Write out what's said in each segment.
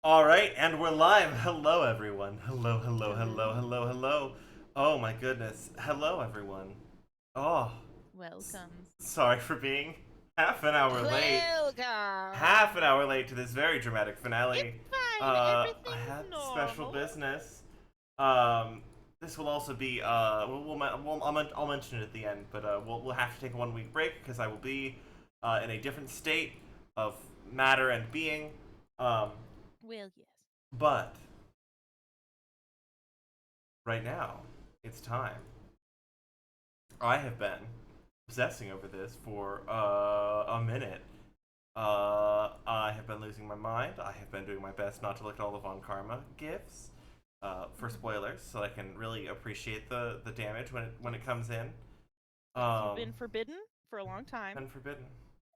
All right, and we're live. Hello, everyone. Hello, hello, hello, Hello. hello, hello. Oh my goodness. Hello, everyone. Oh, Welcome. sorry for being half an hour late. Half an Welcome. hour late to this very dramatic It's finale. fine. I Everything's had special normal. business. Um, this will also be. I'll mention it at the end, but we'll have to take a 1 week break because I will be in a different state of matter and being. Um, Well, yes. but right now, it's time. I have been obsessing over this for a minute. I have been losing my mind. I have been doing my best not to look at all the Von Karma gifts for Mhm. spoilers, so I can really appreciate the damage when it comes in. Yes, you've Um, been forbidden for a long time, been forbidden.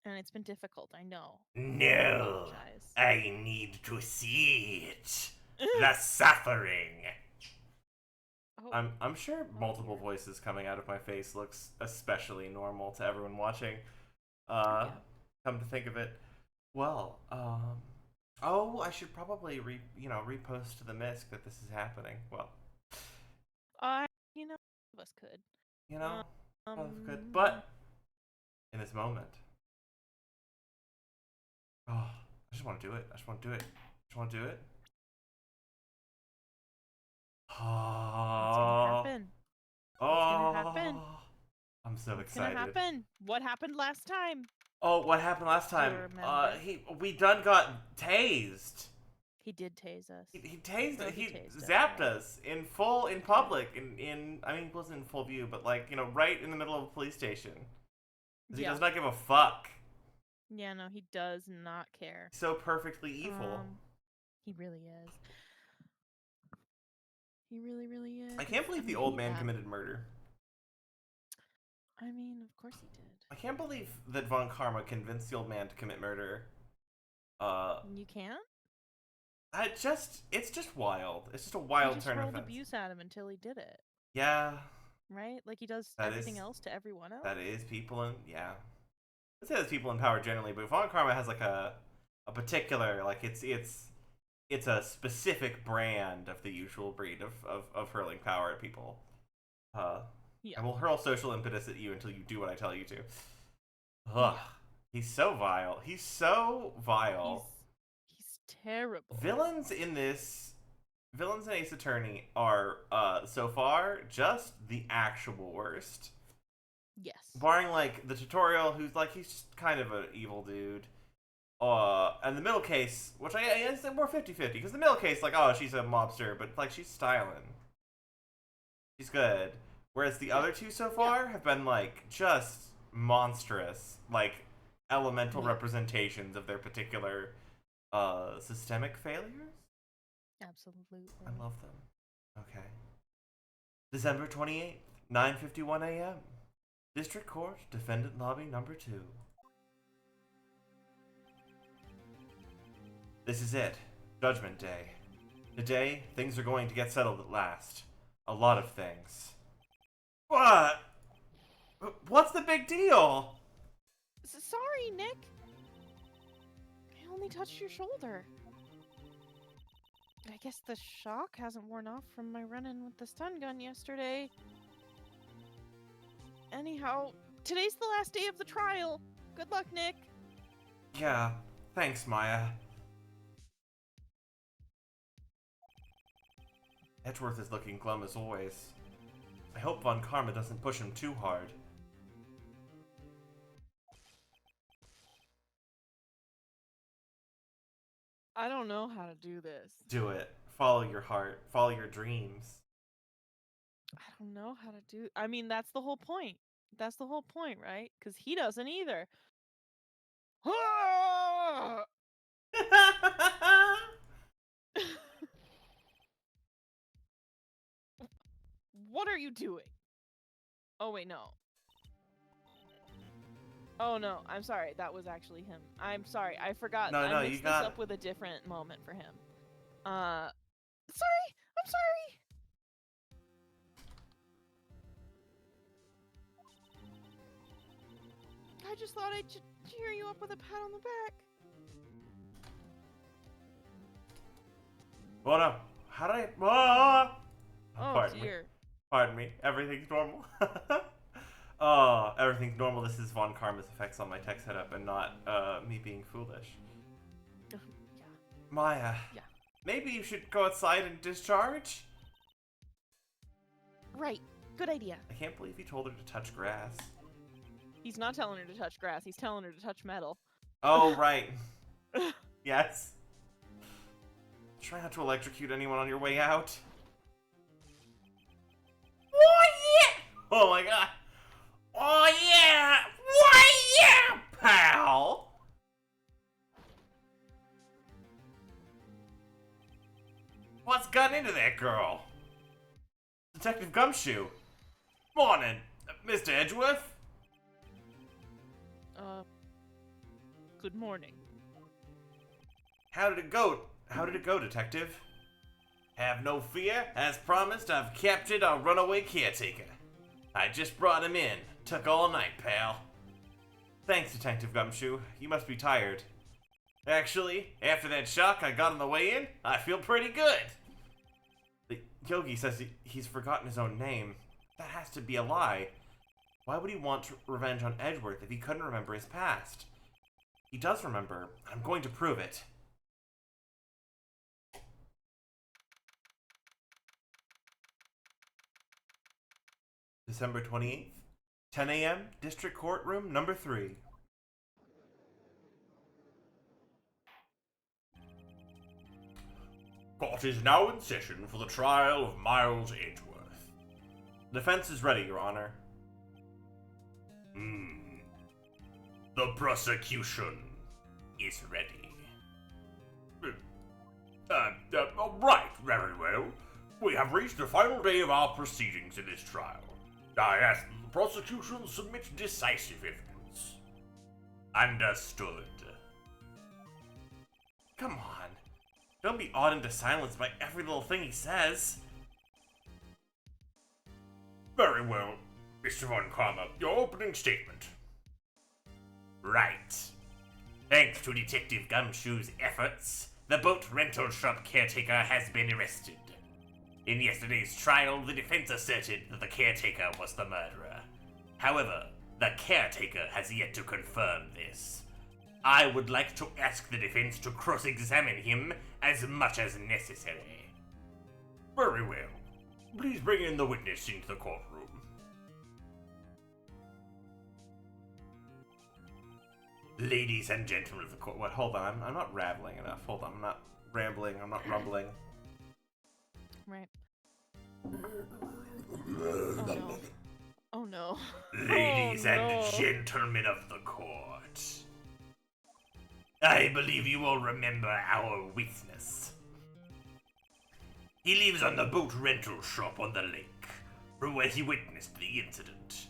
and it's been difficult. I know. I No, apologize. I need to see it. The suffering. Oh, I'm sure oh multiple dear. voices coming out of my face looks especially normal to everyone watching. Oh Uh, yeah. come to think of it, well, oh, I should probably repost to the misc that this is happening. Well, I, you know, of us could. you know, well, that's good. Um. But in this moment, oh, I just want to do it. I just want to do it. I just want to do it. It's gonna Oh, happen. It's gonna happen. oh, I'm so It's gonna excited. happen. What happened last time? Oh, what happened last Do you time? remember? We done got tased. He did tase us. He tased Well, he he tased us, zapped yeah. us in full in Yeah. public in I mean it wasn't in full view but like right in the middle of a police station because he Yeah. does not give a fuck. Yeah, no, he does not care. So perfectly evil. Um, he really is. He really, really I is. can't believe And the we old hate man that. committed murder. I mean, of course he did. I can't believe that Von Karma convinced the old man to commit murder. Uh, You can't? it's just wild. It's just a He wild just turn of hurled events. abuse at him until he did it, Yeah, right? Like he does that everything is else to everyone that else. is people in yeah. I'd say there's people in power generally, but Von Karma has like a particular like it's a specific brand of the usual breed of hurling power at people. Uh, Yeah. I will hurl social impetus at you until you do what I tell you to. Ugh. Yeah. He's so vile. He's so He's vile. he's terrible. Villains in this, villains in Ace Attorney are, so far, just the actual worst. Yes. Barring, like, the tutorial, who's, like, he's just kind of an evil dude. And the middle case, which I say more 50-50, because the middle case, like, oh, she's a mobster, but, like, she's styling. She's good. Whereas the Yeah. other two so Yeah. far have been like just monstrous, like elemental Yeah. representations of their particular systemic failures. I Absolutely. love them. Okay. December 28th, 9:51 a.m. District Court, Defendant Lobby number 2. This is it. Judgment Day. Today, things are going to get settled at last. A lot of things. What? What's the big deal? Sorry, Nick. I only touched your shoulder. I guess the shock hasn't worn off from my run-in with the stun gun yesterday. Anyhow, today's the last day of the trial. Good luck, Nick. Yeah, thanks, Maya. Edgeworth is looking glum as always. I hope Von Karma doesn't push him too hard. I don't know how to do this. Do it. Follow your heart. Follow your dreams. I don't know how to do. I mean, that's the whole point. That's the whole point, right? Because he doesn't either. What are you doing? Oh wait, no. Oh no, I'm sorry. That was actually him. I'm sorry. I forgot. No, I no, you mixed this got it. up with a different moment for him. Sorry. I'm sorry. I just thought I'd cheer you up with a pat on the back. Oh no. How did I... Ah! Oh Pardon me. dear. Pardon me. Everything's normal. Everything's normal. This is Von Karma's effects on my tech setup and not me being foolish. Yeah. Maya. Yeah. Maybe you should go outside and discharge? Right. Good idea. I can't believe he told her to touch grass. He's not telling her to touch grass. He's telling her to touch metal. Oh, right. Yes. Try not to electrocute anyone on your way out. Oh, yeah! Oh, my God. Oh, yeah! Why, yeah, pal! What's gotten into that girl? Detective Gumshoe. Morning, Mr. Edgeworth. Good morning. How did it go? How did it go, Detective? Have no fear. As promised, I've captured our runaway caretaker. I just brought him in. Took all night, pal. Thanks, Detective Gumshoe. You must be tired. Actually, after that shock I got on the way in, I feel pretty good. The Yogi says he's forgotten his own name. That has to be a lie. Why would he want revenge on Edgeworth if he couldn't remember his past? He does remember. I'm going to prove it. December 28th, 10 a.m., District Courtroom number 3. Court is now in session for the trial of Miles Edgeworth. Defense is ready, Your Honor. The prosecution is ready. Right, very well. We have reached the final day of our proceedings in this trial. I ask that the prosecution submit decisive evidence. Understood. Come on. Don't be awed into silence by every little thing he says. Very well, Mr. Von Karma, your opening statement. Right. Thanks to Detective Gumshoe's efforts, the boat rental shop caretaker has been arrested. In yesterday's trial, the defense asserted that the caretaker was the murderer. However, the caretaker has yet to confirm this. I would like to ask the defense to cross-examine him as much as necessary. Very well. Please bring in the witness into the courtroom. Ladies and gentlemen of the court. What? Hold on. I'm not rattling enough. Hold on. I'm not rambling. I'm not rumbling. Right. Oh no. Oh no. Ladies Oh, and no. gentlemen of the court. I believe you all remember our witness. He lives on the boat rental shop on the lake, from where he witnessed the incident.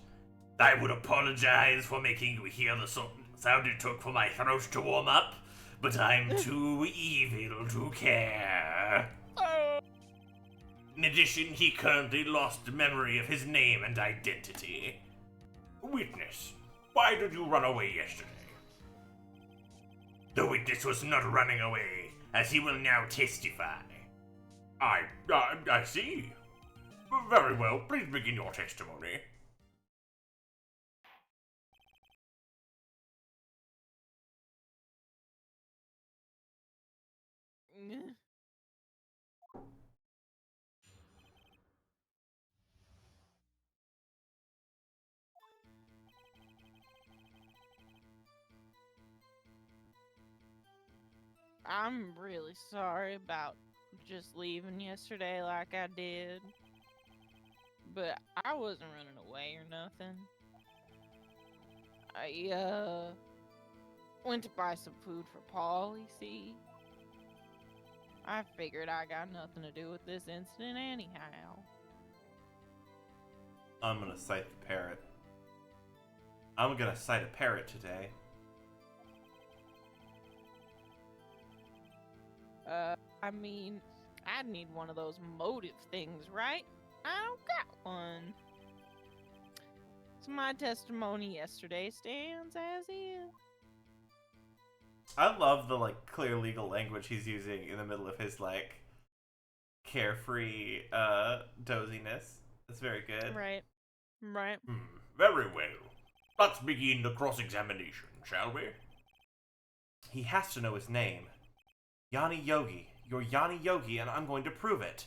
I would apologize for making you hear the sound it took for my throat to warm up, but I'm too evil to care. In addition, he currently lost memory of his name and identity. Witness, why did you run away yesterday? The witness was not running away, as he will now testify. I see. Very well, please begin your testimony. I'm really sorry about just leaving yesterday like I did. But I wasn't running away or nothing. I went to buy some food for Paul, you see. I figured I got nothing to do with this incident anyhow. I'm gonna cite the parrot. I'm gonna cite a parrot today. I mean, I'd need one of those motive things, right? I don't got one. So my testimony yesterday stands as is. I love the clear legal language he's using in the middle of his carefree doziness. That's very good. Right. Right. Very well. Let's begin the cross-examination, shall we? He has to know his name. Yanni Yogi. You're Yanni Yogi, and I'm going to prove it.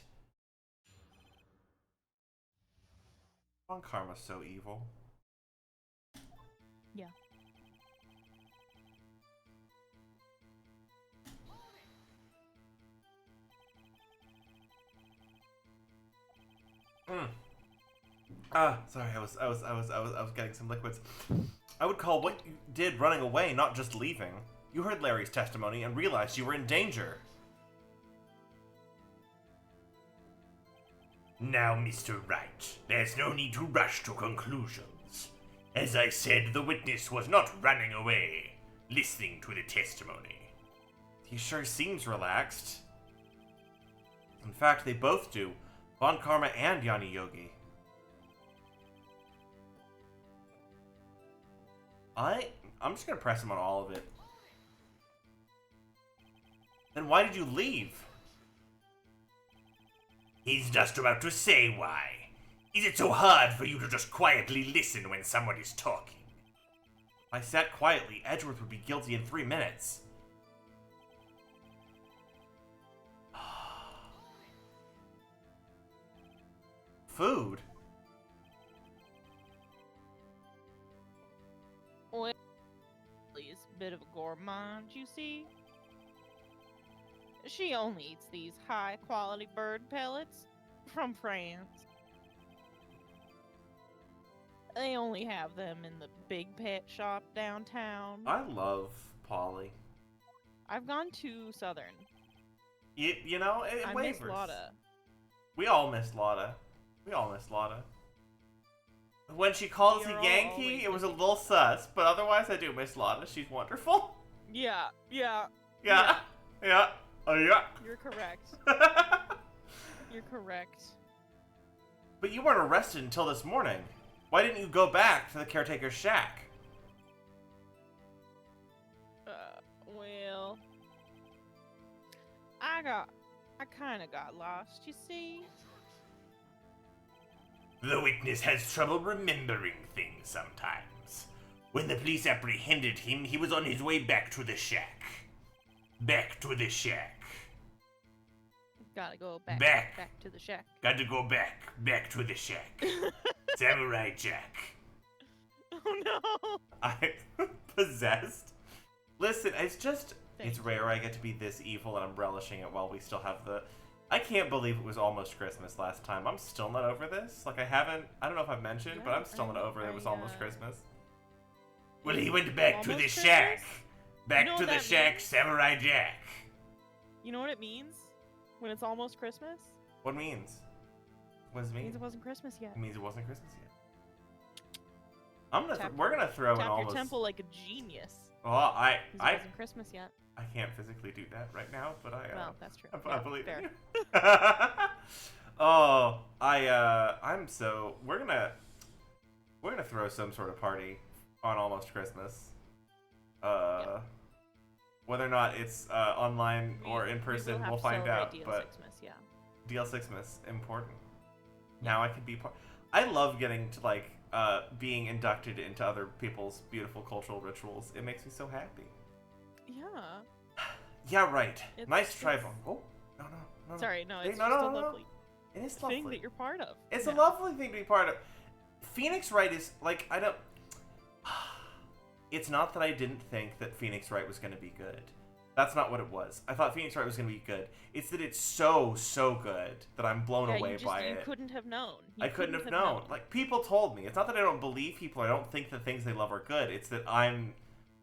Von Karma's so evil. Yeah. Sorry, I was getting some liquids. I would call what you did running away, not just leaving. You heard Larry's testimony and realized you were in danger. Now, Mr. Wright, there's no need to rush to conclusions. As I said, the witness was not running away, listening to the testimony. He sure seems relaxed. In fact, they both do. Von Karma and Yanni Yogi. I'm just gonna press him on all of it. Then why did you leave? He's just about to say why. Is it so hard for you to just quietly listen when someone is talking? If I sat quietly, Edgeworth would be guilty in 3 minutes. Food? Well, he's a bit of a gourmand, you see. She only eats these high-quality bird pellets from France. They only have them in the big pet shop downtown. I love Polly. I've gone to Southern. You know, it I wavers. miss Lotta. We all miss Lotta. We all miss Lotta. When she calls You're a all Yankee, always it was a missing- little sus, but otherwise I do miss Lotta. She's wonderful. Yeah, yeah. Yeah. Yeah. Oh, yeah. You're correct. You're correct. But you weren't arrested until this morning. Why didn't you go back to the caretaker's shack? Well, I kind of got lost, you see. The witness has trouble remembering things sometimes. When the police apprehended him, he was on his way back to the shack. Back to the shack. Gotta go back to the shack. Got to go back to the shack. Samurai Jack. Oh no! I possessed. Listen, it's just Thank it's you. rare I get to be this evil, and I'm relishing it while we still have the. I can't believe it was almost Christmas last time. I'm still not over this. Like I don't know if I've mentioned, but I'm still not over it was almost Christmas. Well, he went back to the Almost shack. Christmas? Back You know to what the that shack, means? Samurai Jack. You know what it means when it's almost Christmas? What means? What does it It mean? means it wasn't Christmas yet. It means it wasn't Christmas yet. Tap We're gonna throw in Tap almost. your temple like a genius. Well, It wasn't Christmas yet. I can't physically do that right now, but I. Well, that's true. I Yeah, believe fair. in you. Oh, I'm so we're gonna throw some sort of party on almost Christmas. Whether or not it's online or in person, we'll find out. But yeah. DL6mas important. Now I can be part. I love getting to like being inducted into other people's beautiful cultural rituals. It makes me so happy. Yeah. Yeah, right. Nice try, it's- Vaughn. Oh, no. Sorry, no, Hey, it's no, just no, a no, no. lovely It is thing lovely. that you're part of. It's Yeah. a lovely thing to be part of. Phoenix Wright is like I don't. It's not that I didn't think that Phoenix Wright was going to be good. That's not what it was. I thought Phoenix Wright was going to be good. It's that it's so good that I'm blown away by you it. couldn't have known. I couldn't have known. Like people told me. It's not that I don't believe people. I don't think the things they love are good. It's that I'm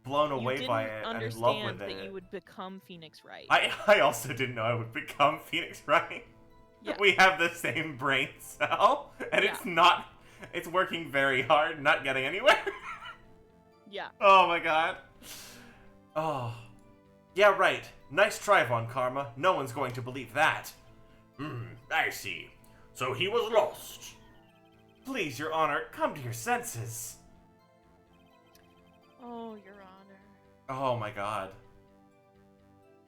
blown away by it and in love with understand it. that you would become Phoenix Wright. I also didn't know I would become Phoenix Wright. Yeah. We have the same brain cell, and Yeah. it's not. It's working very hard, not getting anywhere. Yeah. Oh my god. Oh. Yeah, right. Nice try, Von Karma. No one's going to believe that. I see. So he was lost. Please, Your Honor, come to your senses. Oh, Your Honor. Oh my god.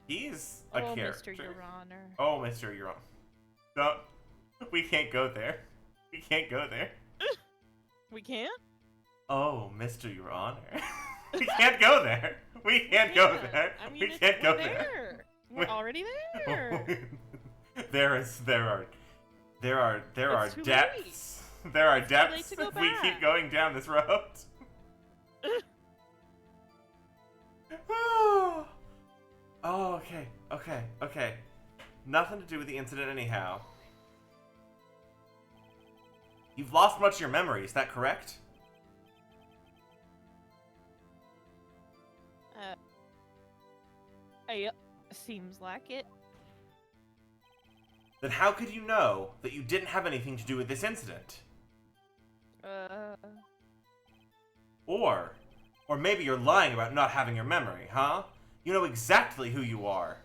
He's a Oh, character. Mr. Your Honor. Oh, Mr. Your Honor. No, we can't go there. We can't go there. We can't? Oh, Mr. Your Honor. We can't go there. We can't go there. I mean, We can't go we're there. there. We're already there. There are It's too depths. There are It's too late depths to go if we keep back. going down this road. Oh, okay. Nothing to do with the incident anyhow. You've lost much of your memory, is that correct? Yep. Seems like it. Then how could you know that you didn't have anything to do with this incident? Or maybe you're lying about not having your memory, huh? You know exactly who you are.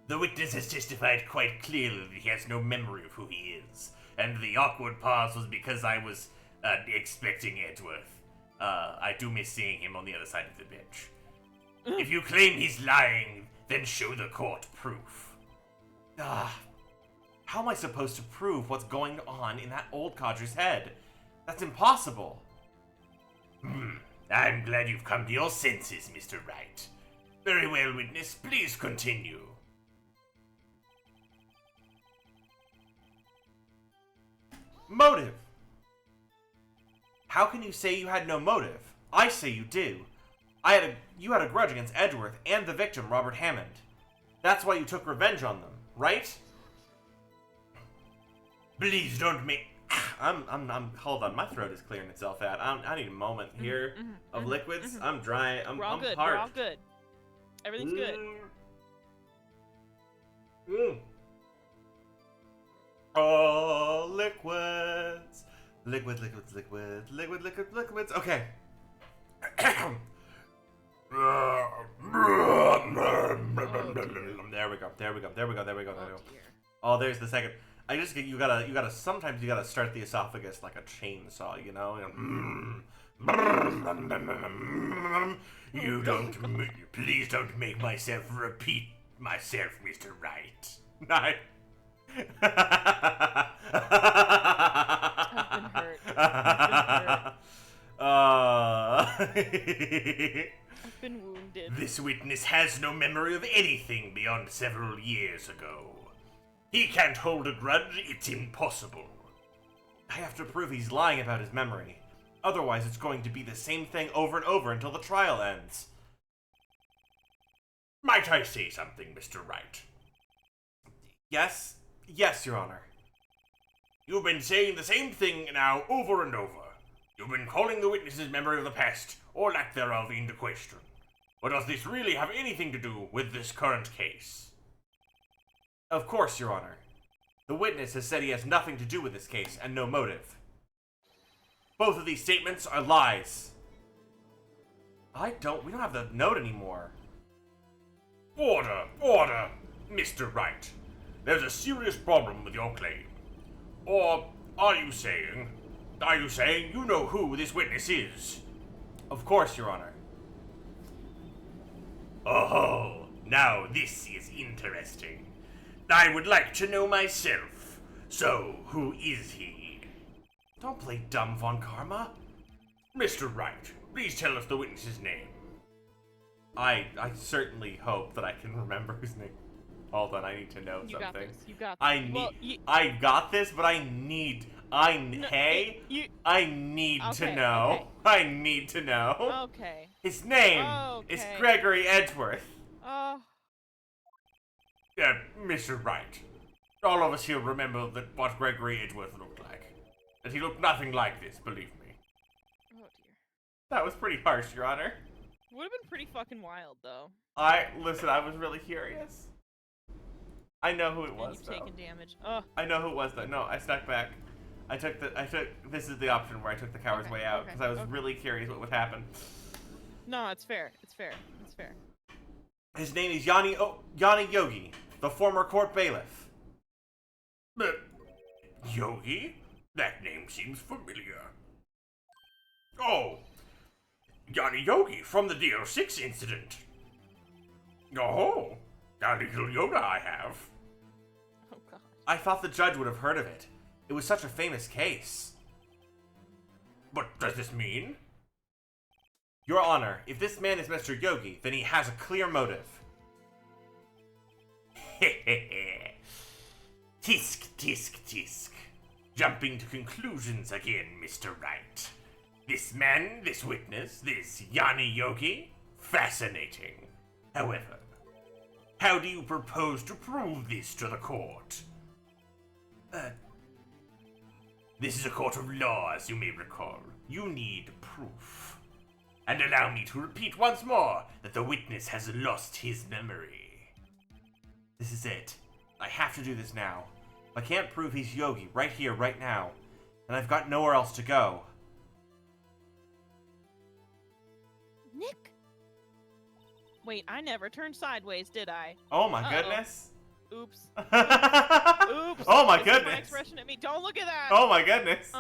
The witness has testified quite clearly that he has no memory of who he is, and the awkward pause was because I was expecting Edgeworth. I do miss seeing him on the other side of the bench. If you claim he's lying, then show the court proof. How am I supposed to prove what's going on in that old codger's head? That's impossible. I'm glad you've come to your senses, Mr. Wright. Very well, witness. Please continue. Motive. How can you say you had no motive? I say you do. You had a grudge against Edgeworth and the victim, Robert Hammond. That's why you took revenge on them, right? Please don't make... hold on, my throat is clearing itself out. I need a moment here of liquids. I'm dry. I'm good. parched. We're all good. Everything's good. Oh, liquids. Liquids. Okay. There we go. Oh, there's the second. Sometimes you gotta start the esophagus like a chainsaw, you know? Please don't make myself repeat myself, Mr. Wright. I've been wounded. This witness has no memory of anything beyond several years ago. He can't hold a grudge, it's impossible. I have to prove he's lying about his memory. Otherwise, it's going to be the same thing over and over until the trial ends. Might I say something, Mr. Wright? Yes, Your Honor. You've been saying the same thing now over and over. You've been calling the witness's memory of the past, or lack thereof, into question. But does this really have anything to do with this current case? Of course, Your Honor. The witness has said he has nothing to do with this case, and no motive. Both of these statements are lies. We don't have the note anymore. Order! Mr. Wright. There's a serious problem with your claim. Or are you saying you know who this witness is? Of course, Your Honor. Oh, now this is interesting. I would like to know myself. So, who is he? Don't play dumb, Von Karma. Mr. Wright, please tell us the witness's name. I certainly hope that I can remember his name. Hold on, I need to know something. You got this. I got this, but I need to know. Okay. I need to know. Okay. His name is Gregory Edgeworth. Oh. Mr. Wright. All of us here remember what Gregory Edgeworth looked like. That he looked nothing like this, believe me. Oh dear. That was pretty harsh, Your Honor. Would have been pretty fucking wild, though. I was really curious. I know who it was, you've though. taken damage. Oh. I know who it was, though. No, I stuck back. This is the option where I took the coward's way out, because I was really curious what would happen. No, it's fair. It's fair. His name is Yanni Yogi, the former court bailiff. Yogi? That name seems familiar. Oh, Yanni Yogi from the DL6 incident. Oh, A little Yoda I have. Oh god. I thought the judge would have heard of it. It was such a famous case. What does this mean? Your Honor, if this man is Mr. Yogi, then he has a clear motive. Tisk, tisk, tisk. Jumping to conclusions again, Mr. Wright. This man, this witness, this Yanni Yogi, fascinating. However, how do you propose to prove this to the court? This is a court of law, as you may recall. You need proof. And allow me to repeat once more that the witness has lost his memory. This is it. I have to do this now. I can't prove he's Yogi right here, right now. And I've got nowhere else to go. Nick? Wait, I never turned sideways, did I? Oh my goodness. Oops. Oops. Oops. Oh my This is goodness. my expression at me. Don't look at that. Oh my goodness.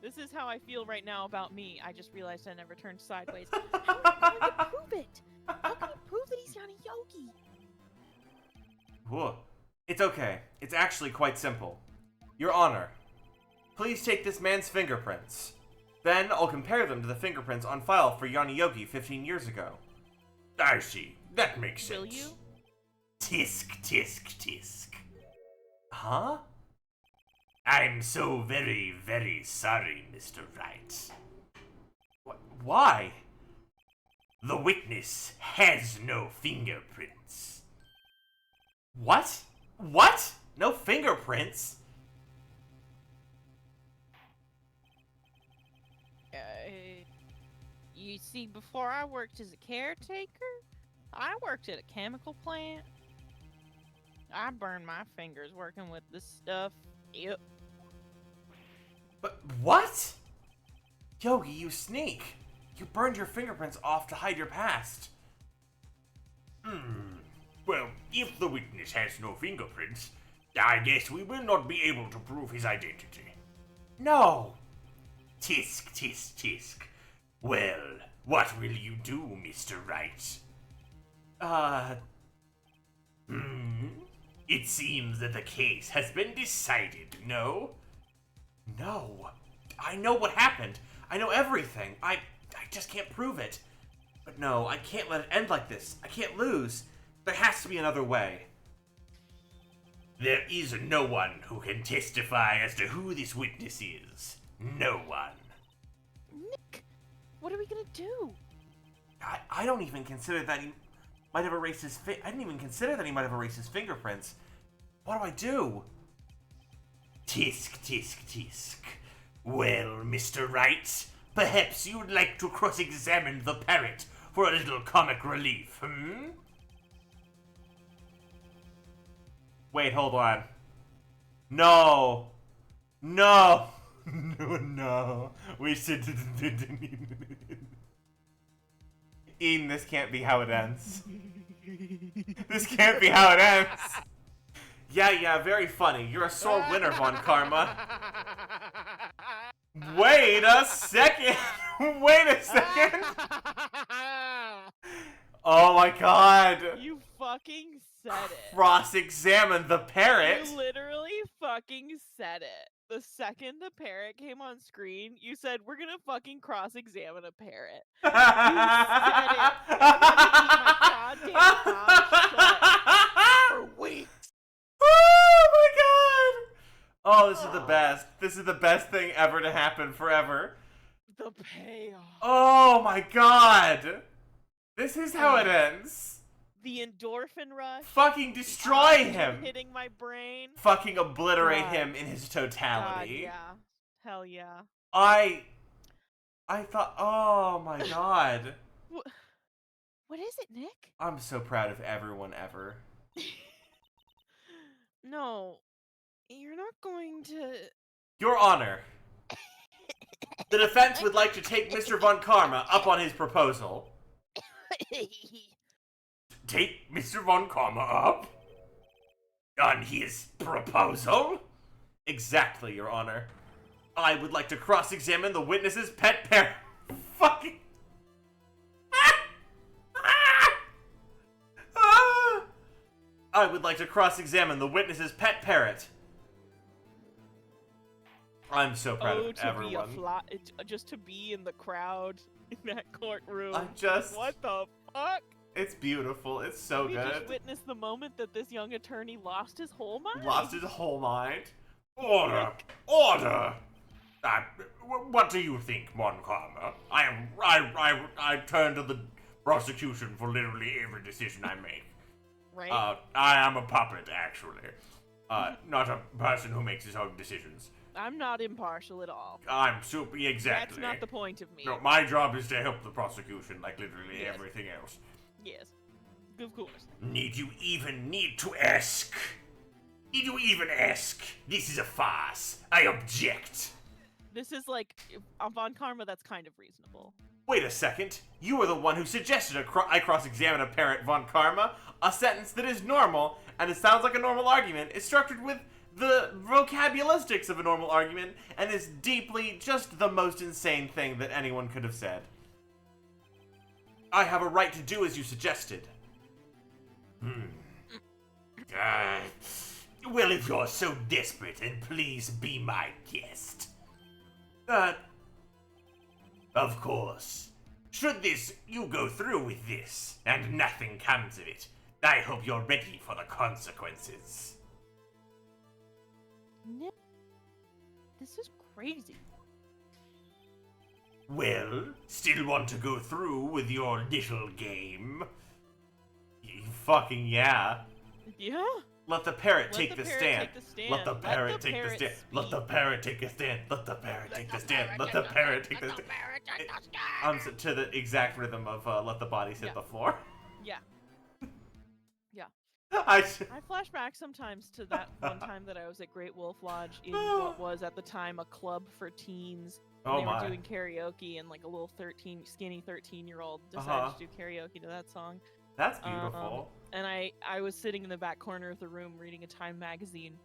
This is how I feel right now about me. I just realized I never turned sideways. How are you going to prove it? How can you prove that he's Yanni Yogi? Whoa. It's okay. It's actually quite simple. Your Honor, please take this man's fingerprints. Then I'll compare them to the fingerprints on file for Yanni Yogi 15 years ago. I see. That makes sense. Will you? Tisk, tisk, tisk. Huh? I'm so very, very sorry, Mr. Wright. Why? The witness has no fingerprints. What? What? No fingerprints? You see, before I worked as a caretaker, I worked at a chemical plant. I burned my fingers working with this stuff. Yep. But what? Yogi, you sneak. You burned your fingerprints off to hide your past. Well, if the witness has no fingerprints, I guess we will not be able to prove his identity. No. Tisk, tisk, tisk. Well, what will you do, Mr. Wright? It seems that the case has been decided, no? No. I know what happened. I know everything. I just can't prove it. But no, I can't let it end like this. I can't lose. There has to be another way. There is no one who can testify as to who this witness is. No one. Nick, what are we gonna do? I don't even consider that he might have erased his I didn't even consider that he might have erased his fingerprints. What do I do? Tisk, tisk, tisk. Well, Mr. Wright, perhaps you'd like to cross-examine the parrot for a little comic relief, Wait, hold on. No. No. No. We should... Ian, this can't be how it ends. This can't be how it ends. Yeah, very funny. You're a sore winner, Von Karma. Wait a second. Wait a second. Oh my god. You fucking said it. Cross-examine the parrot. You literally fucking said it. The second the parrot came on screen, you said, we're gonna fucking cross-examine a parrot. You said it. I'm gonna eat my goddamn mouth shut for weeks. Oh my god! Oh, this is the best. This is the best thing ever to happen forever. The payoff. Oh my god! This is how it ends. The endorphin rush. Fucking destroy him. Hitting my brain. Fucking obliterate God. him in his totality. God, yeah. Hell yeah. I thought, oh my god. What is it, Nick? I'm so proud of everyone ever. No, you're not going to... Your Honor, the defense would like to take Mr. Von Karma up on his proposal. Take Mr. Von Karma up? On his proposal? Exactly, Your Honor. I would like to cross-examine the witness's pet parrot. Fucking... I would like to cross-examine the witness's pet parrot. I'm so proud of everyone. Just to be in the crowd in that courtroom. What the fuck? It's beautiful. It's so good. We just witnessed the moment that this young attorney lost his whole mind. Lost his whole mind. Order! Order! What do you think, Montcalm? I turn to the prosecution for literally every decision I make. Right? I am a puppet, actually. Not a person who makes his own decisions. I'm not impartial at all. I'm super, exactly. That's not the point of me. No, my job is to help the prosecution, like literally everything else. Yes, of course. Need you even need to ask? Need you even ask? This is a farce. I object. This is like, on Von Karma, that's kind of reasonable. Wait a second. You are the one who suggested I cross-examine a parent, Von Karma. A sentence that is normal, and it sounds like a normal argument, is structured with the vocabularistics of a normal argument, and is deeply just the most insane thing that anyone could have said. I have a right to do as you suggested. Well, if you're so desperate, then please be my guest. Of course. Should you go through with this, and nothing comes of it, I hope you're ready for the consequences. Nick, this is crazy. Well, still want to go through with your little game? Fucking yeah. Yeah? Let the parrot take the stand. Let the parrot take the stand. speak. Let the parrot take a stand. Let the parrot take the stand. Let the parrot take the stand. To the exact rhythm of let the bodies hit the floor. Yeah. Yeah. I flash back sometimes to that one time that I was at Great Wolf Lodge in what was at the time a club for teens. Oh they my. were doing karaoke, and like a little skinny 13-year-old decided to do karaoke to that song. That's beautiful. And I was sitting in the back corner of the room reading a Time magazine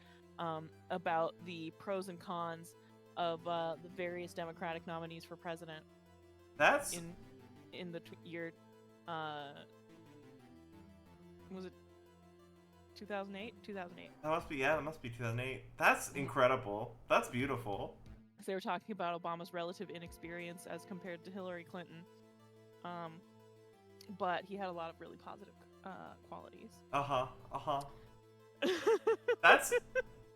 about the pros and cons of the various Democratic nominees for president. That's in the year was it 2008? 2008. That must be 2008. That's incredible. That's beautiful. They were talking about Obama's relative inexperience as compared to Hillary Clinton. But he had a lot of really positive qualities. That's.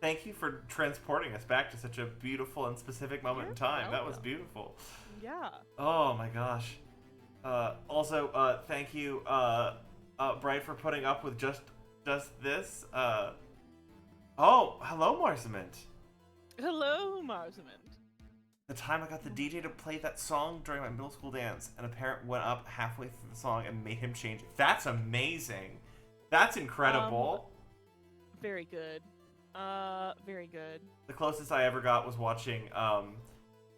Thank you for transporting us back to such a beautiful and specific moment in time. That was beautiful. Yeah. Oh my gosh. Also, thank you, Bright, for putting up with just this. Oh, hello, Marsamint. Hello, Marsamint. The time I got the DJ to play that song during my middle school dance, and a parent went up halfway through the song and made him change it. That's amazing. That's incredible. Very good. Very good. The closest I ever got was watching,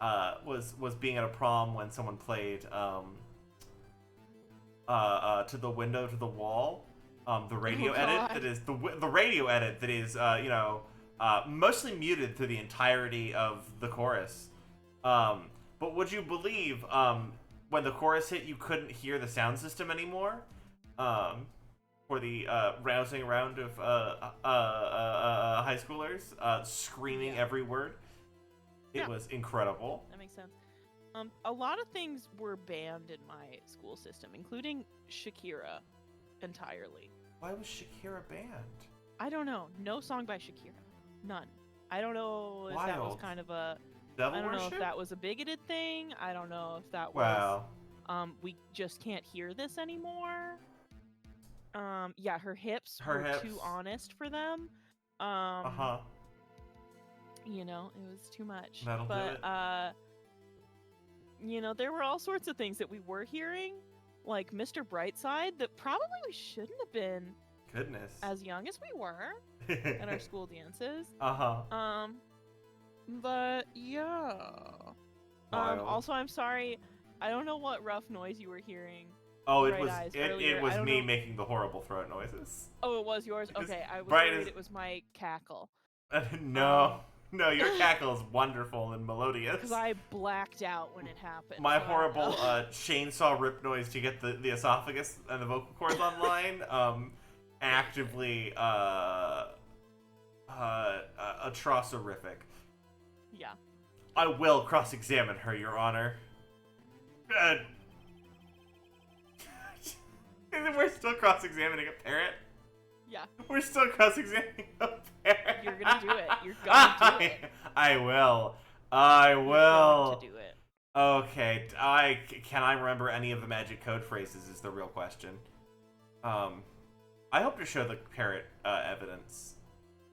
was being at a prom when someone played, To the Window, to the Wall, the radio edit that is, the radio edit that is, mostly muted through the entirety of the chorus. But would you believe, when the chorus hit, you couldn't hear the sound system anymore? For the rousing round of high schoolers screaming every word. It was incredible. That makes sense. A lot of things were banned in my school system, including Shakira entirely. Why was Shakira banned? I don't know. No song by Shakira. None. I don't know if that was kind of a... Devil I don't worship? know if that was a bigoted thing. I don't know if that was... Wow. We just can't hear this anymore. Yeah, her hips were too honest for them. You know, it was too much. That'll do it. You know, there were all sorts of things that we were hearing, like Mr. Brightside, that probably we shouldn't have been as young as we were at our school dances. But yeah. Also, I'm sorry, I don't know what rough noise you were hearing. Oh, it was me making the horrible throat noises. Oh, it was yours? Okay, I was worried it was my cackle. No, your cackle is wonderful and melodious. Because I blacked out when it happened. My horrible chainsaw rip noise to get the esophagus and the vocal cords online actively atrocerific. Yeah. I will cross-examine her, Your Honor. We're still cross-examining a parrot? Yeah. We're still cross-examining a parrot. You're gonna do it. You're gonna do it. I will. I You're will. going to do it. Okay, can I remember any of the magic code phrases is the real question. I hope to show the parrot evidence.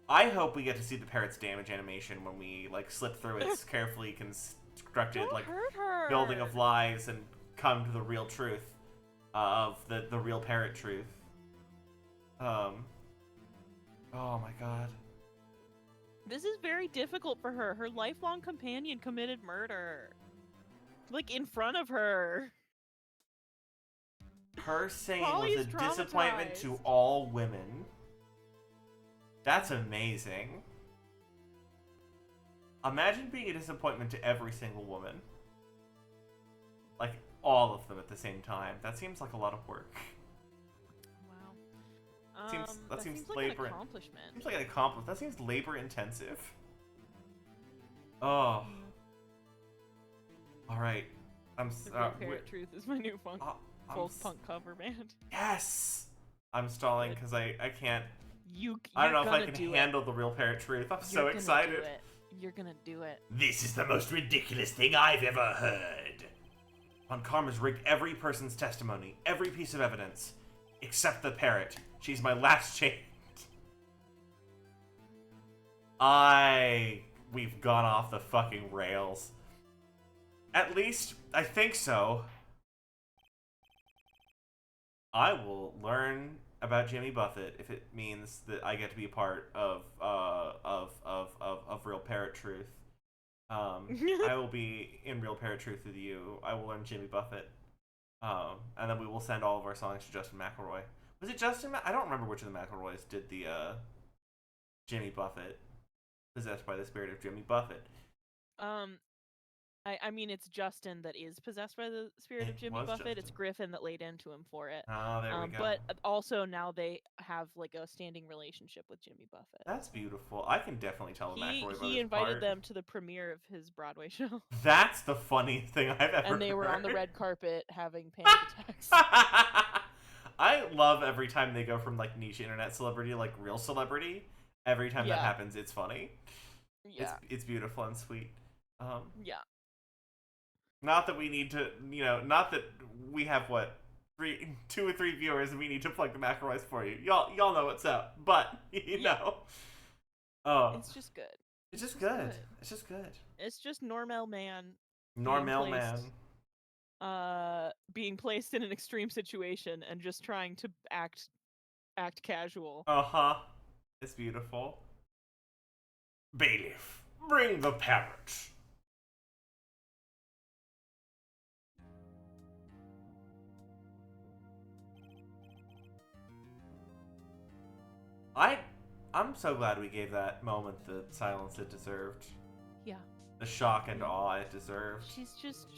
I hope we get to see the parrot's damage animation when we like slip through its carefully constructed Don't like hurt her. building of lies and come to the real truth of the real parrot truth. Oh my god. This is very difficult for her. Her lifelong companion committed murder. Like, in front of her. Her saying Polly's was a disappointment traumatized. to all women. That's amazing. Imagine being a disappointment to every single woman. Like, all of them at the same time. That seems like a lot of work. Wow. That seems like labor. an accomplishment. Seems like an accomplishment. That seems labor intensive. Oh. Alright. The Real Parrot Truth is my new folk punk cover band. Yes! I'm stalling because I can't. I don't know if I can handle the Real Parrot Truth. I'm so excited. You're gonna do it. This is the most ridiculous thing I've ever heard. Von Karma's rigged every person's testimony, every piece of evidence, except the parrot. She's my last chance. We've gone off the fucking rails. At least, I think so. I will learn about Jimmy Buffett if it means that I get to be a part of Real Parrot Truth. I will be in Real Parrot Truth with you. I will learn Jimmy Buffett. And then we will send all of our songs to Justin McElroy. Was it Justin? I don't remember which of the McElroys did the Jimmy Buffett. Possessed by the Spirit of Jimmy Buffett. I mean, it's Justin that is possessed by the spirit of Jimmy Buffett. Justin. It's Griffin that laid into him for it. Oh, there we go. But also now they have like a standing relationship with Jimmy Buffett. That's beautiful. I can definitely tell the McElroy He invited them to the premiere of his Broadway show. That's the funniest thing I've ever heard. And they were on the red carpet having panic attacks. I love every time they go from like niche internet celebrity to like real celebrity. Every time that happens, it's funny. Yeah. It's beautiful and sweet. Yeah. Not that we need to, not that we have, 2 or 3 viewers and we need to plug the McElroys for you. Y'all know what's up, but, you know. Oh. It's just good. It's just good. It's just good. It's just Normal Man. Normal Man. Being placed in an extreme situation and just trying to act casual. Uh-huh. It's beautiful. Bailiff, bring the parrot. I'm so glad we gave that moment the silence it deserved. Yeah. The shock and awe it deserved. She's just.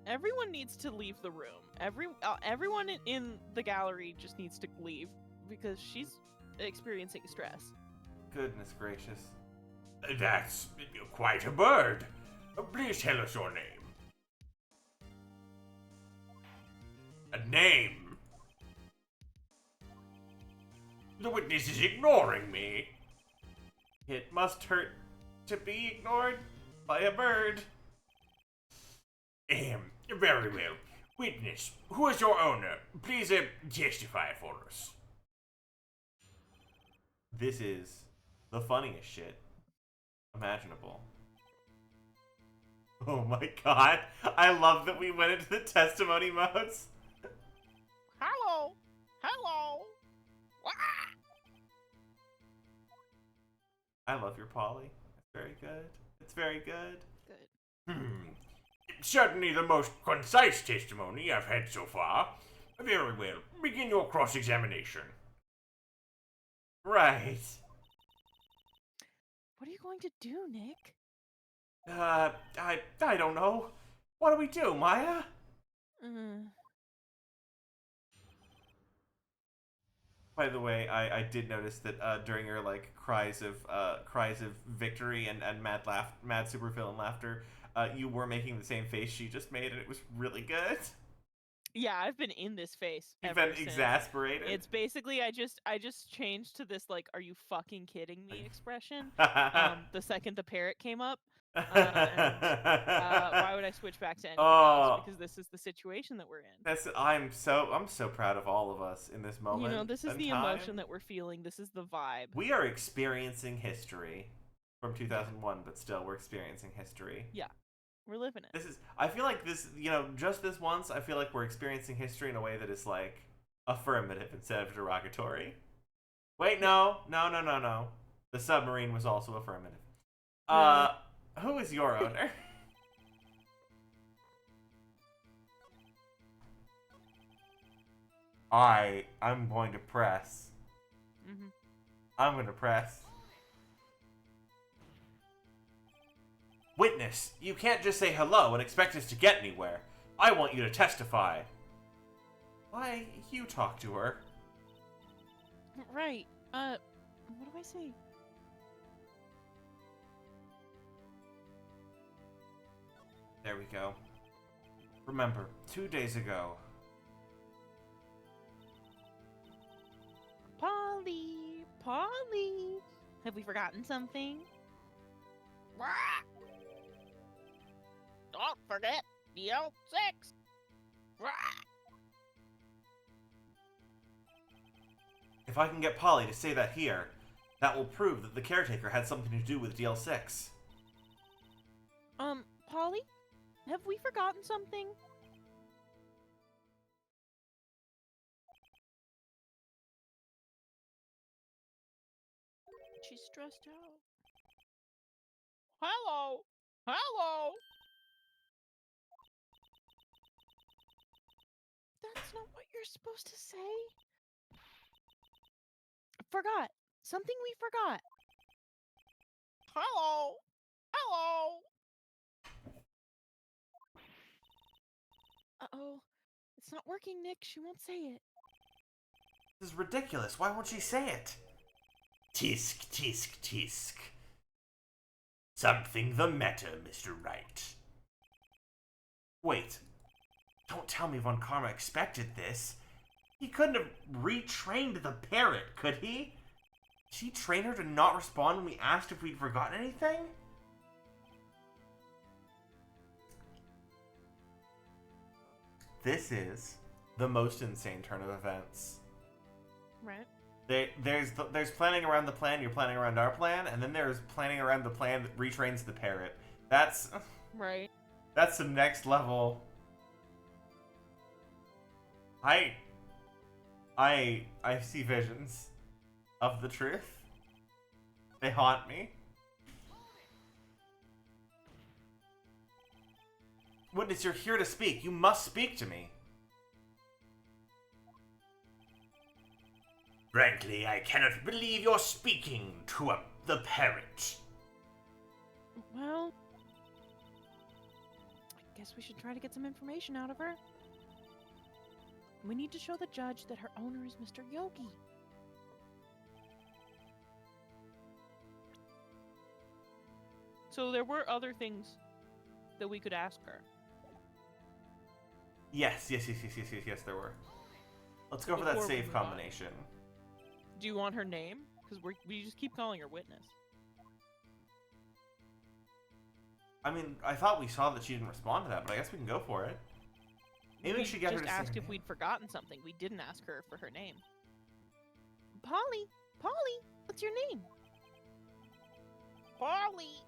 Everyone needs to leave the room. Everyone in the gallery just needs to leave because she's experiencing stress. Goodness gracious. That's quite a bird. Please tell us your name. A name? The witness is ignoring me. It must hurt to be ignored by a bird. Very well. Witness, who is your owner? Please testify for us. This is the funniest shit imaginable. Oh my god. I love that we went into the testimony modes. Hello. I love your Polly. It's very good. It's very good. Good. Certainly the most concise testimony I've had so far. Very well. Begin your cross-examination. Right. What are you going to do, Nick? I don't know. What do we do, Maya? By the way, I did notice that during your like cries of victory and mad supervillain laughter, you were making the same face she just made, and it was really good. Yeah, I've been in this face You've ever been since. exasperated. It's basically I just changed to this like, "Are you fucking kidding me?" expression. The second the parrot came up, and why would I switch back to anything else? Oh, Because this is the situation that we're in. I'm so proud of all of us in this You know, moment this is and the time. emotion that we're feeling. This is the vibe. We are experiencing history from Yeah. 2001, but still we're experiencing history. Yeah. We're living it. This is I feel like this, just this once, I feel like we're experiencing history in a way that is like affirmative instead of derogatory. Wait, no. The submarine was also affirmative. Really? Who is your owner? I'm going to press. Mm-hmm. I'm going to press. Witness, you can't just say hello and expect us to get anywhere. I want you to testify. Why, you talk to her. Right. What do I say? There we go. Remember, 2 days ago. Polly! Have we forgotten something? Don't forget the old 6! If I can get Polly to say that here, that will prove that the caretaker had something to do with DL6. Polly? Have we forgotten something? She's stressed out. Hello! Hello! That's not what you're supposed to say. Forgot. Something we forgot. Hello! Hello! Uh-oh. It's not working, Nick. She won't say it. This is ridiculous. Why won't she say it? Tisk, tisk, tisk. Something the matter, Mr. Wright. Wait. Don't tell me Von Karma expected this. He couldn't have retrained the parrot, could he? Did he train her to not respond when we asked if we'd forgotten anything? This is the most insane turn of events. Right. There's planning around the plan, you're planning around our plan, and then there's planning around the plan that retrains the parrot. That's Right. That's some next level. I see visions of the truth. They haunt me. Witness, you're here to speak. You must speak to me. Frankly, I cannot believe you're speaking to the parrot. Well, I guess we should try to get some information out of her. We need to show the judge that her owner is Mr. Yogi. So there were other things that we could ask her. Yes, there were. Let's go for that Before we save move on. combination. Do you want her name? Because we just keep calling her witness. I mean, I thought we saw that she didn't respond to that, but I guess we can go for it. Maybe we should get her just to say asked her if name. we'd forgotten something. We didn't ask her for her name. Polly, what's your name? Polly.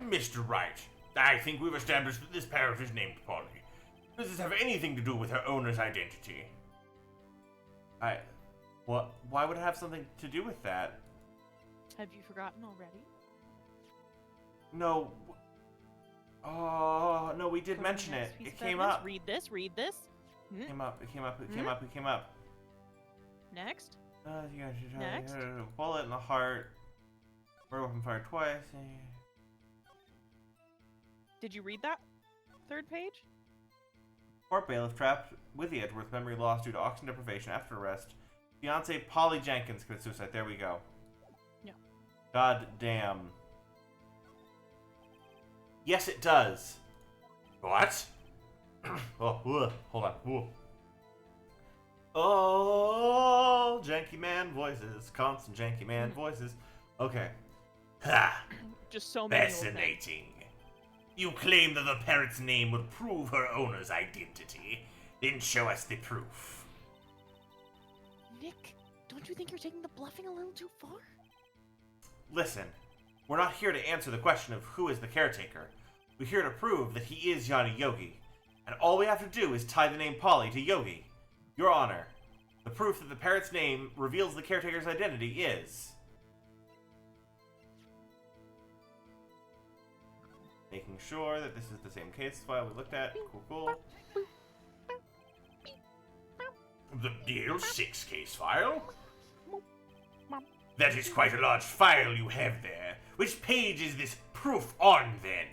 Mr. Wright, I think we've established that this parrot is named Polly. Does this have anything to do with her owner's identity? Why would it have something to do with that? Have you forgotten already? No. Oh, no, we did mention it. It came up. Read this. It came up. Next. Next. Bullet in the heart. Murder weapon fired twice. Did you read that? Third page? Court bailiff trapped with the Edgeworth, memory lost due to oxygen deprivation after arrest. Fiance Polly Jenkins commits suicide. There we go. Yeah. God damn. Yes, it does. What? Oh, hold on. Ooh. Oh, janky man voices. Constant janky man voices. Okay. Ha! Just so many. Fascinating. You claim that the parrot's name would prove her owner's identity. Then show us the proof. Nick, don't you think you're taking the bluffing a little too far? Listen, we're not here to answer the question of who is the caretaker. We're here to prove that he is Yanni Yogi. And all we have to do is tie the name Polly to Yogi. Your Honor, the proof that the parrot's name reveals the caretaker's identity is... Making sure that this is the same case file we looked at. Cool. The DL6 case file? That is quite a large file you have there. Which page is this proof on, then?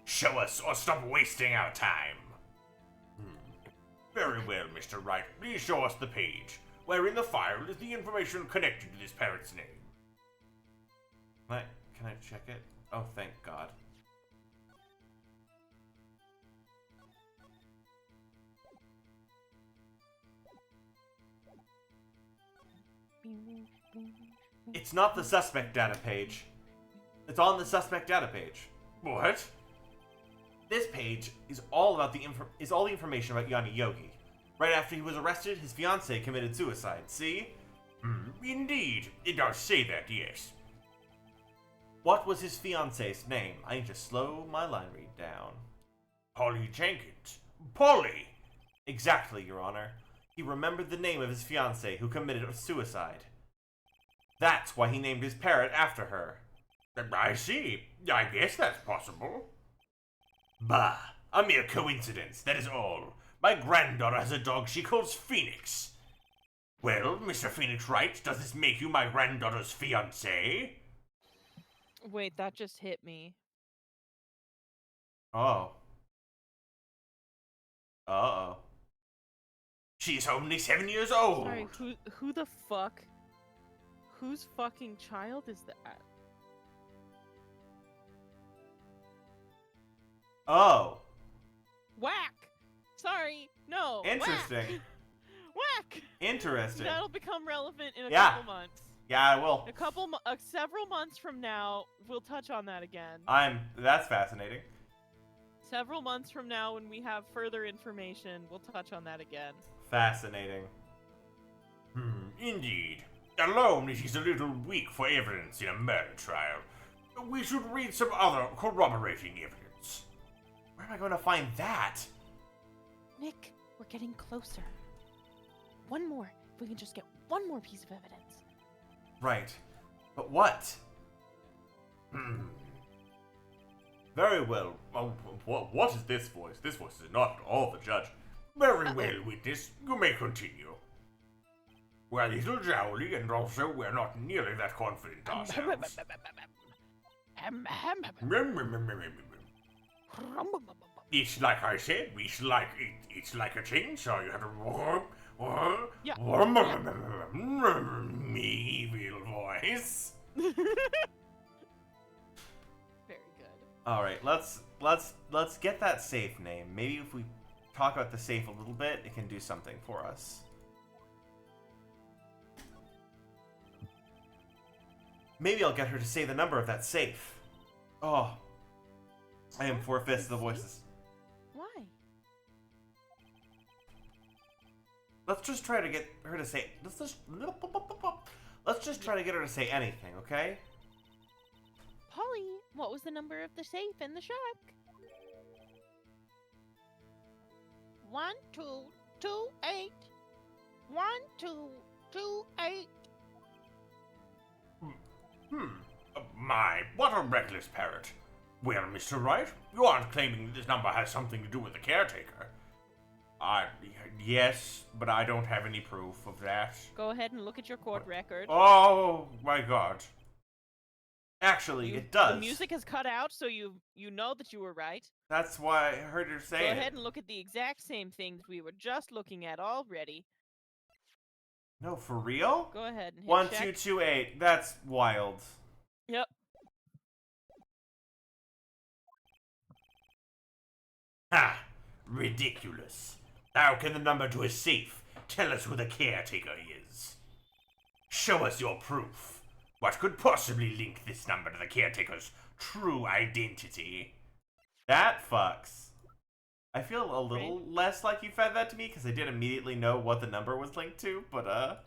Show us, or stop wasting our time. Very well, Mr. Wright. Please show us the page. Where in the file is the information connected to this parrot's name? Can I check it? Oh, thank God. It's not the suspect data page. It's on the suspect data page. What? This page is all about all the information about Yanni Yogi. Right after he was arrested, his fiancée committed suicide. See? Indeed, it does say that, yes. What was his fiancée's name? I need to slow my line read down. Polly Jenkins. Polly! Exactly, Your Honor. He remembered the name of his fiancée who committed suicide. That's why he named his parrot after her. I see. I guess that's possible. Bah, a mere coincidence, that is all. My granddaughter has a dog she calls Phoenix. Well, Mr. Phoenix Wright, does this make you my granddaughter's fiancé? Wait, that just hit me. Oh. Uh-oh. She's only 7 years old. Sorry, who the fuck? Whose fucking child is that? Oh. Whack! Sorry, no. Interesting. Whack! Interesting. That'll become relevant in a Yeah. couple months. Yeah, I will. Several months from now, we'll touch on that again. That's fascinating. Several months from now, when we have further information, we'll touch on that again. Fascinating. Indeed. Alone, it is a little weak for evidence in a murder trial. We should read some other corroborating evidence. Where am I going to find that? Nick, we're getting closer. One more. If we can just get one more piece of evidence. Right. But what? Very well. What is this voice? This voice is not at all the judge. Very well, witness. You may continue. We're a little jowly, and also we're not nearly that confident ourselves. It's like I said, it's like a chainsaw. You have to evil voice. Very good. All right, let's get that safe name. Maybe if we talk about the safe a little bit, it can do something for us. Maybe I'll get her to say the number of that safe. Oh, I am 4/5 of the voices. Why? Let's just try to get her to say. Let's just try to get her to say anything, okay? Polly, what was the number of the safe in the shack? 1228. 1228. My, what a reckless parrot. Well, Mr. Wright, you aren't claiming that this number has something to do with the caretaker. Yes, but I don't have any proof of that. Go ahead and look at your court record. Oh, my God. Actually, it does. The music is cut out, so you know that you were right. That's why I heard her say Go it. ahead and look at the exact same things we were just looking at already. No, for real? Go ahead and hit 1228. That's wild. Yep. Ha! Ridiculous. How can the number to his safe tell us who the caretaker is? Show us your proof. What could possibly link this number to the caretaker's true identity? That fucks. I feel a little less like you fed that to me because I did immediately know what the number was linked to, but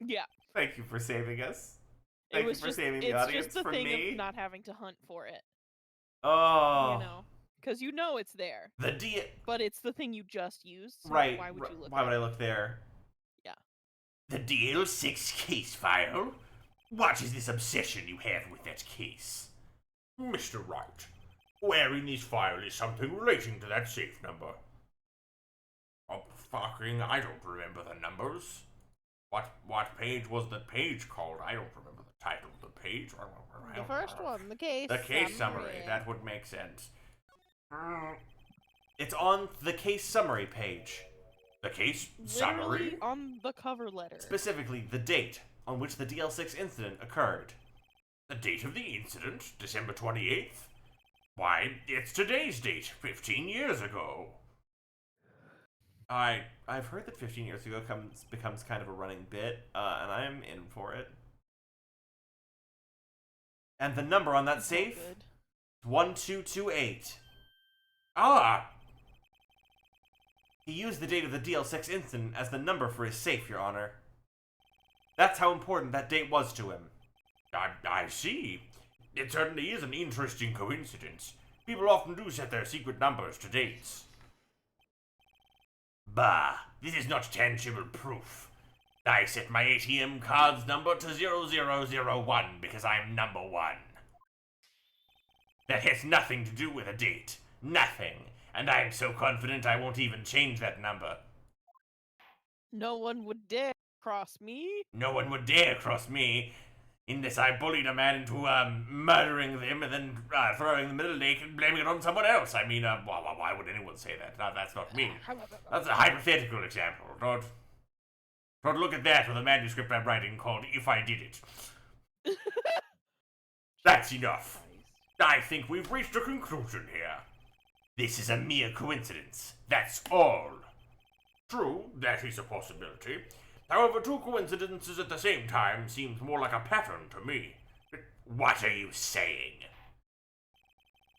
Yeah. thank you for saving us. Thank you for saving the it's audience just the from thing me. of not having to hunt for it. Oh. You know, because you know it's there. But it's the thing you just used. So right. Why would you look? Why would I look there? Yeah. The DL6 case file? What is this obsession you have with that case? Mr. Wright, where in this file is something relating to that safe number? Oh, fucking, I don't remember the numbers. What page was the page called? I don't remember the title of the page. The first one, the case. The case summary. That would make sense. It's on the case summary page. The case Literally summary? on the cover letter. Specifically, the date on which the DL6 incident occurred. The date of the incident? December 28th? Why, it's today's date, 15 years ago. I've heard that 15 years ago becomes kind of a running bit, and I'm in for it. And the number on that That's safe? not good. 1228. Ah! He used the date of the DL6 incident as the number for his safe, Your Honor. That's how important that date was to him. I see. It certainly is an interesting coincidence. People often do set their secret numbers to dates. Bah, this is not tangible proof. I set my ATM card's number to 0001 because I'm number one. That has nothing to do with a date. Nothing. And I'm so confident I won't even change that number. No one would dare cross me. No one would dare cross me. In this, I bullied a man into murdering them and then throwing them in a lake and blaming it on someone else. I mean, why would anyone say that? No, that's not me. That's a hypothetical example. Don't look at that with a manuscript I'm writing called If I Did It. That's enough. I think we've reached a conclusion here. This is a mere coincidence. That's all. True, that is a possibility. However, two coincidences at the same time seems more like a pattern to me. What are you saying?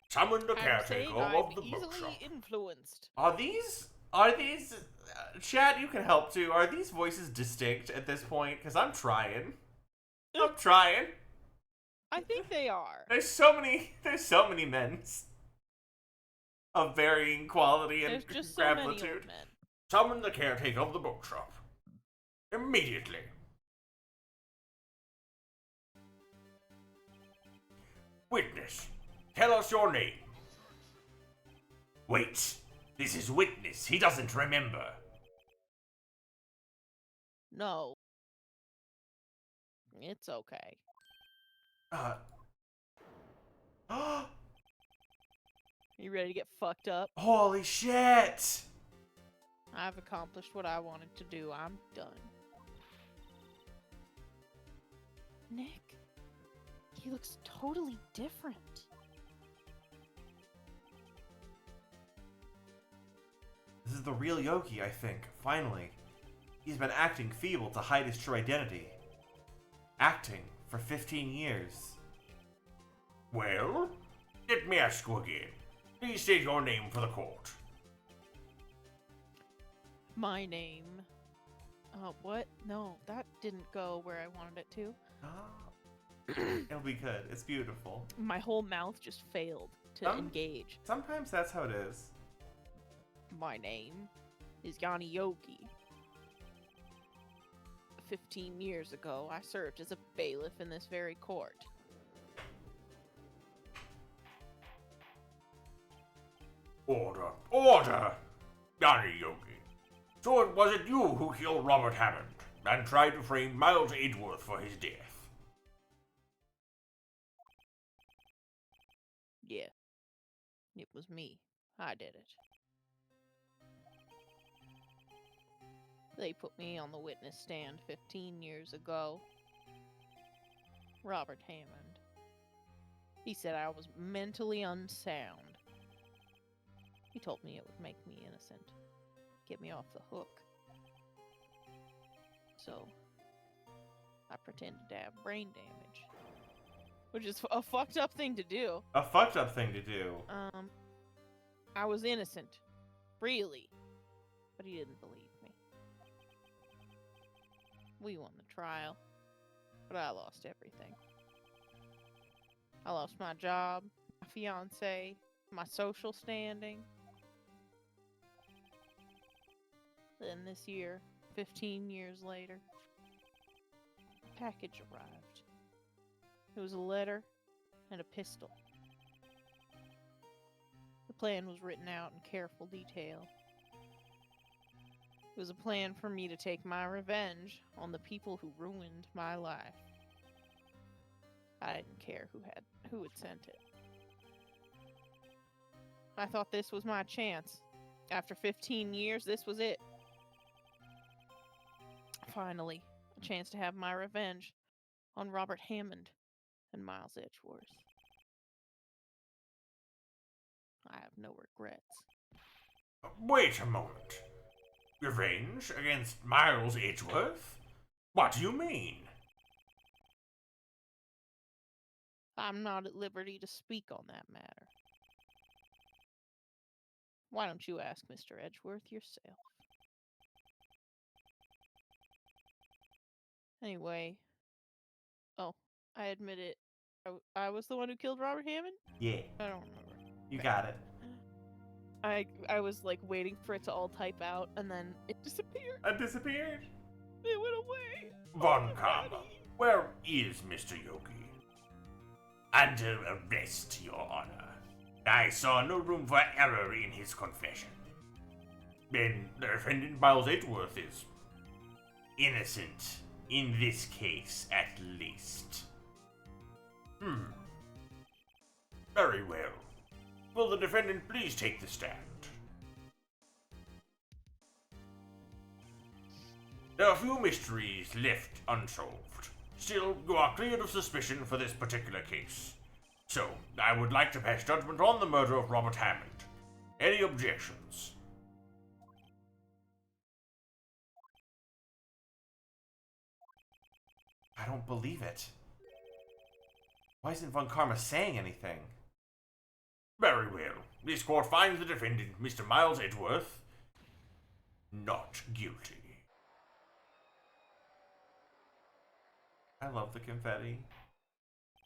Summon the caretaker of the bookshop. Easily influenced. Are these, Chad, you can help too. Are these voices distinct at this point? Because I'm trying. I think they are. There's so many men of varying quality and There's just so many old gravitude. men. Summon the caretaker of the bookshop. Immediately. Witness, tell us your name. Wait, this is witness. He doesn't remember. No. It's okay. You ready to get fucked up? Holy shit! I've accomplished what I wanted to do. I'm done. Nick, he looks totally different. This is the real Yogi, I think, finally. He's been acting feeble to hide his true identity. Acting for 15 years. Well, let me ask you again. Please state your name for the court. My name. What? No, that didn't go where I wanted it to. It'll be good. It's beautiful. My whole mouth just failed to engage. Sometimes that's how it is. My name is Yanni Yogi. 15 years ago, I served as a bailiff in this very court. Order! Order! Yanni Yogi. So it wasn't you who killed Robert Hammond and tried to frame Miles Edgeworth for his death? Yeah. It was me. I did it. They put me on the witness stand 15 years ago. Robert Hammond. He said I was mentally unsound. He told me it would make me innocent, get me off the hook. So, I pretended to have brain damage, which is a fucked up thing to do. A fucked up thing to do. I was innocent, really, but he didn't believe me. We won the trial, but I lost everything. I lost my job, my fiance, my social standing. Then this year, 15 years later, a package arrived. It was a letter and a pistol. The plan was written out in careful detail. It was a plan for me to take my revenge on the people who ruined my life. I didn't care who had sent it. I thought this was my chance. After 15 years, this was it. Finally, a chance to have my revenge on Robert Hammond and Miles Edgeworth. I have no regrets. Wait a moment. Revenge against Miles Edgeworth? What do you mean? I'm not at liberty to speak on that matter. Why don't you ask Mr. Edgeworth yourself? Anyway, I admit it. I was the one who killed Robert Hammond? Yeah, I don't remember. you got it. I was like waiting for it to all type out, and then it disappeared. It disappeared. It went away. Von Karma, where is Mr. Yogi? Under arrest, Your Honor. I saw no room for error in his confession. Then the defendant Miles Edgeworth is innocent, in this case at least. Very well. Will the defendant please take the stand? There are a few mysteries left unsolved. Still, you are cleared of suspicion for this particular case. So, I would like to pass judgment on the murder of Robert Hammond. Any objections? I don't believe it. Why isn't Von Karma saying anything? Very well. This court finds the defendant, Mr. Miles Edgeworth, not guilty. I love the confetti.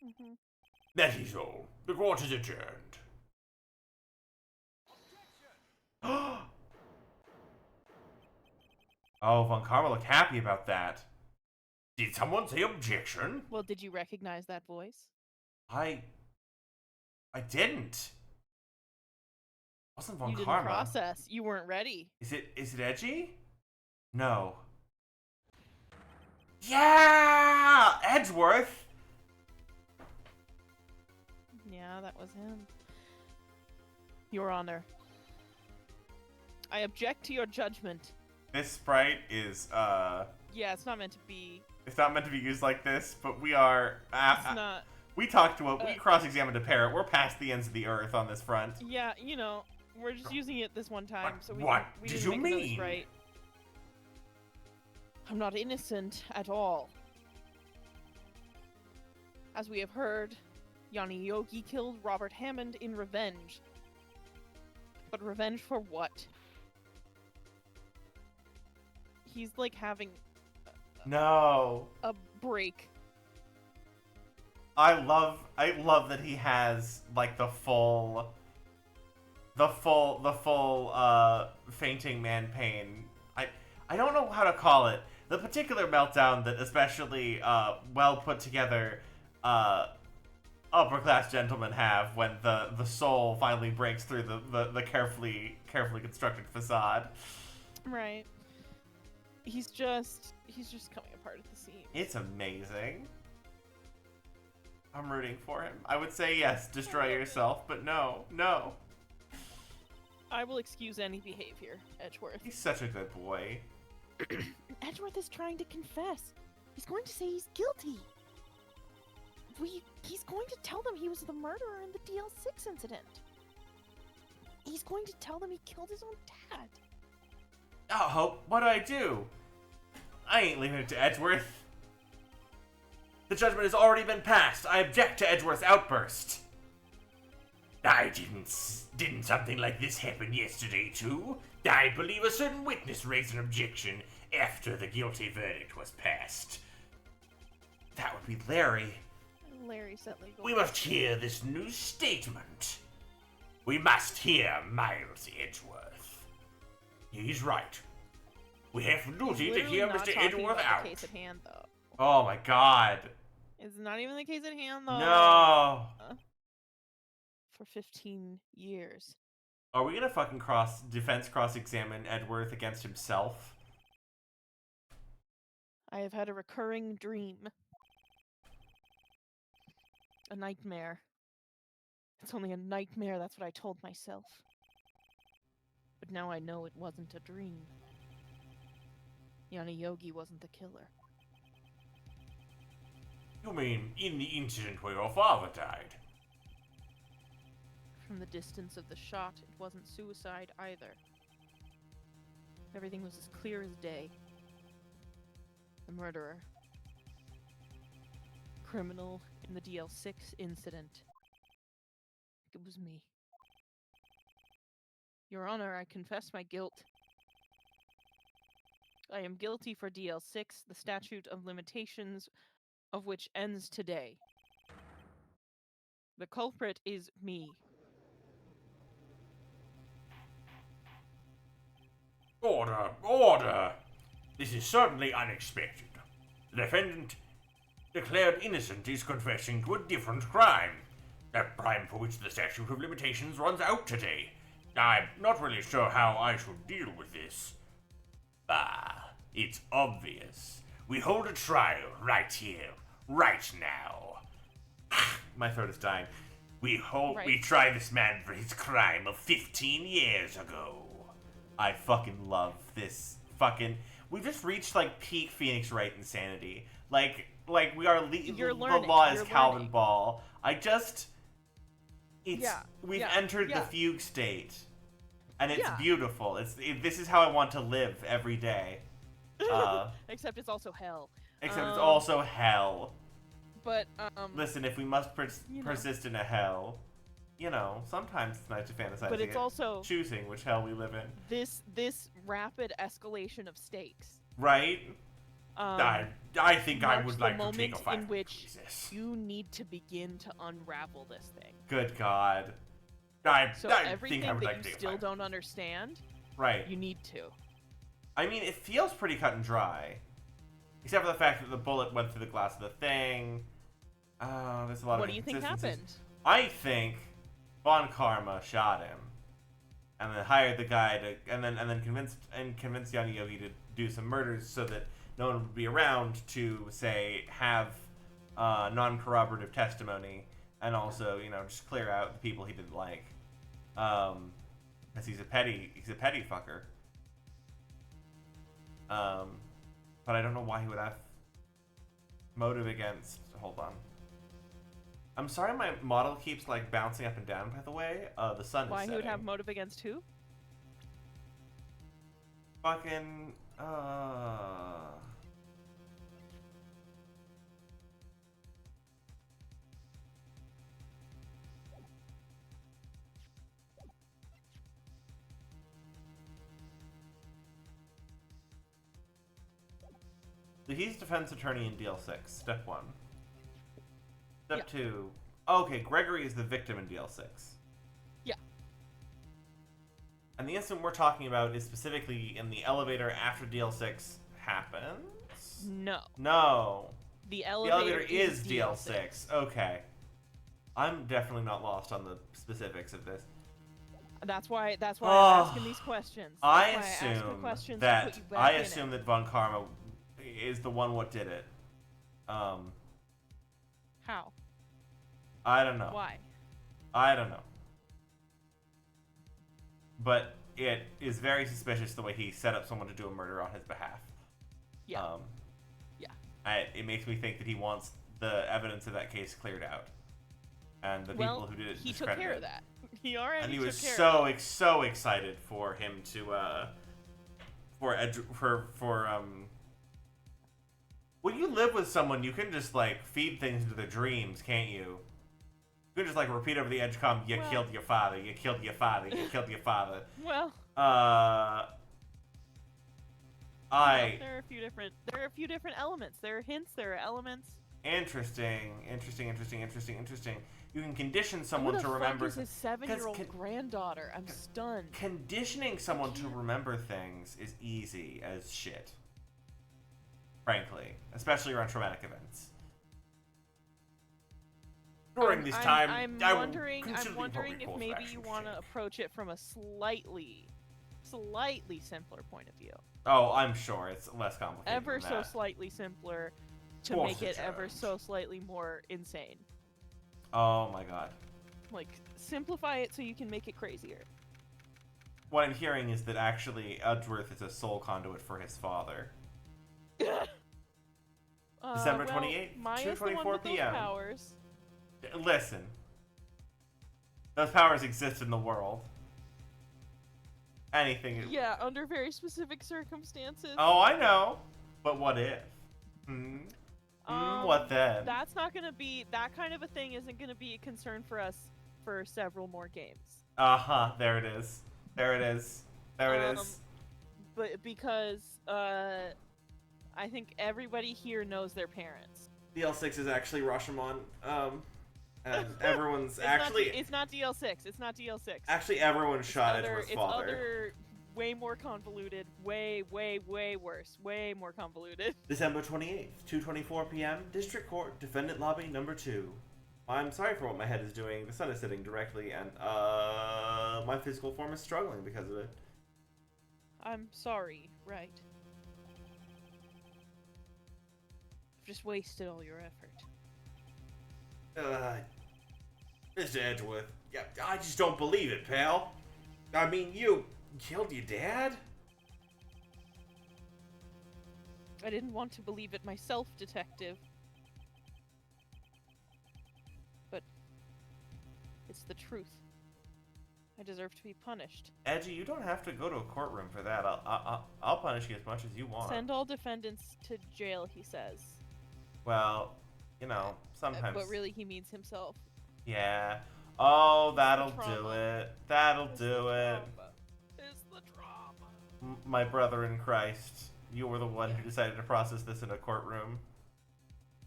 Mm-hmm. That is all. The court is adjourned. Oh, Von Karma looked happy about that. Did someone say objection? Well, did you recognize that voice? I didn't. Wasn't Von You didn't Karma. process. You weren't ready. Is it edgy? No. Yeah! Edgeworth! Yeah, that was him. Your Honor, I object to your judgment. This sprite is, Yeah, it's not meant to be. it's not meant to be used like this, but we are, It's not. we talked to we cross-examined a parrot. We're past the ends of the earth on this front. Yeah, you know, we're just using it this one time, so we What we did didn't you make another mean? sprite. I'm not innocent at all. As we have heard, Yanni Yogi killed Robert Hammond in revenge. But revenge for what? He's like having No. a break. I love that he has like the full fainting man pain. I don't know how to call it. The particular meltdown that especially well put together upper class gentlemen have when the soul finally breaks through the carefully constructed facade. Right. He's just coming apart at the seams. It's amazing. I'm rooting for him. I would say yes, destroy yourself, but no. I will excuse any behavior, Edgeworth. He's such a good boy. Edgeworth is trying to confess. He's going to say he's guilty. He's going to tell them he was the murderer in the DL6 incident. He's going to tell them he killed his own dad. Oh, Hope, what do I do? I ain't leaving it to Edgeworth. The judgment has already been passed. I object to Edgeworth's outburst. Didn't something like this happen yesterday too? I believe a certain witness raised an objection after the guilty verdict was passed. That would be Larry. Larry said legal. We must hear this new statement. We must hear Miles Edgeworth. He's right. We have a duty to hear Mr. Edgeworth out. The case at hand, though. Oh my god. It's not even the case at hand, though. No. For 15 years. Are we gonna fucking cross-examine Edgeworth against himself? I have had a recurring dream. A nightmare. It's only a nightmare, that's what I told myself. But now I know it wasn't a dream. Yana Yogi wasn't the killer. You mean in the incident where your father died? From the distance of the shot, it wasn't suicide either. Everything was as clear as day. The murderer. Criminal in the DL6 incident. It was me. Your Honor, I confess my guilt. I am guilty for DL6, the statute of limitations of which ends today. The culprit is me. Order! Order! This is certainly unexpected. The defendant declared innocent is confessing to a different crime. A crime for which the statute of limitations runs out today. I'm not really sure how I should deal with this. It's obvious. We hold a trial right here, right now. My throat is dying. We Right. try this man for his crime of 15 years ago. I fucking love this fucking... We just reached, like, peak Phoenix Wright insanity. Like we are... You're the learning. law is You're Calvin learning. Ball. It's... Yeah, We've yeah, entered the yeah. fugue state. And it's Yeah. beautiful. This is how I want to live every day. Except it's also hell. Except it's also hell. But, Listen, if we must you know. persist in a hell, you know, sometimes it's nice to fantasize. But it's again, also choosing which hell we live in. this rapid escalation of stakes. Right? I think I marks would the like to moment take a fight. in which Jesus. you need to begin to unravel this thing. Good God. So I everything think I would that like you to take a still fight. don't understand, Right. you need to. I mean, it feels pretty cut and dry. Except for the fact that the bullet went through the glass of the thing. There's a lot of What do you think inconsistencies. happened? I think Von Karma shot him. And then hired the guy to and then convinced Yanni Yogi to do some murders so that no one would be around to, say, have non-corroborative testimony and also, you know, just clear out the people he didn't like. Because he's a petty fucker. But I don't know why he would have motive against. Hold on. I'm sorry, my model keeps like bouncing up and down. By the way, the sun is Why setting. he would have motive against who? Fucking. So he's defense attorney in DL6. Step 1. Step 2. Okay, Gregory is the victim in DL6. Yeah. And the incident we're talking about is specifically in the elevator after DL6 happens? No. No. The The elevator, elevator is DL6. DL6. Okay. I'm definitely not lost on the specifics of this. That's why I'm asking these questions. That's I why ask the assume questions to that put you back in it. that Von Karma is the one what did it. How? I don't know. Why? I don't know. but it is very suspicious the way he set up someone to do a murder on his behalf. Yeah. It makes me think that he wants the evidence of that case cleared out, and the people who did it he took care of that. He already and he took was care of it. so excited for him to when you live with someone, you can just like feed things into their dreams, can't you? You can just like repeat over the edgecom, you killed your father, you killed your father, you killed your father. Well, there are a few different elements. There are hints, there are elements. Interesting. You can condition someone to remember. Who the fuck is his 7-year-old granddaughter? I'm stunned. Conditioning someone to remember things is easy as shit. Frankly, especially around traumatic events. During this time, I'm wondering if maybe you want to approach it from a slightly simpler point of view. Oh, I'm sure it's less complicated. Ever than so that. slightly simpler to What's make the it ever challenge? so slightly more insane. Oh my god. Like, simplify it so you can make it crazier. What I'm hearing is that actually Edgeworth is a soul conduit for his father. December 28th, Maya's the one 2:24 with those p.m. powers. Listen. Those powers exist in the world. Anything. Yeah, under very specific circumstances. Oh, I know. But what if? What then? That's not gonna be, that kind of a thing isn't gonna be a concern for us for several more games. There it is. There it is. But because, I think everybody here knows their parents. DL6 is actually Rashomon. And everyone's It's not DL6. It's not DL6. Actually, everyone shot Edgeworth's father. It's other, way more convoluted, way worse, way more convoluted. December 28th, 2:24 p.m. District Court, Defendant Lobby Number 2. I'm sorry for what my head is doing. The sun is setting directly, and my physical form is struggling because of it. I'm sorry, right? I've just wasted all your effort. Mr. Edgeworth, yeah, I just don't believe it, pal. I mean, you killed your dad? I didn't want to believe it myself, detective. But it's the truth. I deserve to be punished. Edgy, you don't have to go to a courtroom for that. I'll punish you as much as you want. Send all defendants to jail, he says. Well, you know, sometimes. But really, he means himself. Yeah. Oh, that'll It's the do trauma. it. That'll It's do the it. trauma. It's the drama. My brother in Christ, you were the one who decided to process this in a courtroom.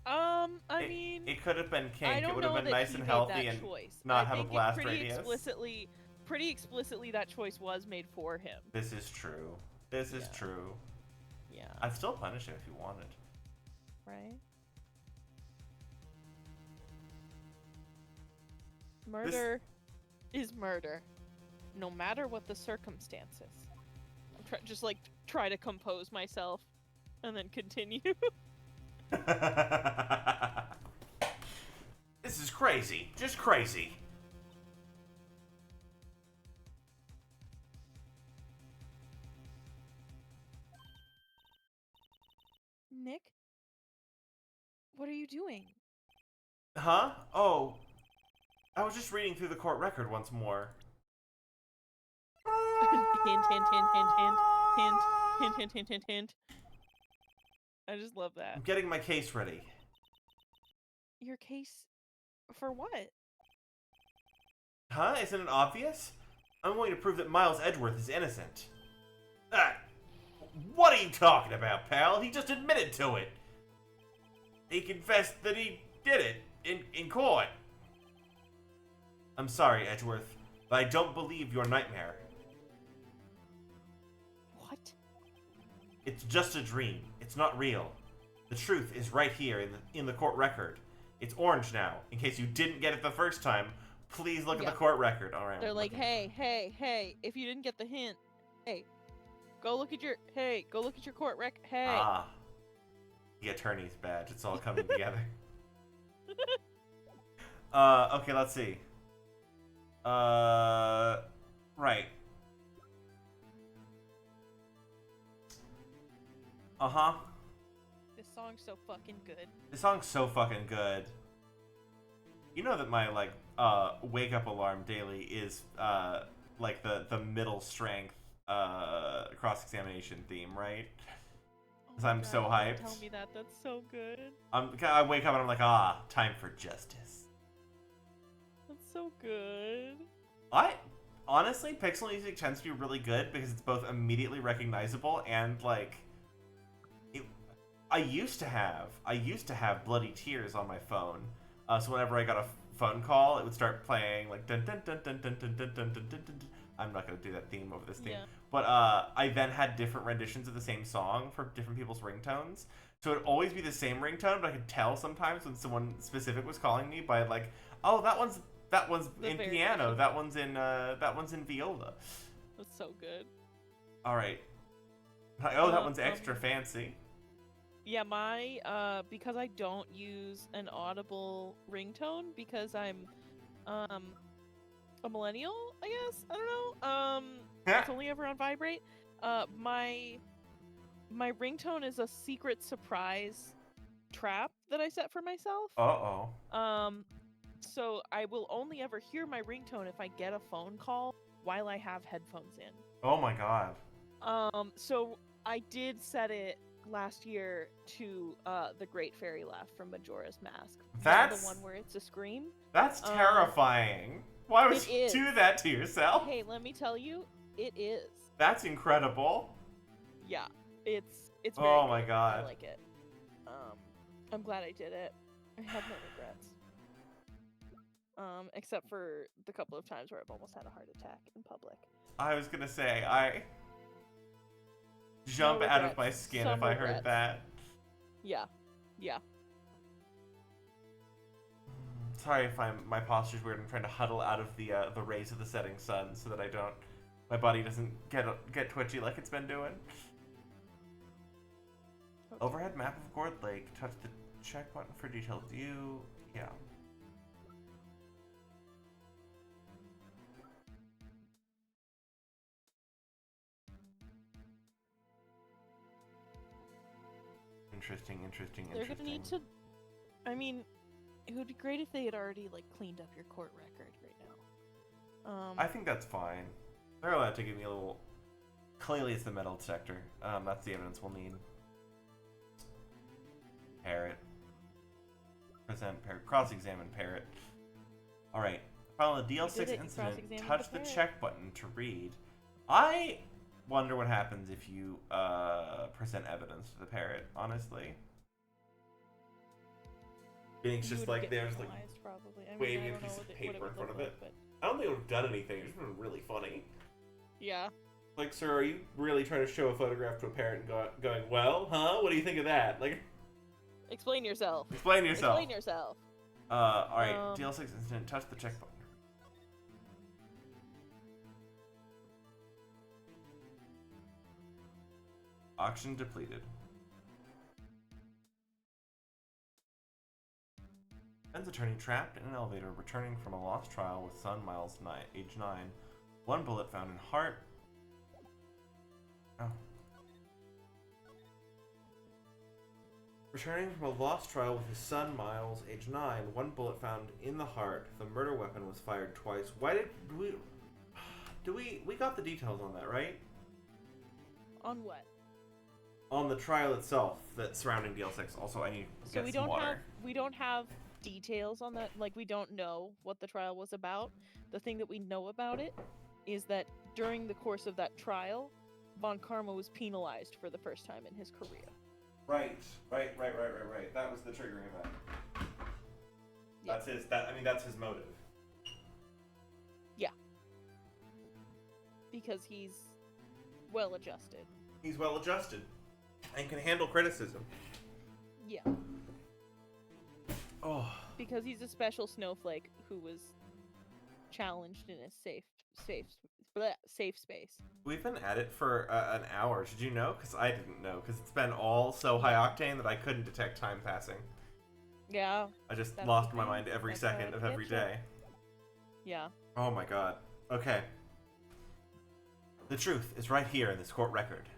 I mean, it could have been I kink. don't It would know have been that nice he and made healthy that and choice. not I have a think blast pretty radius. Pretty explicitly, that choice was made for him. This is true. This is Yeah. true. Yeah. I'd still punish him if you wanted. Right? Murder is murder, no matter what the circumstances. I'm just like try to compose myself, and then continue. This is crazy. Just crazy. Nick, what are you doing? Huh? Oh. I was just reading through the court record once more. Hint, hint, hint, hint, hint, hint, hint, hint, hint, hint, hint. I just love that. I'm getting my case ready. Your case for what? Huh? Isn't it obvious? I'm going to prove that Miles Edgeworth is innocent. What are you talking about, pal? He just admitted to it. He confessed that he did it in court. I'm sorry, Edgeworth, but I don't believe your nightmare. What? It's just a dream. It's not real. The truth is right here in the court record. It's orange now. In case you didn't get it the first time, please look at the court record. All right. They're like, hey, if you didn't get the hint, hey, go look at your court rec. Hey. Ah, the attorney's badge. It's all coming together. Okay, let's see. Right. Uh-huh. This song's so fucking good. This song's so fucking good. You know that my, like, wake-up alarm daily is, like, the middle strength, cross-examination theme, right? Because I'm so hyped. Tell me that. That's so good. I wake up and I'm like, time for justice. That's so good. Honestly, Pixel music tends to be really good because it's both immediately recognizable and, like, I used to have Bloody Tears on my phone. So whenever I got a phone call, it would start playing, like, dun dun dun dun dun dun dun dun dun dun dun. I'm not going to do that theme over this theme. Yeah. But I then had different renditions of the same song for different people's ringtones. So it would always be the same ringtone, but I could tell sometimes when someone specific was calling me by, like, oh, that one's in piano, that one's in viola. That's so good. All right. Oh, that one's extra fancy. Yeah, because I don't use an audible ringtone because I'm a millennial, I guess. I don't know. It's only ever on vibrate. My ringtone is a secret surprise trap that I set for myself. So I will only ever hear my ringtone if I get a phone call while I have headphones in. Oh my god. So I did set it last year to the Great Fairy Laugh from Majora's Mask. That's the one where it's a scream. That's terrifying. Why would you do that to yourself? Hey, let me tell you, it is. That's incredible. Yeah, it's very oh my good. god. I like it. I'm glad I did it. I have no regrets. Except for the couple of times where I've almost had a heart attack in public. I was gonna say, I jump out of my skin if I heard that. Yeah. Yeah. Sorry if my posture's weird. I'm trying to huddle out of the rays of the setting sun so that my body doesn't get twitchy like it's been doing. Okay. Overhead map of Gourd Lake. Touch the check button for detailed view. Yeah. Interesting. They're gonna need to. I mean, it would be great if they had already like cleaned up your court record right now. I think that's fine. They're allowed to give me a little. Clearly, it's the metal detector. That's the evidence we'll need. Parrot. Present parrot. Cross-examine parrot. All right. Follow the DL6 incident. Touch the check button to read. I wonder what happens if you present evidence to the parrot, honestly. It's just like there's like waving a piece of paper in front of it. I don't think it would have done anything. It would have been really funny. Yeah. Like, sir, are you really trying to show a photograph to a parent and going, well, huh? What do you think of that? Like, explain yourself. Explain yourself. All right. DL6 incident. Touch the check button. Auction depleted. Ben's attorney trapped in an elevator returning from a lost trial with son Miles, age 9. One bullet found in heart. Oh. Returning from a lost trial with his son Miles, age 9. One bullet found in the heart. The murder weapon was fired twice. Why did we got the details on that, right? On what? On the trial itself, that surrounding DL6. Also, I need to get some water. We don't have details on that. Like, we don't know what the trial was about. The thing that we know about it is that during the course of that trial, Von Karma was penalized for the first time in his career. Right. That was the triggering event. Yep. That's his motive. Yeah. Because he's well adjusted. He's well adjusted. And can handle criticism. Yeah. Oh. Because he's a special snowflake who was challenged in a safe space. We've been at it for an hour. Did you know? Because I didn't know. Because it's been all so high octane that I couldn't detect time passing. Yeah. I just lost my mind every second of every day. Yeah. Oh my god. Okay. The truth is right here in this court record.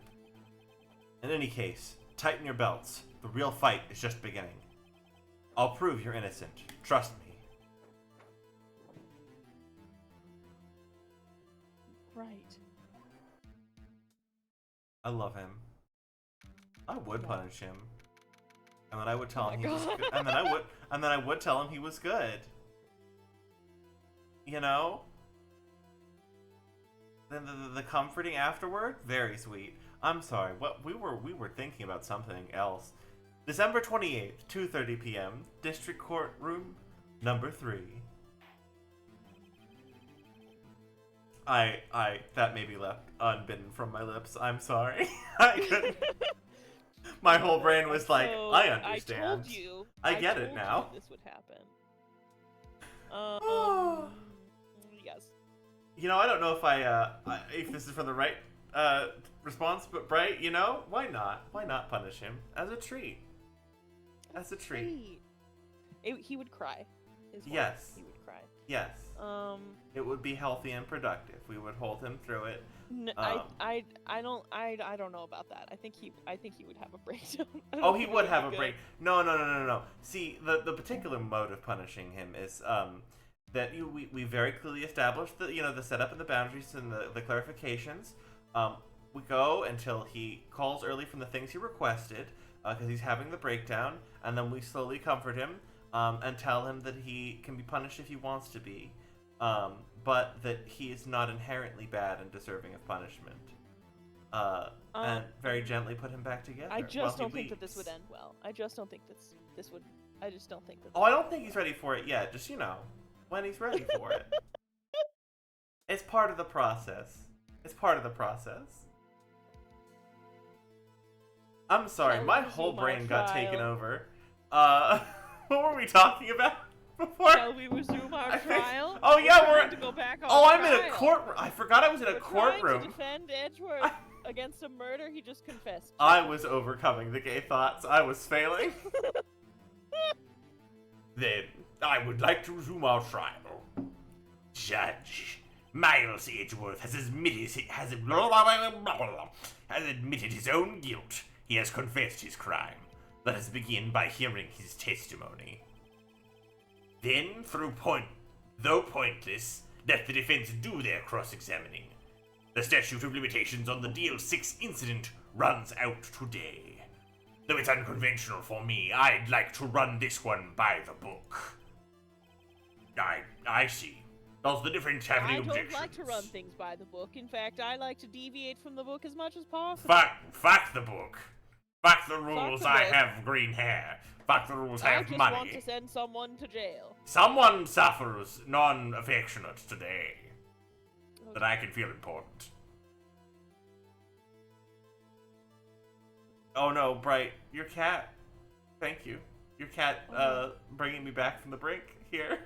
In any case, tighten your belts. The real fight is just beginning. I'll prove you're innocent. Trust me. Right. I love him. I would Yeah. punish him. And then I would tell Oh him my he was God. good. And then I would tell him he was good. You know? Then the comforting afterward, very sweet. I'm sorry. What we were thinking about something else. December 28th, 2:30 p.m. District Court Room number 3. That may be left unbidden from my lips. I'm sorry. I couldn't. My whole brain was like, So, I understand. I told you. I get it told now. You this would happen. Yes. You know, I don't know if this is for the right response, but Bright, you know, why not? Why not punish him as a treat? As a treat. He would cry. Yes. He would cry. Yes. It would be healthy and productive. We would hold him through it. I don't know about that. I think he would have a breakdown. Oh, he would have a break. No. See, the particular mode of punishing him is that we very clearly established the setup and the boundaries and the clarifications. We go until he calls early from the things he requested because he's having the breakdown, and then we slowly comfort him and tell him that he can be punished if he wants to be, but that he is not inherently bad and deserving of punishment. And very gently put him back together. I just don't think that leaves. this would end well. I just don't think this would. I just don't think that. Oh, I don't think he's ready for it yet. Just, when he's ready for it. It's part of the process. I'm sorry, Shall my we whole resume our brain got taken trial? over. What were we talking about before? Shall we resume our trial? Oh yeah, We're we're. trying to go back on Oh, I'm in a trial. courtroom. I forgot I was in a We're courtroom. trying to defend Edgeworth against a murder he just confessed to. I was overcoming the gay thoughts. I was failing. Then, I would like to resume our trial. Judge, Miles Edgeworth has admitted his own guilt. He has confessed his crime. Let us begin by hearing his testimony. Then, though pointless, let the defense do their cross-examining. The statute of limitations on the DL6 incident runs out today. Though it's unconventional for me, I'd like to run this one by the book. I see. Does the defense have any I don't objections? like to run things by the book. In fact, I like to deviate from the book as much as possible. Fuck the book. Fuck the rules. the I book. have green hair. Fuck the rules. I I have just money. want to send someone to jail. Someone suffers non-affectionate today. That I can feel important. Oh no, Bright, your cat. Thank you. Your cat, bringing me back from the brink here.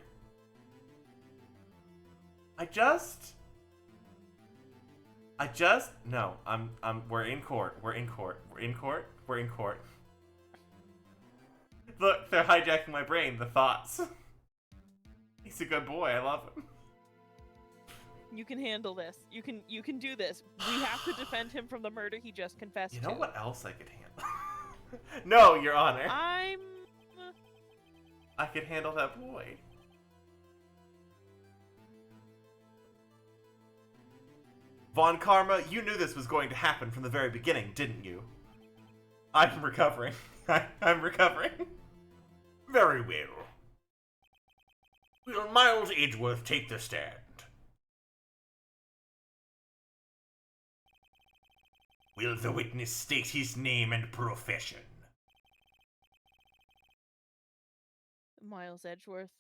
No, we're in court. Look, they're hijacking my brain, the thoughts. He's a good boy, I love him. You can handle this. You can do this. We have to defend him from the murder he just confessed You to. know what else I could handle? No, Your Honor. I could handle that boy. Von Karma, you knew this was going to happen from the very beginning, didn't you? I'm recovering. I'm recovering. Very well. Will Miles Edgeworth take the stand? Will the witness state his name and profession? Miles Edgeworth.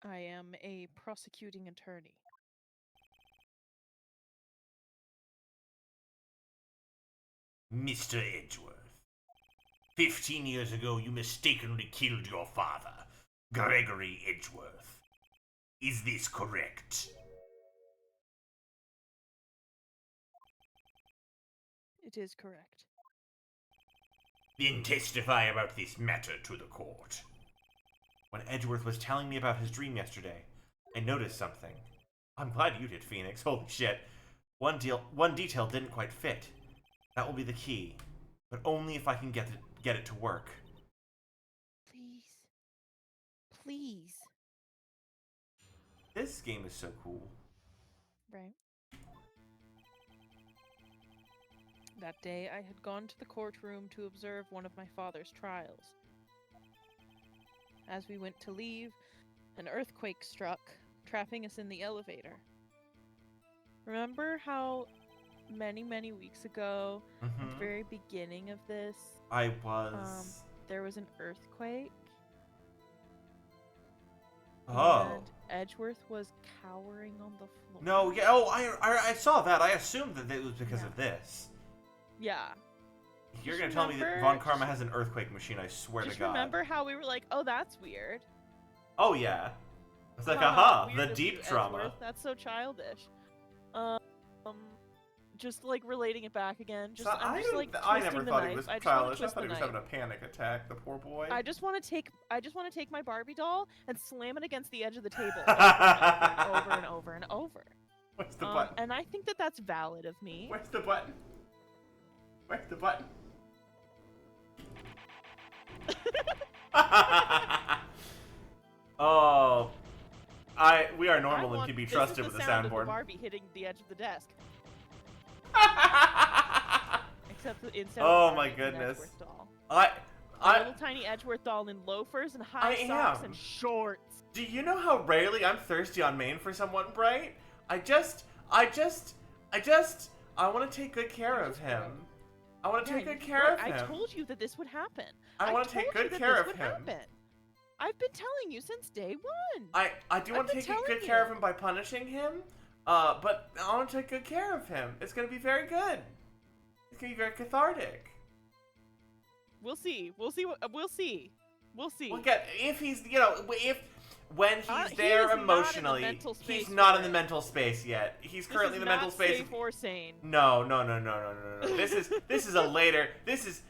I am a prosecuting attorney. Mr. Edgeworth, 15 years ago you mistakenly killed your father, Gregory Edgeworth. Is this correct? It is correct. Then testify about this matter to the court. When Edgeworth was telling me about his dream yesterday, I noticed something. I'm glad you did, Phoenix. Holy shit. One detail didn't quite fit. That will be the key. but only if I can get it to work. Please. Please. This game is so cool. Right. That day, I had gone to the courtroom to observe one of my father's trials. As we went to leave, an earthquake struck, trapping us in the elevator. Remember how many, many weeks ago, at the very beginning of this, I was... there was an earthquake? Oh. And Edgeworth was cowering on the floor. No, yeah, oh, I saw that. I assumed that it was because of this. Yeah. You're going to tell me that Von Karma has an earthquake machine, I swear to God. Just remember how we were like, oh, that's weird. Oh, yeah. It's like, Haha, aha, the deep trauma. Edgeworth. That's so childish. Just like relating it back again. Just, So, I'm just like I twisting never the thought knife. he was I just childish. I twist thought he the was knife. having a panic attack, the poor boy. I just want to take my Barbie doll and slam it against the edge of the table over and over and over. Where's the button? And I think that that's valid of me. Where's the button? Where's the button? Oh, we are normal and can be trusted with the soundboard. This is the sound of the Barbie hitting the edge of the desk. Except instead of my Barbie, it's an goodness. Edgeworth doll. A little tiny Edgeworth doll in loafers and high socks and shorts. Do you know how rarely I'm thirsty on Maine for someone bright? I want to take good care of him. I want to take good care of him. I told you that this would happen. I want to take good care of him. I've been telling you since day one. I do want to take good care of him by punishing him, but I want to take good care of him. It's going to be very good. It's going to be very cathartic. We'll see. We'll see. We'll get, if he's, when he's there he is emotionally, not in the mental space he's not in for the it. mental space yet. He's This currently is in the mental not space. safe or sane. No. This is a later. These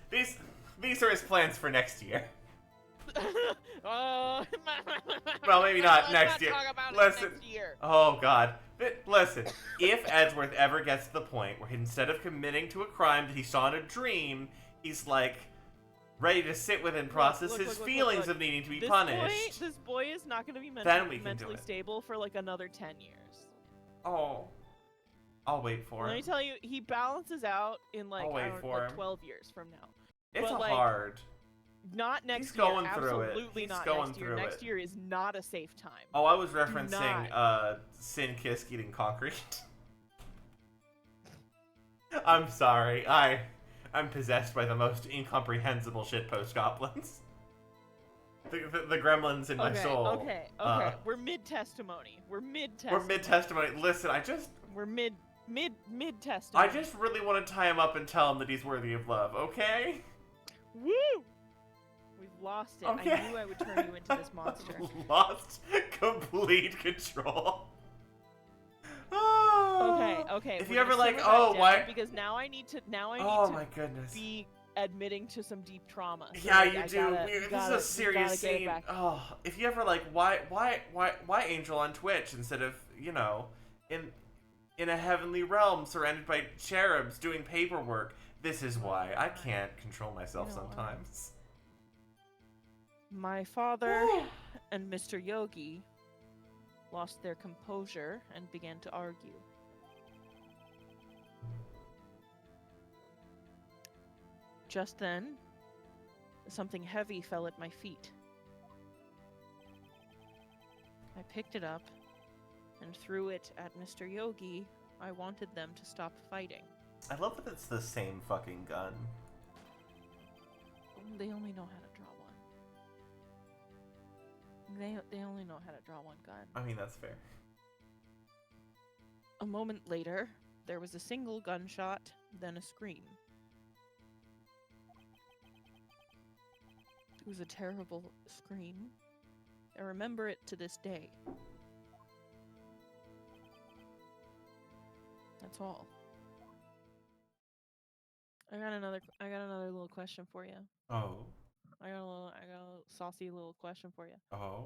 are his plans for next year. Well, maybe not next year. Listen. Next year. Oh God. Listen. If Edgeworth ever gets to the point where instead of committing to a crime that he saw in a dream, he's like ready to sit with and process his feelings of needing to be punished. This boy is not going to be mentally stable for like another 10 years. Oh. I'll wait for him. Let me tell you, he balances out in like, 12 years from now. It's but, hard. Not next He's year. going through it. Absolutely He's not going next year. through Next it. year is not a safe time. Oh, I was referencing Sin Kisk eating concrete. I'm sorry. I'm possessed by the most incomprehensible shitpost goblins. The gremlins in my soul. Okay. We're mid-testimony. We're mid-testimony. Listen, We're mid-testimony. I just really want to tie him up and tell him that he's worthy of love, okay? Woo! We've lost it. Okay. I knew I would turn you into this monster. Lost complete control. Okay. If we're you ever gonna like, simmer that down why? Because now I need to. Oh my goodness. Be admitting to some deep trauma. So Yeah, like, you I do. gotta- This is a serious gotta get it scene. back. Oh, if you ever like, why Angel on Twitch instead of in a heavenly realm surrounded by cherubs doing paperwork? This is why I can't control myself You know what? sometimes. My father and Mr. Yogi lost their composure and began to argue. Just then, something heavy fell at my feet. I picked it up and threw it at Mr. Yogi. I wanted them to stop fighting. I love that it's the same fucking gun. They only know how to draw one. They only know how to draw one gun. I mean, that's fair. A moment later, there was a single gunshot, then a scream. It was a terrible scream. I remember it to this day. That's all. I got another little question for you. Oh. I got a saucy little question for you. Oh.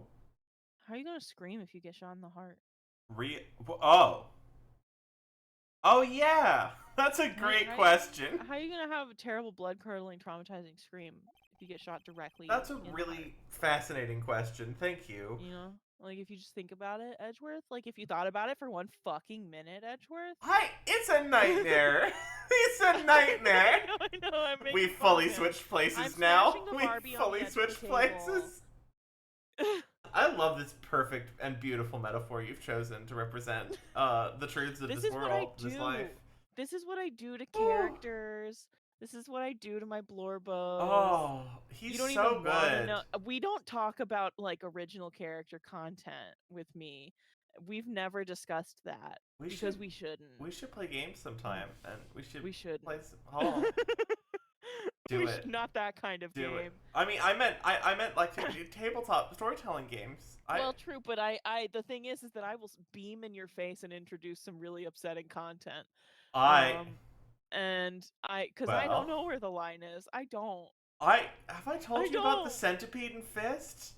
How are you gonna scream if you get shot in the heart? Oh. Oh yeah, that's a great question. How are you gonna have a terrible, blood-curdling, traumatizing scream if you get shot directly? That's a in the really heart? fascinating question. Thank you. You know, like if you just think about it, Edgeworth. Like if you thought about it for one fucking minute, Edgeworth. It's a nightmare. It's a nightmare. I know. I'm making We fun of fully him. switched places I'm now. smashing the We Barbie on the fully edge of the switched table. places. I love this perfect and beautiful metaphor you've chosen to represent the truths of This this is what I world, this do. life. This is what I do to characters. This is what I do to my Blorbos. Oh, he's You don't so even want to good. know. We don't talk about like original character content with me. We've never discussed that because we shouldn't. We should play games sometime, and we should shouldn't. play some. Oh, do it. Not that kind of Do game. it. I mean, I meant like tabletop storytelling games. Well, true, but the thing is that I will beam in your face and introduce some really upsetting content. And because I don't know where the line is. I don't. Have I told you about the centipede and fist?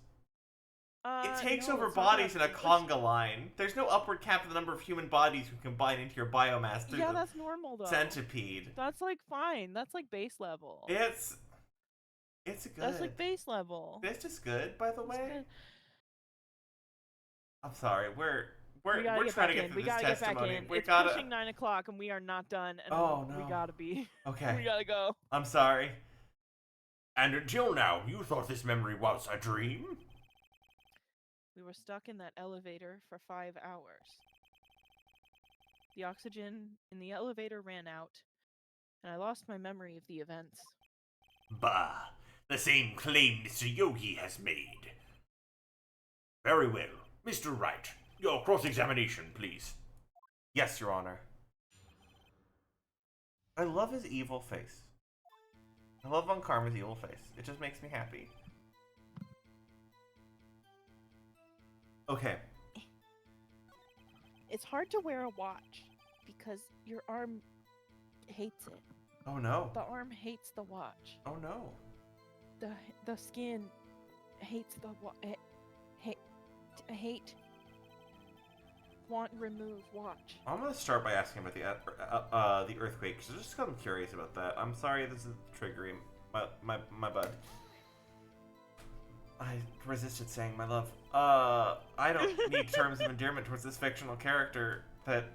It takes no, over let's talk bodies in about a conga line. There's no upward cap to the number of human bodies you can combine into your biomass through the that's normal though. centipede. That's like fine. That's like base level. It's good. That's like base level. Fist is good, by the way. Good. I'm sorry. We're We trying to get through this gotta testimony. get back in. We It's gotta. pushing 9 o'clock and we are not done. And Oh no. we gotta be. Okay. We gotta go. I'm sorry. And until now, you thought this memory was a dream? We were stuck in that elevator for 5 hours. The oxygen in the elevator ran out, and I lost my memory of the events. Bah, the same claim Mr. Yogi has made. Very well. Mr. Wright, your cross-examination, please. Yes, Your Honor. I love his evil face. I love Von Karma's evil face. It just makes me happy. Okay. It's hard to wear a watch because your arm hates it. Oh no. The arm hates the watch. Oh no. The skin hates the hate. Want remove watch. I'm gonna start by asking about the earthquake because just I'm curious about that. I'm sorry, this is triggering my bud. I resisted saying my love. I don't need terms of endearment towards this fictional character that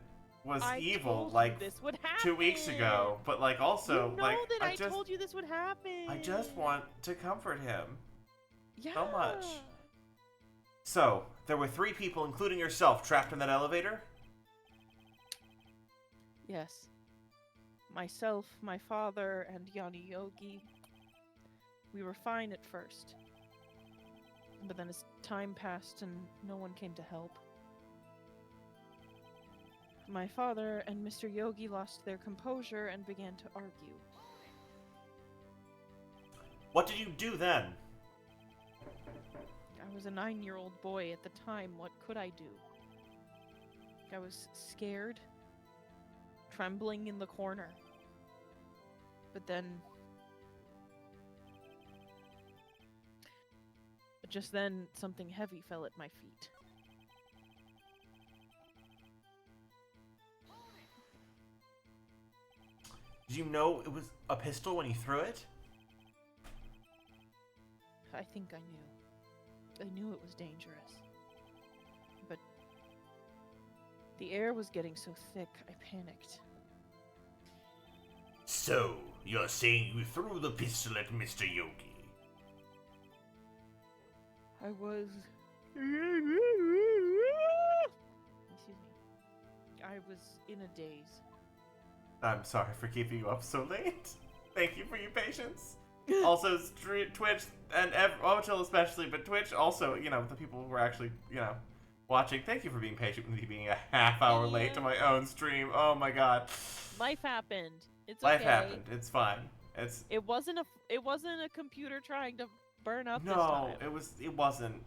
was evil like this would 2 weeks ago, but like also you know like that I told you this would happen. I just want to comfort him. Yeah. So much. So, there were 3 people, including yourself, trapped in that elevator? Yes. Myself, my father, and Yanni Yogi. We were fine at first. But then as time passed and no one came to help, my father and Mr. Yogi lost their composure and began to argue. What did you do then? I was a 9-year-old boy at the time. What could I do? I was scared, trembling in the corner. But then... just then, something heavy fell at my feet. Did you know it was a pistol when you threw it? I think I knew. I knew it was dangerous. But the air was getting so thick, I panicked. So, you're saying you threw the pistol at Mr. Yogi? I was... Excuse me. I was in a daze. I'm sorry for keeping you up so late. Thank you for your patience. Also, Twitch and Ohtil especially, but Twitch also, you know, the people who are actually, you know, watching. Thank you for being patient with me being a half hour late to my own stream. Oh my god. Life happened. It's okay. Life happened. It's fine. It wasn't a computer trying to burn up this No, time. it wasn't.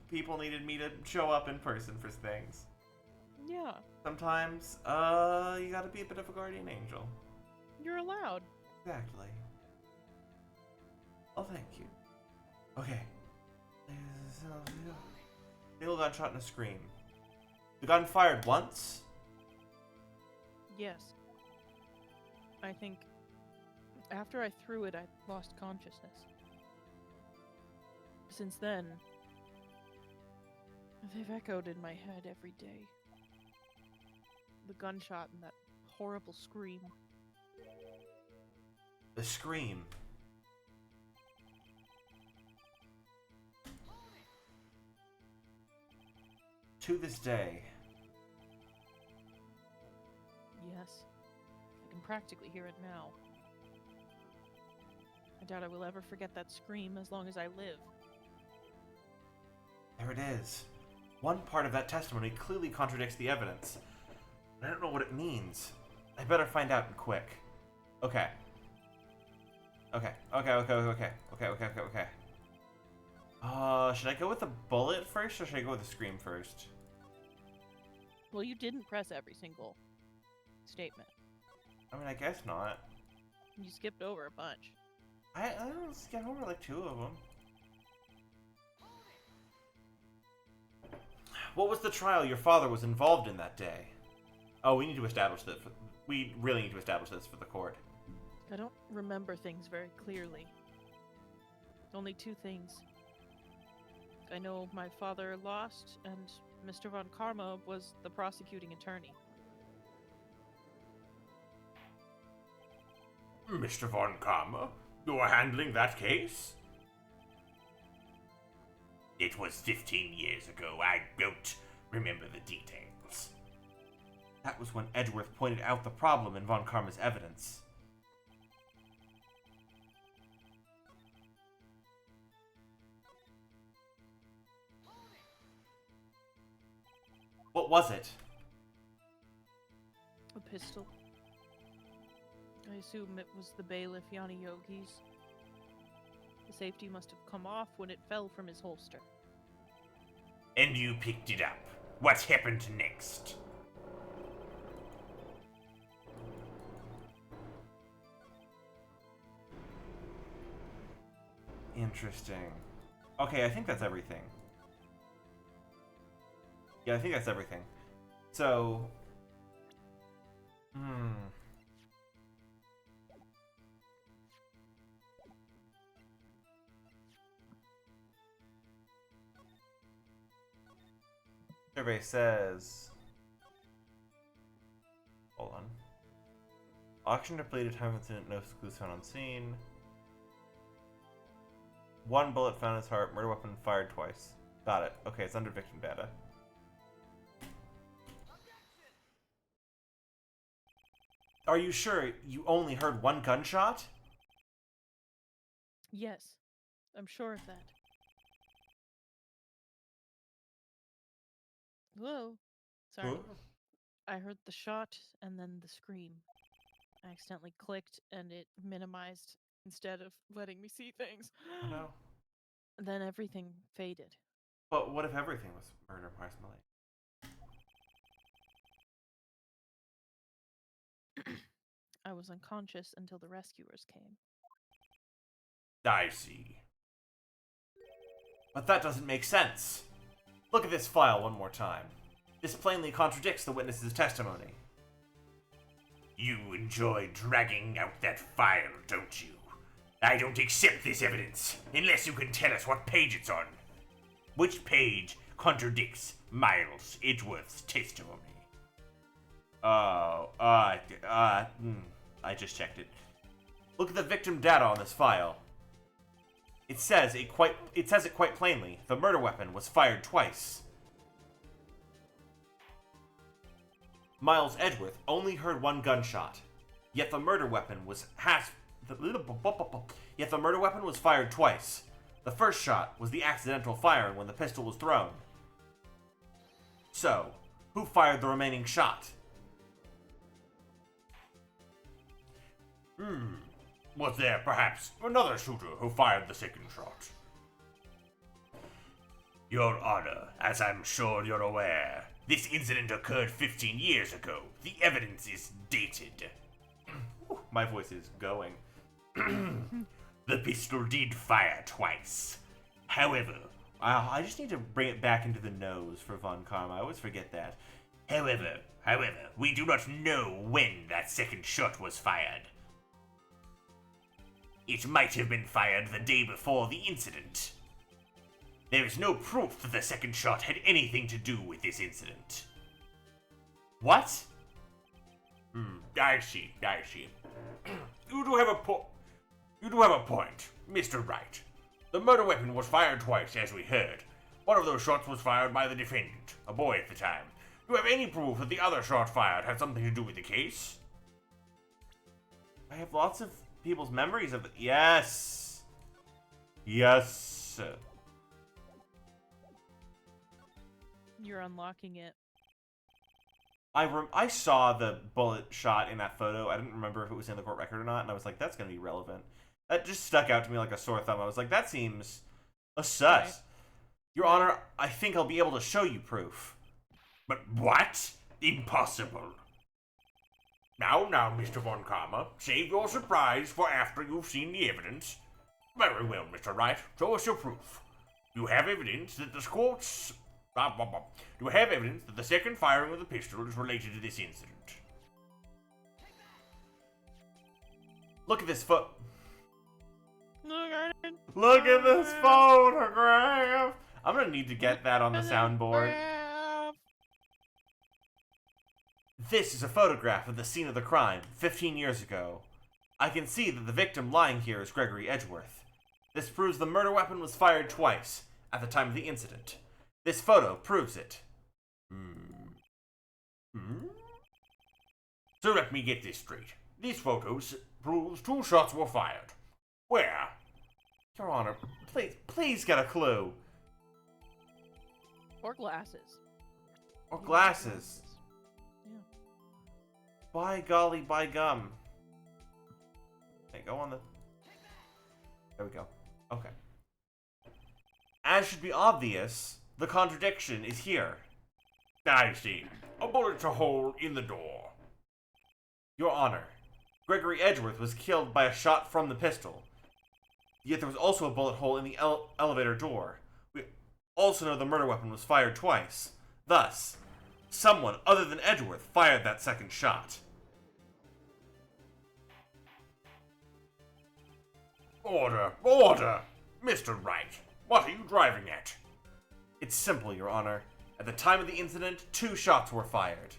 People needed me to show up in person for things. Yeah. Sometimes, you gotta be a bit of a guardian angel. You're allowed. Exactly. Oh, thank you. Okay. Single gunshot and a scream. The gun fired once? Yes. I think after I threw it, I lost consciousness. Since then, they've echoed in my head every day. The gunshot and that horrible scream. The scream. To this day. Yes. I can practically hear it now. I doubt I will ever forget that scream as long as I live. There it is. One part of that testimony clearly contradicts the evidence. I don't know what it means. I better find out and quick. Okay. Okay. Should I go with the bullet first, or should I go with the scream first? Well, you didn't press every single statement. I mean, I guess not. You skipped over a bunch. I don't skip over like 2 of them. What was the trial your father was involved in that day? Oh, we need to establish that. We really need to establish this for the court. I don't remember things very clearly. Only 2 things. I know my father lost, and Mr. Von Karma was the prosecuting attorney. Mr. Von Karma, you're handling that case? It was 15 years ago. I don't remember the details. That was when Edgeworth pointed out the problem in Von Karma's evidence. What was it? A pistol. I assume it was the bailiff Yanni Yogi's. The safety must have come off when it fell from his holster. And you picked it up. What happened next? Interesting. Okay, I think that's everything. Yeah, I think that's everything. So... Survey says... Hold on. Auction depleted, time incident, no clues found on scene. 1 bullet found in his heart, murder weapon fired twice. Got it. Okay, it's under victim data. Are you sure you only heard 1 gunshot? Yes, I'm sure of that. Whoa. Sorry. Huh? I heard the shot and then the scream. I accidentally clicked and it minimized instead of letting me see things. Oh no. Then everything faded. But what if everything was murder, Marshmallow? I was unconscious until the rescuers came. I see. But that doesn't make sense. Look at this file one more time. This plainly contradicts the witness's testimony. You enjoy dragging out that file, don't you? I don't accept this evidence unless you can tell us what page it's on. Which page contradicts Miles Edgeworth's testimony? I just checked it. Look at the victim data on this file. It says it quite plainly. The murder weapon was fired twice. Miles Edgeworth only heard 1 gunshot, yet the murder weapon was fired twice. The first shot was the accidental firing when the pistol was thrown. So, who fired the remaining shot? Was there perhaps another shooter who fired the second shot? Your Honor, as I'm sure you're aware, this incident occurred 15 years ago. The evidence is dated. My voice is going. The pistol did fire twice. However, I just need to bring it back into the nose for Von Karma. I always forget that. However, However, we do not know when that second shot was fired. It might have been fired the day before the incident. There is no proof that the second shot had anything to do with this incident. What? I see. You do have a point, Mr. Wright. The murder weapon was fired twice, as we heard. One of those shots was fired by the defendant, a boy at the time. Do you have any proof that the other shot fired had something to do with the case? I have lots of people's memories of it. Yes. Yes. You're unlocking it. I saw the bullet shot in that photo. I didn't remember if it was in the court record or not, and I was like, that's going to be relevant. That just stuck out to me like a sore thumb. I was like, that seems sus. Right. Your Honor, I think I'll be able to show you proof. But what? Impossible. Now, Mr. Von Karma, save your surprise for after you've seen the evidence. Very well, Mr. Wright, show us your proof. You have evidence that the squats... You have evidence that the second firing of the pistol is related to this incident. Look at this Look at it. Look at this photograph! I'm gonna need to get that on the soundboard. This is a photograph of the scene of the crime 15 years ago. I can see that the victim lying here is Gregory Edgeworth. This proves the murder weapon was fired twice at the time of the incident. This photo proves it. So let me get this straight. These photos proves 2 shots were fired. Where? Your Honor, please get a clue. Or glasses. Or glasses. Yeah. By golly, by gum. Okay, go on the... There we go. Okay. As should be obvious, the contradiction is here. I see. A bullet hole in the door. Your Honor, Gregory Edgeworth was killed by a shot from the pistol. Yet there was also a bullet hole in the elevator door. We also know the murder weapon was fired twice. Thus, someone other than Edgeworth fired that second shot. Order! Mr. Wright, what are you driving at? It's simple, Your Honor. At the time of the incident, 2 shots were fired.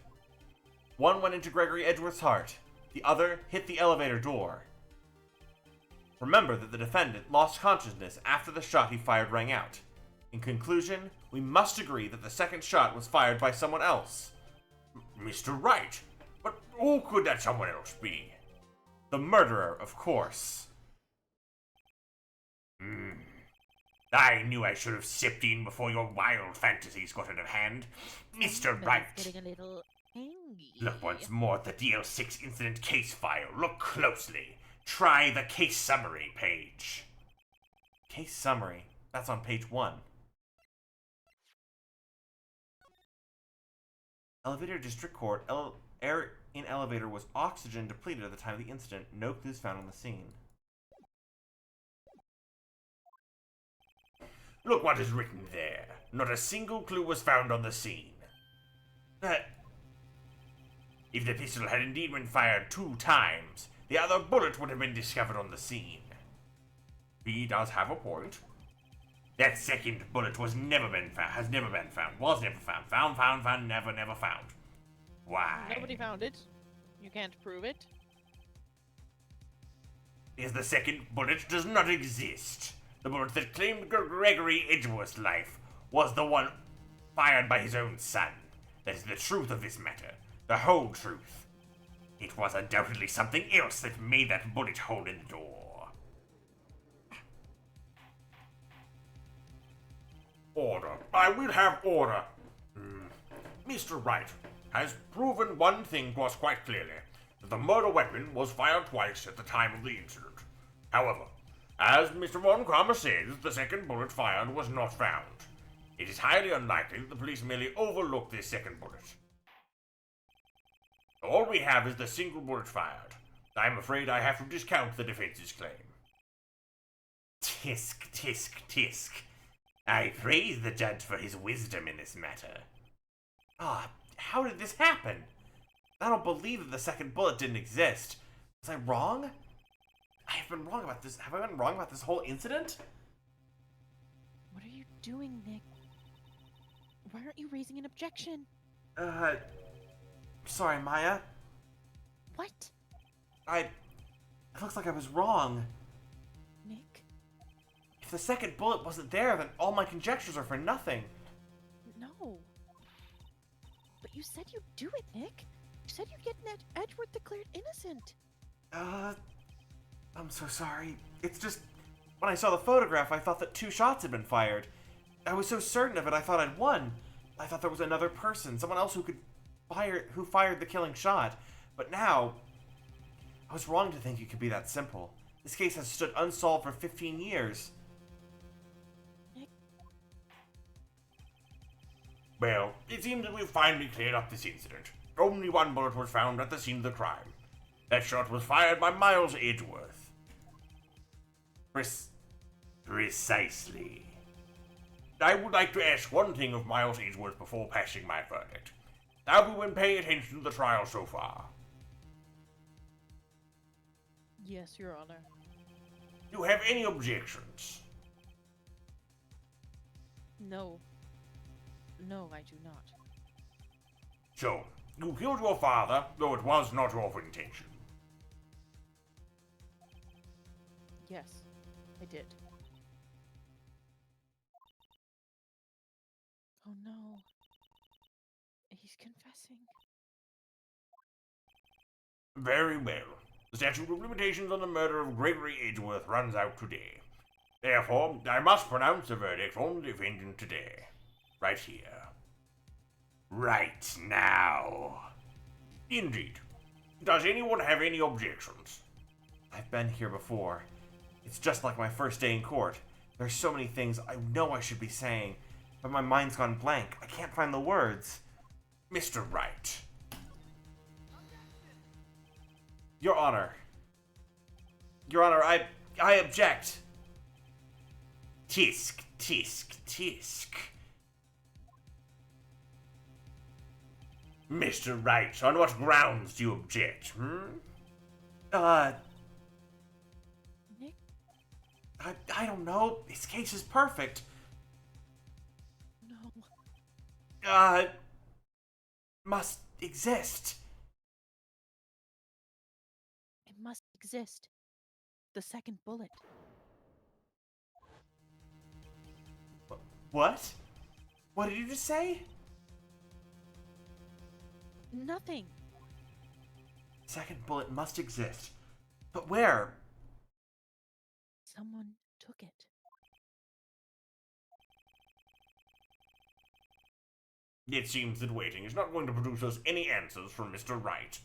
One went into Gregory Edgeworth's heart. The other hit the elevator door. Remember that the defendant lost consciousness after the shot he fired rang out. In conclusion, we must agree that the second shot was fired by someone else. Mr. Wright, but who could that someone else be? The murderer, of course. I knew I should have stepped in before your wild fantasies got out of hand. Mr. Wright, Getting a little angry. look once more at the DL6 incident case file. Look closely. Try the case summary page. Case summary. That's on page 1. Elevator District Court. Air in elevator was oxygen depleted at the time of the incident. No clues found on the scene. Look what is written there. Not a single clue was found on the scene. If the pistol had indeed been fired 2 times, the other bullet would have been discovered on the scene. He does have a point. That second bullet has never been found. Found, never found. Why? Nobody found it. You can't prove it. Because the second bullet does not exist. The bullet that claimed Gregory Edgeworth's life was the one fired by his own son. That is the truth of this matter. The whole truth. It was undoubtedly something else that made that bullet hole in the door. Order. I will have order. Mr. Wright has proven one thing to us quite clearly, that the murder weapon was fired twice at the time of the incident. However, as Mr. Von Kramer says, the second bullet fired was not found. It is highly unlikely that the police merely overlooked this second bullet. All we have is the single bullet fired. I'm afraid I have to discount the defense's claim. Tisk, tisk, tisk. I praise the judge for his wisdom in this matter. Ah, how did this happen? I don't believe that the second bullet didn't exist. Was I wrong? I have been wrong about this. Have I been wrong about this whole incident? What are you doing, Nick? Why aren't you raising an objection? Sorry, Maya. What? It looks like I was wrong. Nick? If the second bullet wasn't there, then all my conjectures are for nothing. No. But you said you'd do it, Nick. You said you'd get Edgeworth declared innocent. I'm so sorry. It's just, when I saw the photograph, I thought that 2 shots had been fired. I was so certain of it, I thought I'd won. I thought there was another person, someone else who fired the killing shot. But now, I was wrong to think it could be that simple. This case has stood unsolved for 15 years. Nick? Well, it seems that we've finally cleared up this incident. Only 1 bullet was found at the scene of the crime. That shot was fired by Miles Edgeworth. Precisely. I would like to ask one thing of Miles Edgeworth before passing my verdict. Have you been paying attention to the trial so far? Yes, Your Honor. Do you have any objections? No. No, I do not. So, you killed your father, though it was not your intention. Yes, I did. Oh no. He's confessing. Very well. The statute of limitations on the murder of Gregory Edgeworth runs out today. Therefore, I must pronounce the verdict on the defendant today. Right here. Right now. Indeed. Does anyone have any objections? I've been here before. It's just like my first day in court. There's so many things I know I should be saying, but my mind's gone blank. I can't find the words. Mr. Wright. Your Honor. Your Honor, I object. Tisk, tisk, tisk. Mr. Wright, on what grounds do you object, Nick? I don't know. His case is perfect. No. Must exist. It must exist. The second bullet. What? What did you just say? Nothing. Second bullet must exist. But where? Someone took it. It seems that waiting is not going to produce us any answers from Mr. Wright.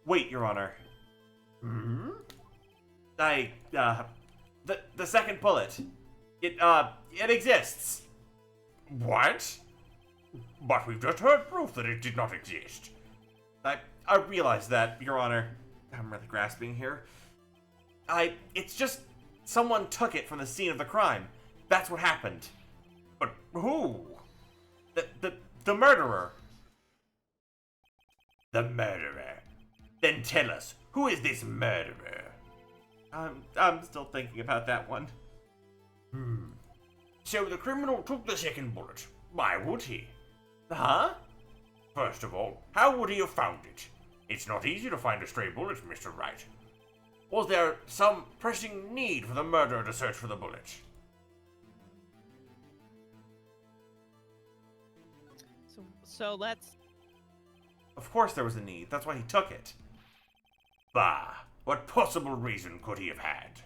Wait, Your Honor. The second bullet. It exists. What? But we've just heard proof that it did not exist. I realize that, Your Honor. I'm really grasping here. It's just someone took it from the scene of the crime. That's what happened. But who? The murderer. The murderer. Then tell us, who is this murderer? I'm still thinking about that one. So the criminal took the second bullet. Why would he? Huh? First of all, how would he have found it? It's not easy to find a stray bullet, Mr. Wright. Was there some pressing need for the murderer to search for the bullet? So let's... Of course there was a need. That's why he took it. Bah! What possible reason could he have had?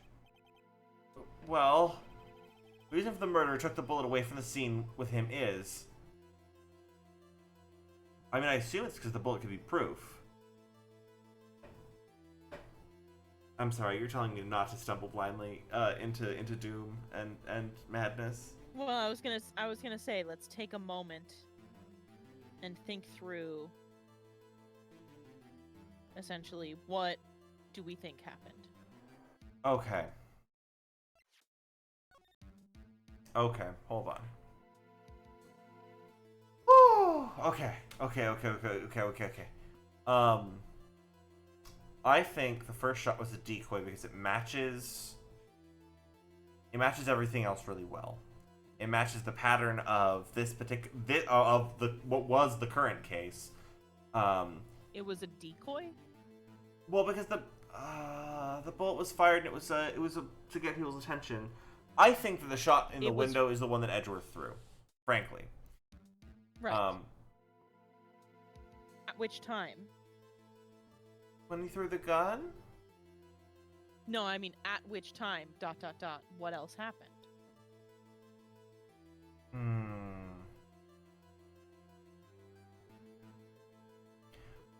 Well, the reason for the murderer took the bullet away from the scene with him is... I mean, I assume it's because the bullet could be proof. I'm sorry, you're telling me not to stumble blindly into doom and madness. Well, I was gonna say, let's take a moment and think through essentially what do we think happened. Okay. Okay, hold on. Whew, okay, Okay. I think the first shot was a decoy because it matches everything else really well. It matches the pattern of this particular what was the current case. It was a decoy? Well, because the bullet was fired and it was to get people's attention. I think that the shot in the window is the one that Edgeworth threw, frankly. Right. At which time? When he threw the gun? No, I mean at which time, ... what else happened?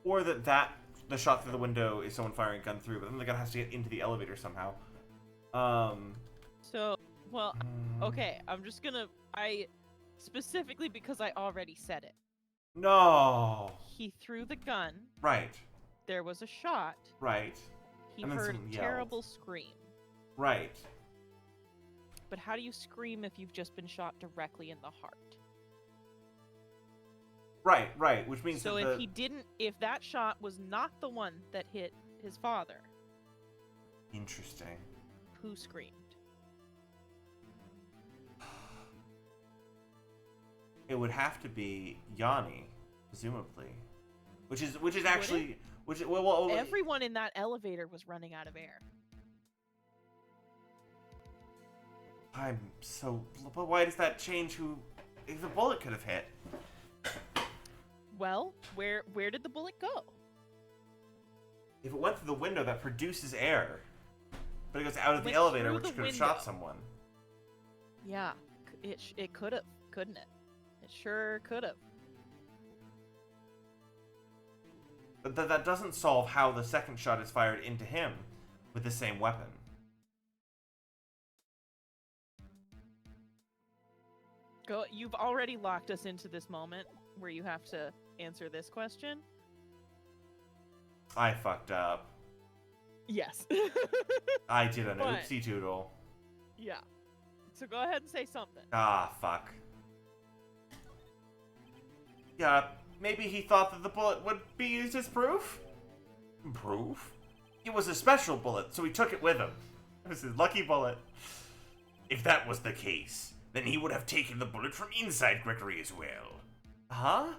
Or that the shot through the window is someone firing a gun through, but then the gun has to get into the elevator somehow. So, well, okay, specifically because I already said it. No. He threw the gun. Right. There was a shot. Right. He heard a terrible scream. Right. But how do you scream if you've just been shot directly in the heart? Right. Which means so if that shot was not the one that hit his father. Interesting. Who screamed? It would have to be Yanni, presumably. Which is actually everyone in that elevator was running out of air. But why does that change who the bullet could have hit? Well, where did the bullet go? If it went through the window, that produces air. But it goes out of the elevator, which could have shot someone. Yeah, it could have, couldn't it? It sure could have. But that doesn't solve how the second shot is fired into him with the same weapon. You've already locked us into this moment where you have to answer this question. I fucked up. Yes. I did an oopsie doodle. Yeah. So go ahead and say something. Ah, fuck. Yeah, maybe he thought that the bullet would be used as proof? Proof? It was a special bullet, so he took it with him. It was his lucky bullet. If that was the case, then he would have taken the bullet from inside Gregory as well. Huh?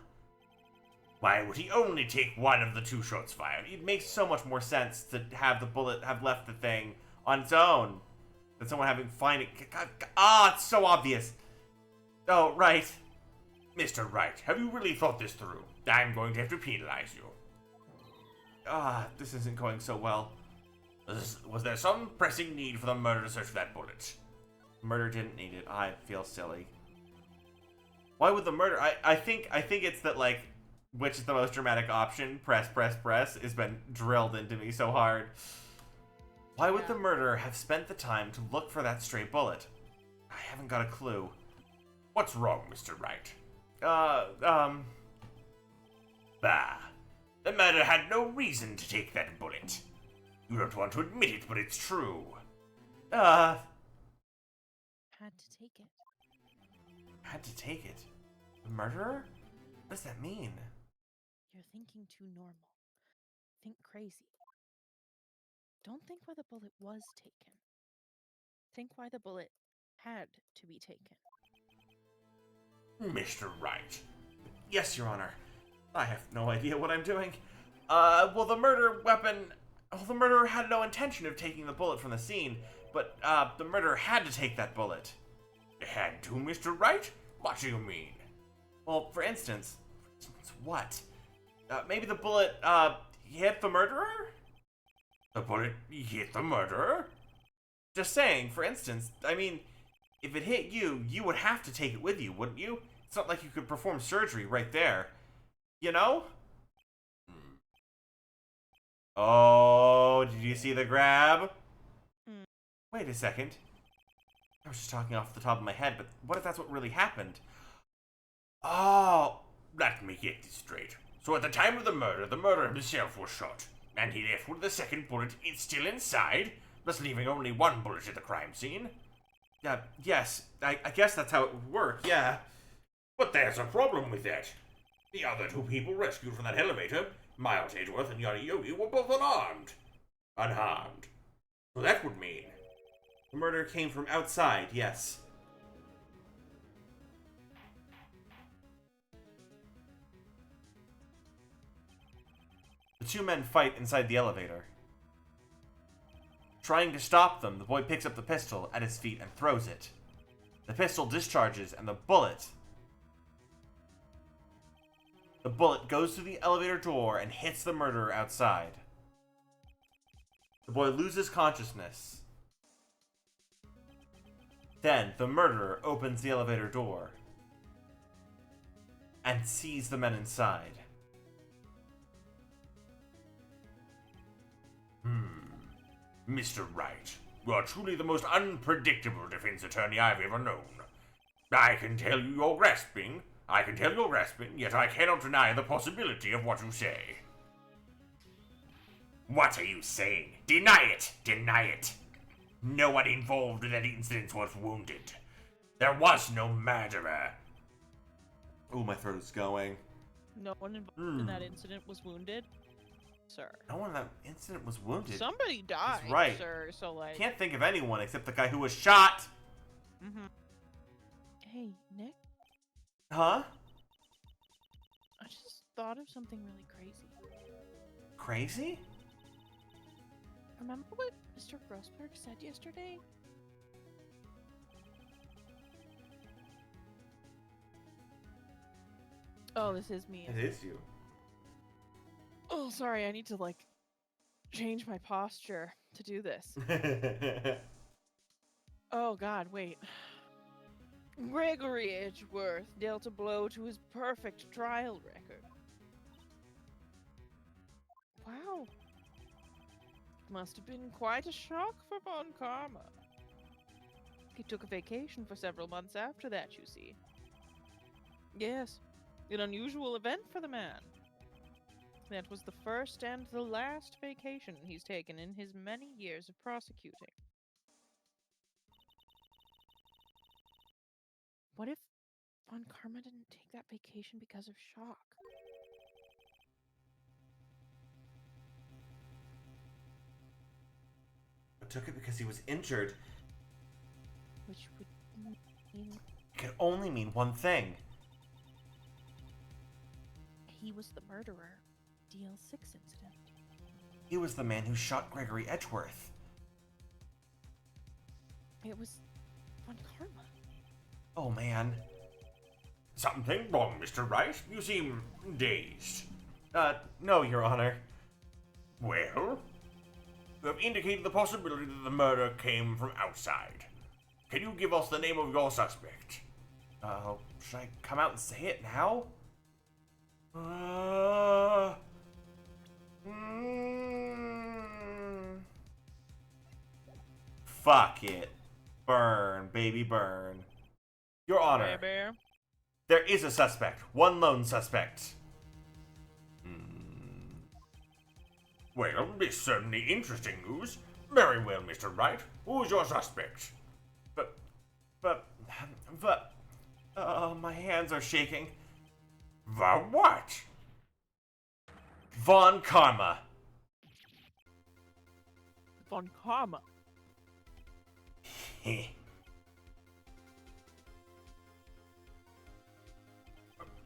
Why would he only take one of the two shots fired? It makes so much more sense to have the bullet have left the thing on its own than someone having find it. It's so obvious. Oh, right. Mr. Wright, have you really thought this through? I'm going to have to penalize you. This isn't going so well. Was there some pressing need for the murder to search for that bullet? Murder didn't need it. I feel silly. Why would the murder? I think it's that, like, which is the most dramatic option? Press has been drilled into me so hard. Why would the murderer have spent the time to look for that stray bullet? I haven't got a clue. What's wrong, Mr. Wright? Bah. The murderer had no reason to take that bullet. You don't want to admit it, but it's true. Had to take it. Had to take it? The murderer? What does that mean? You're thinking too normal. Think crazy. Don't think why the bullet was taken. Think why the bullet had to be taken. Mr. Wright. Yes, Your Honor. I have no idea what I'm doing. The murderer had no intention of taking the bullet from the scene, but, the murderer had to take that bullet. Had to, Mr. Wright? What do you mean? Well, for instance, what? Maybe the bullet, hit the murderer? The bullet hit the murderer? Just saying, for instance, I mean, if it hit you, you would have to take it with you, wouldn't you? It's not like you could perform surgery right there. You know? Oh, did you see the grab? Wait a second. I was just talking off the top of my head, but what if that's what really happened? Oh, let me get this straight. So at the time of the murderer himself was shot, and he left with the second bullet still inside, thus leaving only one bullet at the crime scene? Yes, I guess that's how it would work, yeah. But there's a problem with that. The other two people rescued from that elevator, Miles Edgeworth and Yari Yogi, were both unharmed. So that would mean The murder came from outside, yes. The two men fight inside the elevator. Trying to stop them, the boy picks up the pistol at his feet and throws it. The pistol discharges and the bullet goes through the elevator door and hits the murderer outside. The boy loses consciousness. Then, the murderer opens the elevator door and sees the men inside. Mr. Wright, you are truly the most unpredictable defense attorney I've ever known. I can tell you're grasping, yet I cannot deny the possibility of what you say. What are you saying? Deny it! No one involved in that incident was wounded. There was no murderer. Ooh, my throat is going. No one involved in that incident was wounded, sir. No one in that incident was wounded. Somebody died, That's right. sir. So like, Can't think of anyone except the guy who was shot. Hey, Nick. Huh? I just thought of something really crazy. Crazy? Remember what Mr. Grossberg said yesterday? Oh, this is me. It is you. Oh, sorry. I need to like change my posture to do this. Oh God, wait. Gregory Edgeworth dealt a blow to his perfect trial record. Wow. Must have been quite a shock for Von Karma. He took a vacation for several months after that, you see. Yes, an unusual event for the man. That was the first and the last vacation he's taken in his many years of prosecuting. What if Von Karma didn't take that vacation because of shock? I took it because he was injured. Which would mean It could only mean one thing. he was the murderer. DL6 incident. He was the man who shot Gregory Edgeworth. It was Von Karma. Oh man. Something wrong, Mr. Wright? You seem dazed. No, Your Honor. Well, you have indicated the possibility that the murder came from outside. Can you give us the name of your suspect? Should I come out and say it now? Fuck it. Burn, baby, burn. Your Honor, Bear. there is a suspect. One lone suspect. Well, this is certainly interesting news. Very well, Mr. Wright. Who is your suspect? My hands are shaking. The what? Von Karma. Von Karma.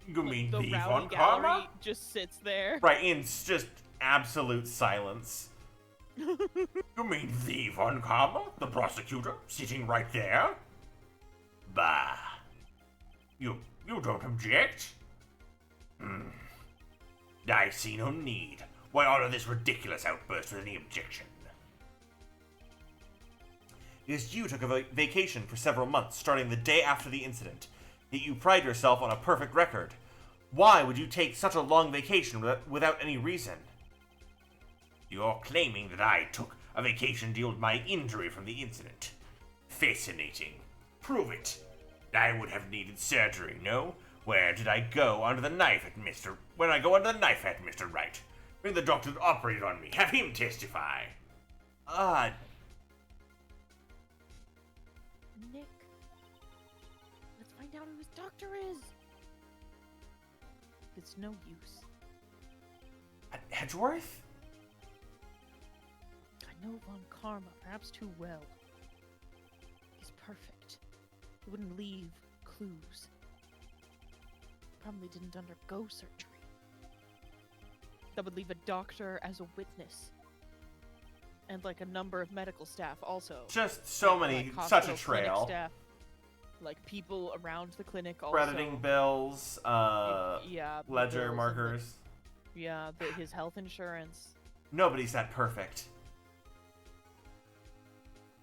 You mean The the rowdy Von gallery Karma? just sits there. Right, in just absolute silence. You mean the Von Karma? The prosecutor? Sitting right there? Bah. You don't object? I see no need. Why honor this ridiculous outburst with any objection? Because you took a vacation for several months, starting the day after the incident. Yet you pride yourself on a perfect record. Why would you take such a long vacation without any reason? You're claiming that I took a vacation to deal with my injury from the incident. Fascinating. Prove it. I would have needed surgery, no? Where did I go under the knife at Mr. Wright? Bring the doctor that operated on me. Have him testify. Nick. Let's find out who his doctor is. It's no use. Edgeworth? I know Von Karma perhaps too well. He's perfect. He wouldn't leave clues. Probably didn't undergo surgery. That would leave a doctor as a witness. And like a number of medical staff also. Just so many, Like such a hospital clinic trail. staff, like people around the clinic also. Crediting bills, yeah, ledger bills and, markers. yeah, his health insurance. Nobody's that perfect.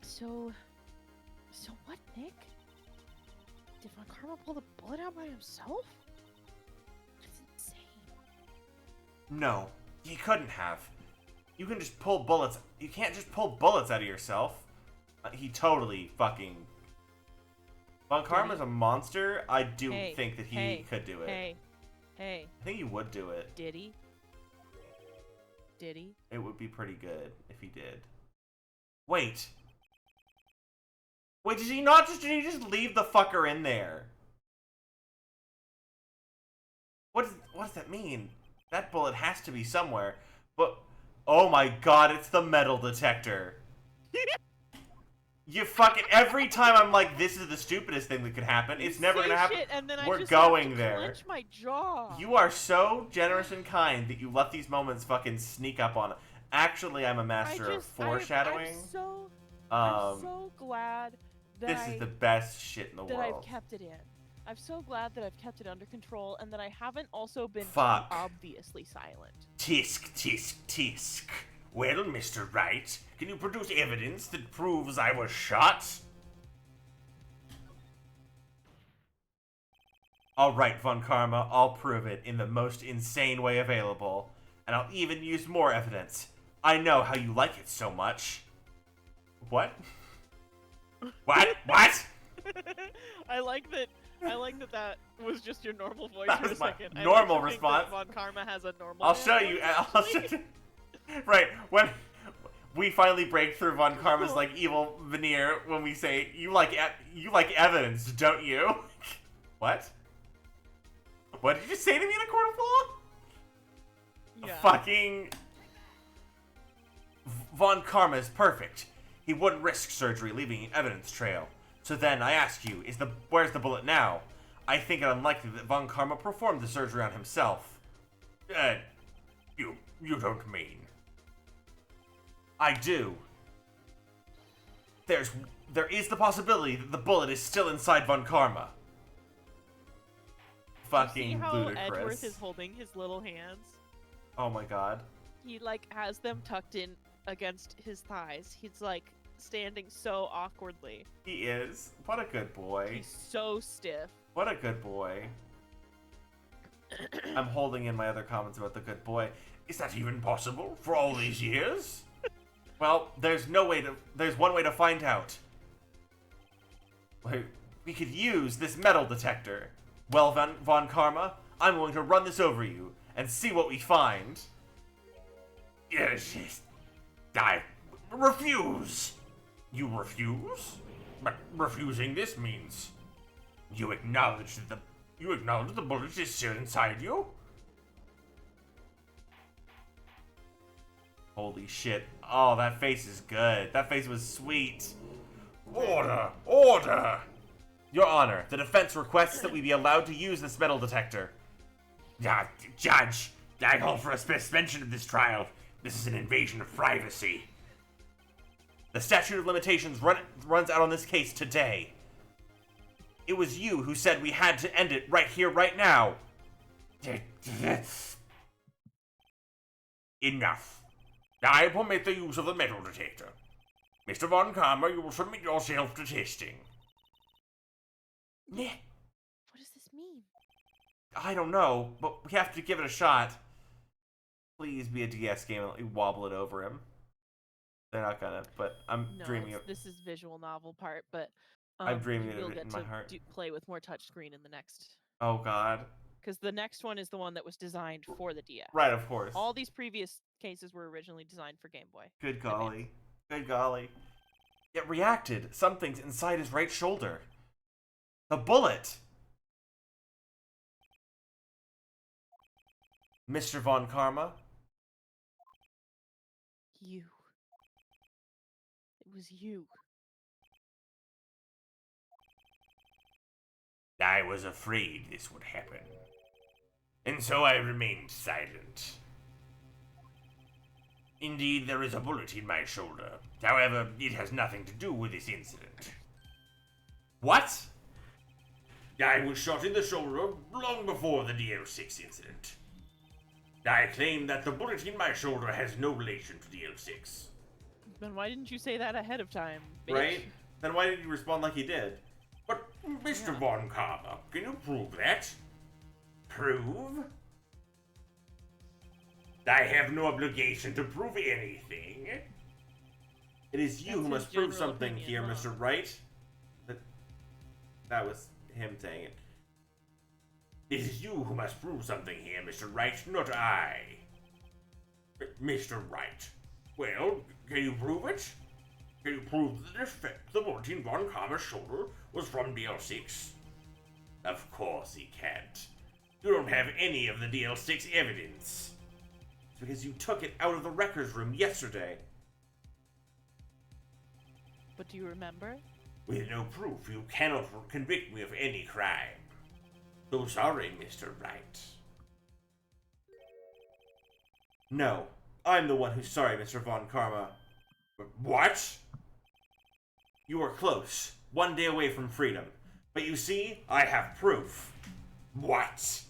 So what, Nick? Did Von Karma pull the bullet out by himself? That's insane. No, he couldn't have. You can just pull bullets. You can't just pull bullets out of yourself. He totally fucking... Von Karma's a monster. I do think that he could do it. Hey. I think he would do it. Did he? Did he? It would be pretty good if he did. Wait. Wait, did he just leave the fucker in there? What does that mean? That bullet has to be somewhere. But, oh my god, it's the metal detector. You fucking, every time I'm like, this is the stupidest thing that could happen, it's never gonna happen. Shit, and then We're I just going have to there. clench my jaw. You are so generous and kind that you let these moments fucking sneak up on. Actually, I'm a master of foreshadowing. I'm so glad that this is the best shit in the that world. I've kept it in. I'm so glad that I've kept it under control and that I haven't also been too obviously silent. Tisk, tisk, tisk. Well, Mr. Wright, can you produce evidence that proves I was shot? Alright, Von Karma, I'll prove it in the most insane way available. And I'll even use more evidence. I know how you like it so much. What? What? What? I like that that was just your normal voice That for a was my second. normal I like to think response. that Von Karma has a normal I'll show you. Right, when we finally break through Von Karma's like evil veneer when we say, you like evidence, don't you? What? What did you say to me in a court of law? Yeah. Fucking Von Karma is perfect. He wouldn't risk surgery leaving an evidence trail. So then I ask you, where's the bullet now? I think it unlikely that Von Karma performed the surgery on himself. You don't mean? I do. There is the possibility that the bullet is still inside Von Karma. Fucking see how ludicrous. Edgeworth is holding his little hands? Oh my god. He like has them tucked in against his thighs. He's like standing so awkwardly. He is. What a good boy. He's so stiff. What a good boy. I'm holding in my other comments about the good boy. Is that even possible for all these years? Well, there's one way to find out. We could use this metal detector. Well, Von Karma, I'm going to run this over you and see what we find. Yes. I refuse. You refuse? But refusing this means you acknowledge that the bullet is still inside you? Holy shit. Oh, that face is good. That face was sweet. Order! Order! Your Honor, the defense requests that we be allowed to use this metal detector. Judge, I call for a suspension of this trial. This is an invasion of privacy. The statute of limitations runs out on this case today. It was you who said we had to end it right here, right now. Enough. I permit the use of the metal detector. Mr. Von Karma, you will submit yourself to testing. Yeah. What does this mean? I don't know, but we have to give it a shot. Please be a DS game and let me wobble it over him. They're not gonna, but I'm dreaming of. This is visual novel part, but I'm dreaming of you'll it get in my to heart. play with more touchscreen in the next. Oh God. Because the next one is the one that was designed for the DS. Right, of course. All these previous cases were originally designed for Game Boy. Good golly. Good golly. It reacted. Something's inside his right shoulder. The bullet. Mr. Von Karma? You. It was you. I was afraid this would happen. And so I remained silent. Indeed, there is a bullet in my shoulder. However, it has nothing to do with this incident. What? I was shot in the shoulder long before the DL6 incident. I claim that the bullet in my shoulder has no relation to DL6. Then why didn't you say that ahead of time, bitch? Right? Then why did you respond like you did? But, Mr. Von Karma, can you prove that? Prove? I have no obligation to prove anything. It is you That's who must his prove general something opinion, here, huh? Mr. Wright. That was him saying it. It is you who must prove something here, Mr. Wright, not I. Mr. Wright. Well, can you prove it? Can you prove that the effect the bullet in Von Karma's shoulder was from DL6? Of course he can't. You don't have any of the DL6 evidence. It's because you took it out of the records room yesterday. But do you remember? With no proof, you cannot convict me of any crime. So sorry, Mr. Wright. No, I'm the one who's sorry, Mr. Von Karma. What? You are close, one day away from freedom. But you see, I have proof. What?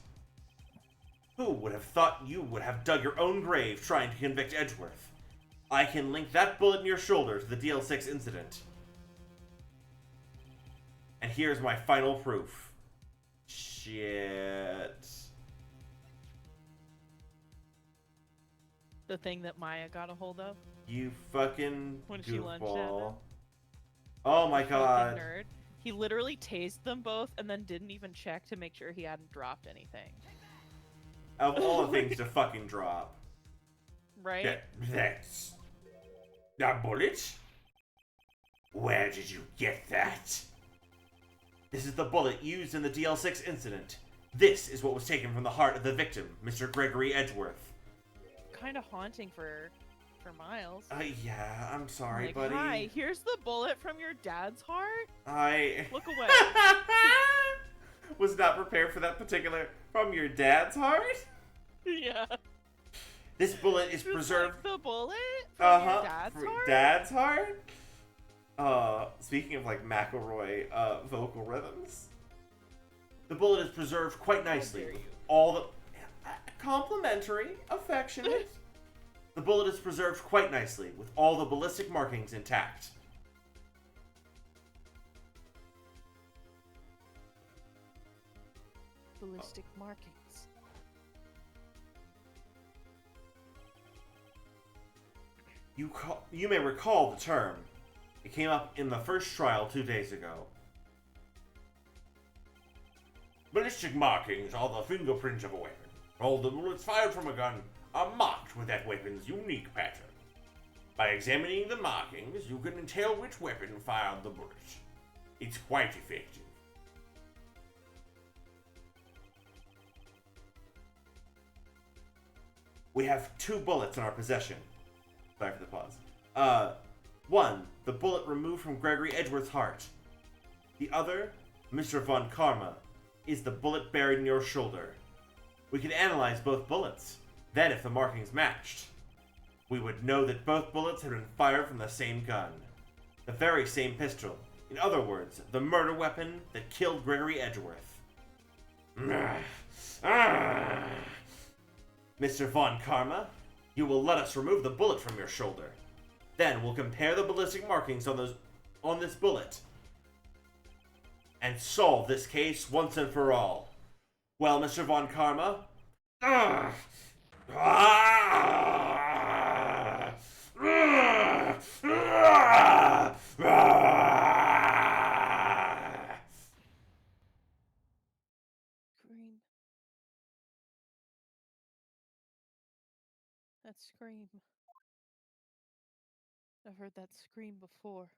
Who would have thought you would have dug your own grave trying to convict Edgeworth? I can link that bullet in your shoulder to the DL6 incident. And here's my final proof. Shit. The thing that Maya got a hold of? You fucking When she lunged at goofball. him? Oh my Fucking god. nerd. He literally tased them both and then didn't even check to make sure he hadn't dropped anything. Of all the things to fucking drop. Right? That's... a bullet? Where did you get that? This is the bullet used in the DL6 incident. This is what was taken from the heart of the victim, Mr. Gregory Edgeworth. Kind of haunting for Miles. Yeah, I'm sorry, Like, buddy. hi, here's the bullet from your dad's heart. I Look away. was not prepared for that particular from your dad's heart. Yeah. This bullet is Just preserved. like the bullet from your dad's for heart. Dad's heart. Speaking of like McElroy vocal rhythms, the bullet is preserved quite nicely. dare With you. all the complimentary, affectionate. The bullet is preserved quite nicely with all the ballistic markings intact. Ballistic markings. You may recall the term. It came up in the first trial 2 days ago. Ballistic markings are the fingerprints of a weapon. All the bullets fired from a gun are marked with that weapon's unique pattern. By examining the markings, you can tell which weapon fired the bullet. It's quite effective. We have 2 bullets in our possession. Sorry for the pause. One, the bullet removed from Gregory Edgeworth's heart. The other, Mr. Von Karma, is the bullet buried in your shoulder. We could analyze both bullets. Then, if the markings matched, we would know that both bullets had been fired from the same gun. The very same pistol. In other words, the murder weapon that killed Gregory Edgeworth. Mr. Von Karma, you will let us remove the bullet from your shoulder. Then we'll compare the ballistic markings on this bullet and solve this case once and for all. Well, Mr. Von Karma? Scream. That scream. I've heard that scream before.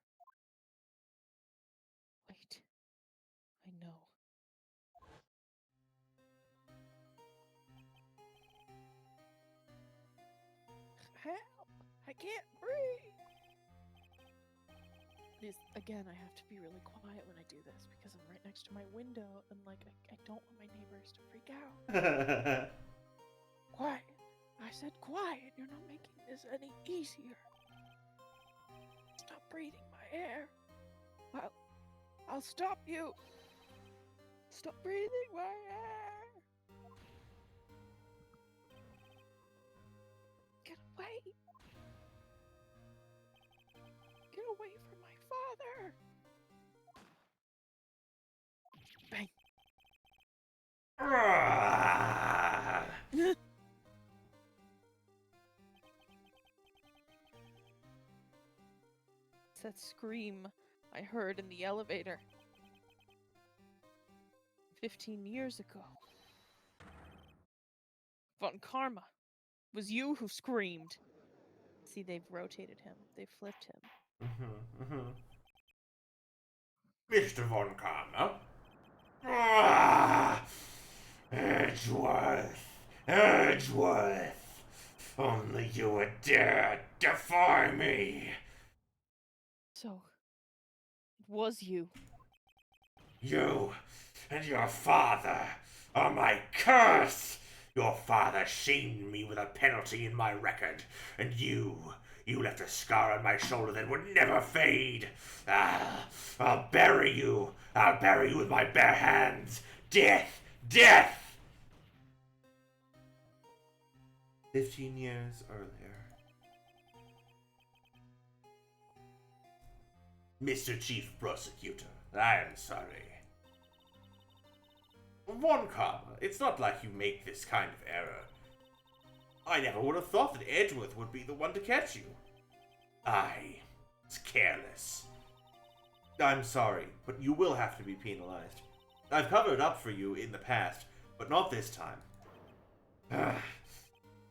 Wait. I know. can't breathe. Again, I have to be really quiet when I do this because I'm right next to my window and like I don't want my neighbors to freak out. Quiet. I said quiet. You're not making this any easier. Stop breathing my air. I'll stop you. Stop breathing my air. Get away. Get away from my father. Bang. It's that scream I heard in the elevator 15 years ago. Von Karma, it was you who screamed. See, they've rotated him. They've flipped him. Mr. Von Karma? Edgeworth! Only you would dare defy me! So, it was you. You and your father are my curse! Your father shamed me with a penalty in my record, and you left a scar on my shoulder that would never fade. I'll bury you. I'll bury you with my bare hands. Death! Death! 15 years earlier. Mr. Chief Prosecutor, I am sorry. Von Karma, it's not like you make this kind of error. I never would have thought that Edgeworth would be the one to catch you. I was careless. I'm sorry, but you will have to be penalized. I've covered up for you in the past, but not this time.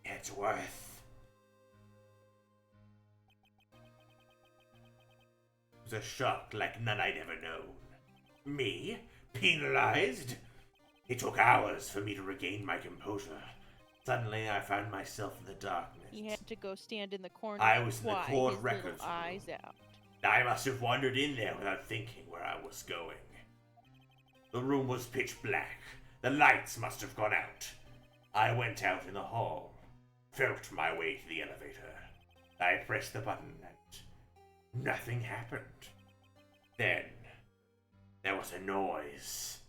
Edgeworth. It was a shock like none I'd ever known. Me? Penalized? It took hours for me to regain my composure. Suddenly, I found myself in the darkness. He had to go stand in the corner. I was in the quiet, court his records little eyes out. I must have wandered in there without thinking where I was going. The room was pitch black. The lights must have gone out. I went out in the hall, felt my way to the elevator. I pressed the button and nothing happened. Then, there was a noise.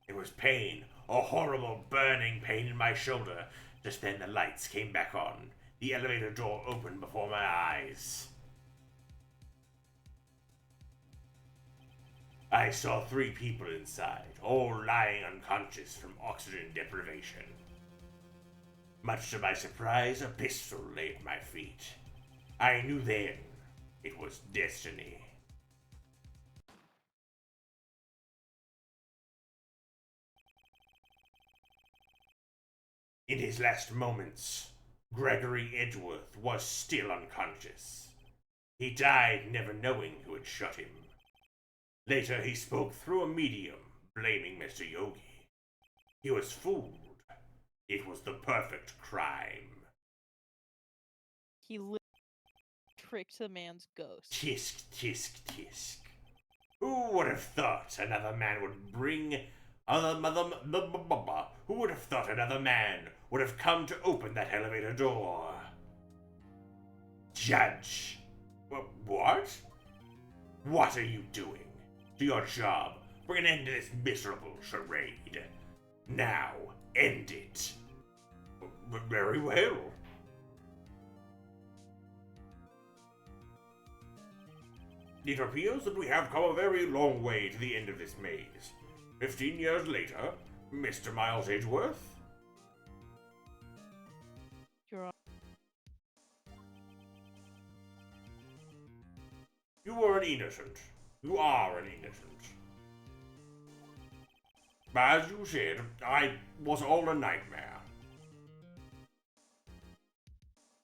It was pain, a horrible burning pain in my shoulder. Just then the lights came back on. The elevator door opened before my eyes. I saw 3 people inside, all lying unconscious from oxygen deprivation. Much to my surprise, a pistol lay at my feet. I knew then it was destiny. In his last moments, Gregory Edgeworth was still unconscious. He died never knowing who had shot him. Later, he spoke through a medium, blaming Mr. Yogi. He was fooled. It was the perfect crime. He tricked the man's ghost. Tisk, tisk, tisk. Who would have thought another man would bring... Who would have thought another man would have come to open that elevator door? Judge. What? What are you doing? Do your job. Bring an end to this miserable charade. Now, end it. Very well. It appears that we have come a very long way to the end of this maze. 15 years later, Mr. Miles Edgeworth? You're on. You were an innocent. You are an innocent. As you said, I was all a nightmare.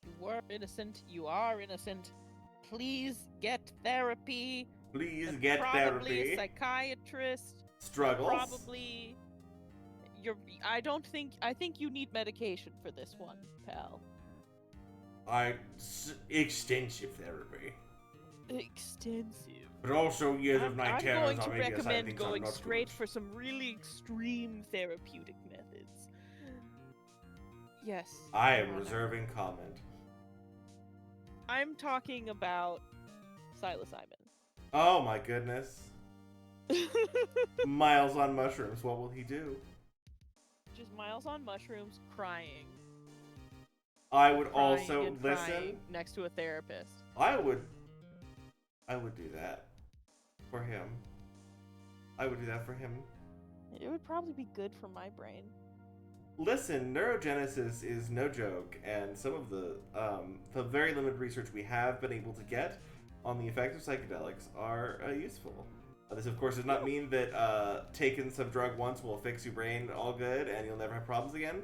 You were innocent. You are innocent. Please get therapy. Please and get probably therapy. a psychiatrist. Struggles. Probably. I think you need medication for this one, pal. Extensive therapy. Extensive. But also years of I'm night going terrors to on maybe a side of recommend things going are not straight good. for some really extreme therapeutic methods. Yes. I Your am Honor. reserving comment. I'm talking about psilocybin. Oh my goodness. Miles on mushrooms, what will he do? Just Miles on mushrooms crying. I would Crying also and listen. crying next to a therapist. I would do that for him. I would do that for him. It would probably be good for my brain. Listen, neurogenesis is no joke, and some of the very limited research we have been able to get on the effects of psychedelics are useful. This, of course, does not mean that taking some drug once will fix your brain all good and you'll never have problems again.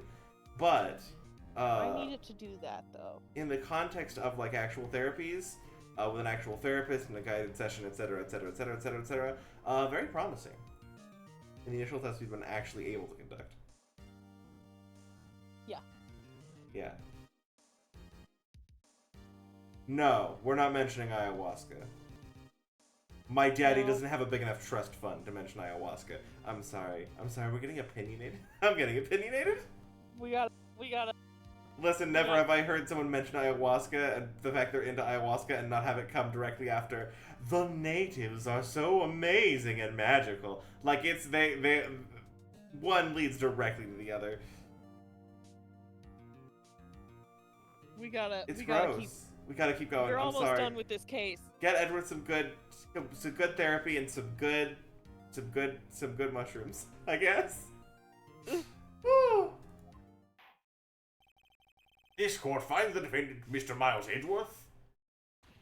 But I need it to do that, though. in the context of like actual therapies, with an actual therapist and a guided session, etc., etc., etc., etc., etc., very promising. In the initial tests we've been actually able to conduct. Yeah. Yeah. No, we're not mentioning ayahuasca. My daddy No. doesn't have a big enough trust fund to mention ayahuasca. I'm sorry. We're getting opinionated. I'm getting opinionated. We gotta. Listen, never have I heard someone mention ayahuasca and the fact they're into ayahuasca and not have it come directly after. The natives are so amazing and magical. Like it's they one leads directly to the other. We gotta It's keep. gross. We gotta keep going. We're I'm almost sorry. done with this case. Get Edward some good therapy and some good mushrooms, I guess. Woo. This court finds the defendant, Mr. Miles Edgeworth,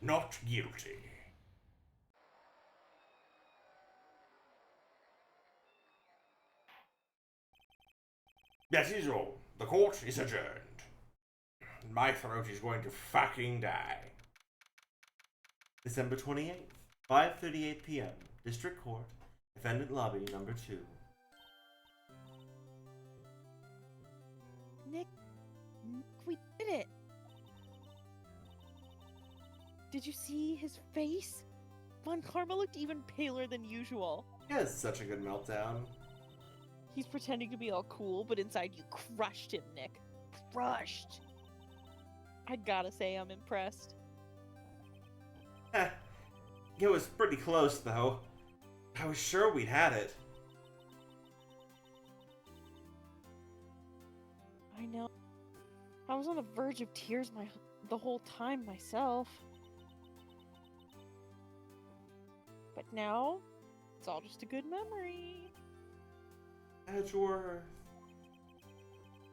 not guilty. That is all. The court is adjourned. My throat is going to fucking die. December 28th, 5:38 p.m. District Court, Defendant Lobby number 2. Nick, we did it. Did you see his face? Von Karma looked even paler than usual. He has such a good meltdown. He's pretending to be all cool, but inside you crushed him, Nick. Crushed. I gotta say I'm impressed. It was pretty close, though. I was sure we'd had it. I know. I was on the verge of tears the whole time myself. But now, it's all just a good memory. Edgeworth.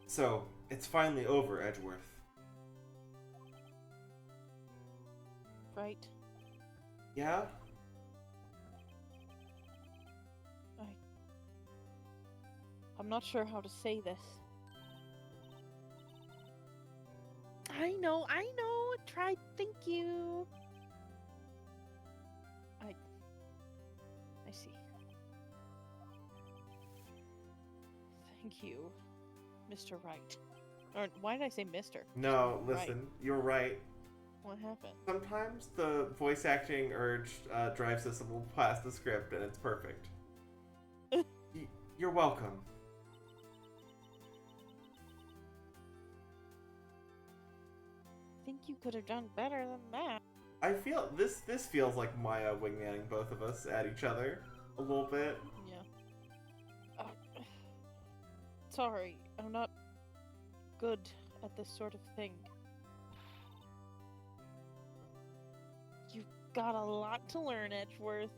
So, it's finally over, Edgeworth. Right? Yeah? I'm not sure how to say this. I know, tried, thank you. I see. Thank you, Mr. Wright. Or, why did I say Mr.? No, Right. listen, you're right. What happened? Sometimes the voice acting urge drives us a little past the script, and it's perfect. You're welcome. I think you could have done better than that. I feel this feels like Maya wingmanning both of us at each other a little bit. Yeah. Sorry, I'm not good at this sort of thing. You've got a lot to learn, Edgeworth.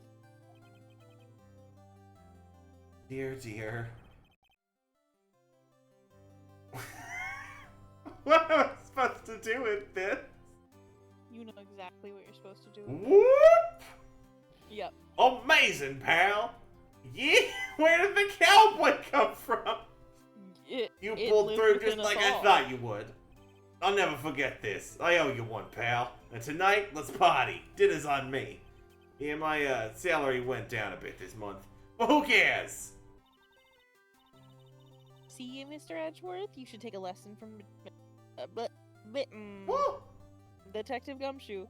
Dear, dear. What am I supposed to do with this? You know exactly what you're supposed to do. Whoop! Yep. Amazing, pal! Yeah, where did the cowboy come from? It Pulled lived through within just us like I all. thought you would. I'll never forget this. I owe you one, pal. And tonight, let's party. Dinner's on me. Yeah, my salary went down a bit this month. But who cares? See, Mr. Edgeworth, you should take a lesson from. Woo! Detective Gumshoe.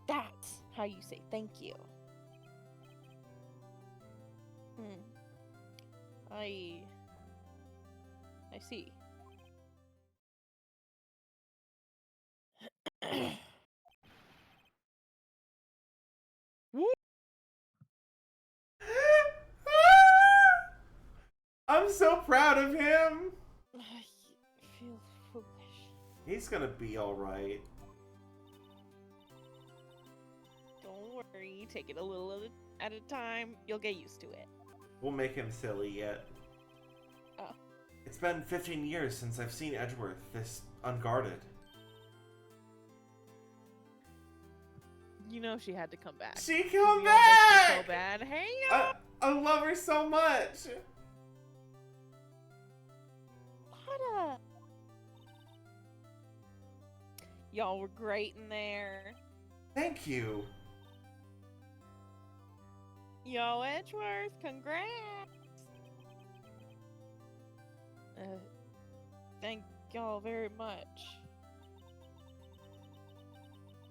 That's how you say thank you. I see. I'm so proud of him. I feel foolish. He's gonna be alright. Don't worry, take it a little at a time. You'll get used to it. We'll make him silly yet. Oh. It's been 15 years since I've seen Edgeworth this unguarded. You know she had to come back. She come We all missed her back! so bad. Hey, y'all! I love her so much! What up? Y'all were great in there. Thank you. Yo, Edgeworth, congrats! Thank y'all very much.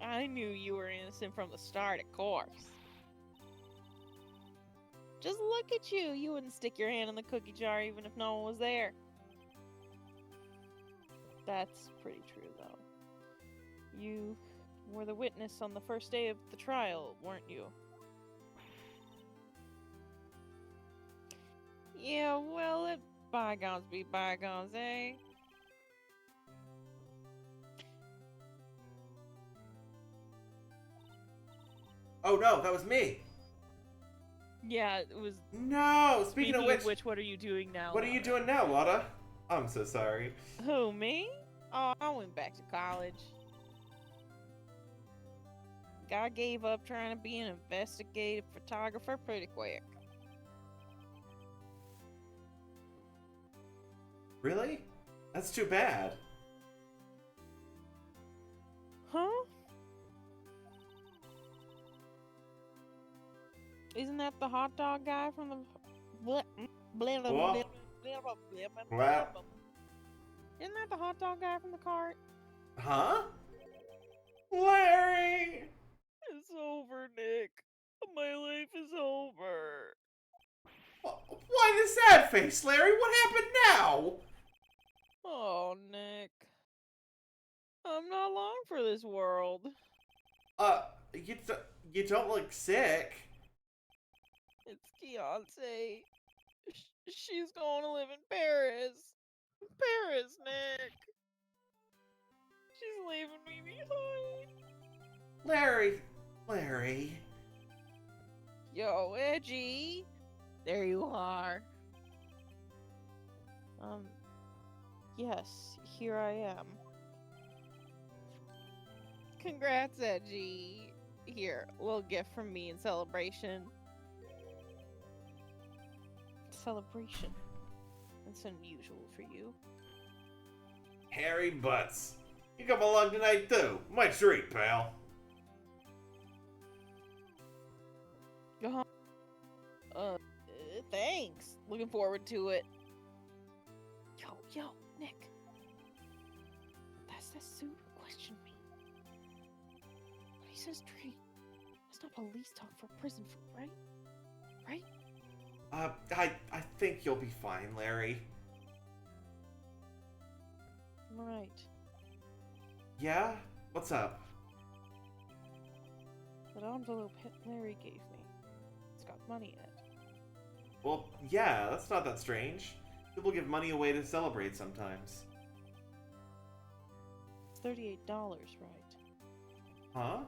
I knew you were innocent from the start, of course. Just look at you. You wouldn't stick your hand in the cookie jar even if no one was there. That's pretty true, though. You were the witness on the first day of the trial, weren't you? Yeah, well, let bygones be bygones, eh? Oh no, that was me! Yeah, it was. No! Speaking of which, what are you doing now? what are you Laura? doing now, Lotta? I'm so sorry. Who, me? Oh, I went back to college. I gave up trying to be an investigative photographer pretty quick. Really? That's too bad. Huh? Isn't that the hot dog guy from the... What? What? Isn't that the hot dog guy from the cart? Huh? Larry! It's over, Nick. My life is over. Why the sad face, Larry? What happened now? Oh, Nick. I'm not long for this world. You don't look sick. It's Beyonce. She's going to live in Paris. Paris, Nick. She's leaving me behind. Larry. Yo, Edgy. There you are. Yes, here I am. Congrats, Edgy. Here, a little gift from me in celebration. Celebration. That's unusual for you. Harry Butts. You come along tonight too. My treat, pal. Thanks. Looking forward to it. Yo, Nick. That's the suit who questioned me. When he says treat, that's not police talk for prison food, right? Right? I think you'll be fine, Larry. Right. Yeah? What's up? That envelope Larry gave me. It's got money in it. Well, yeah, that's not that strange. People give money away to celebrate sometimes. It's $38, right? Huh?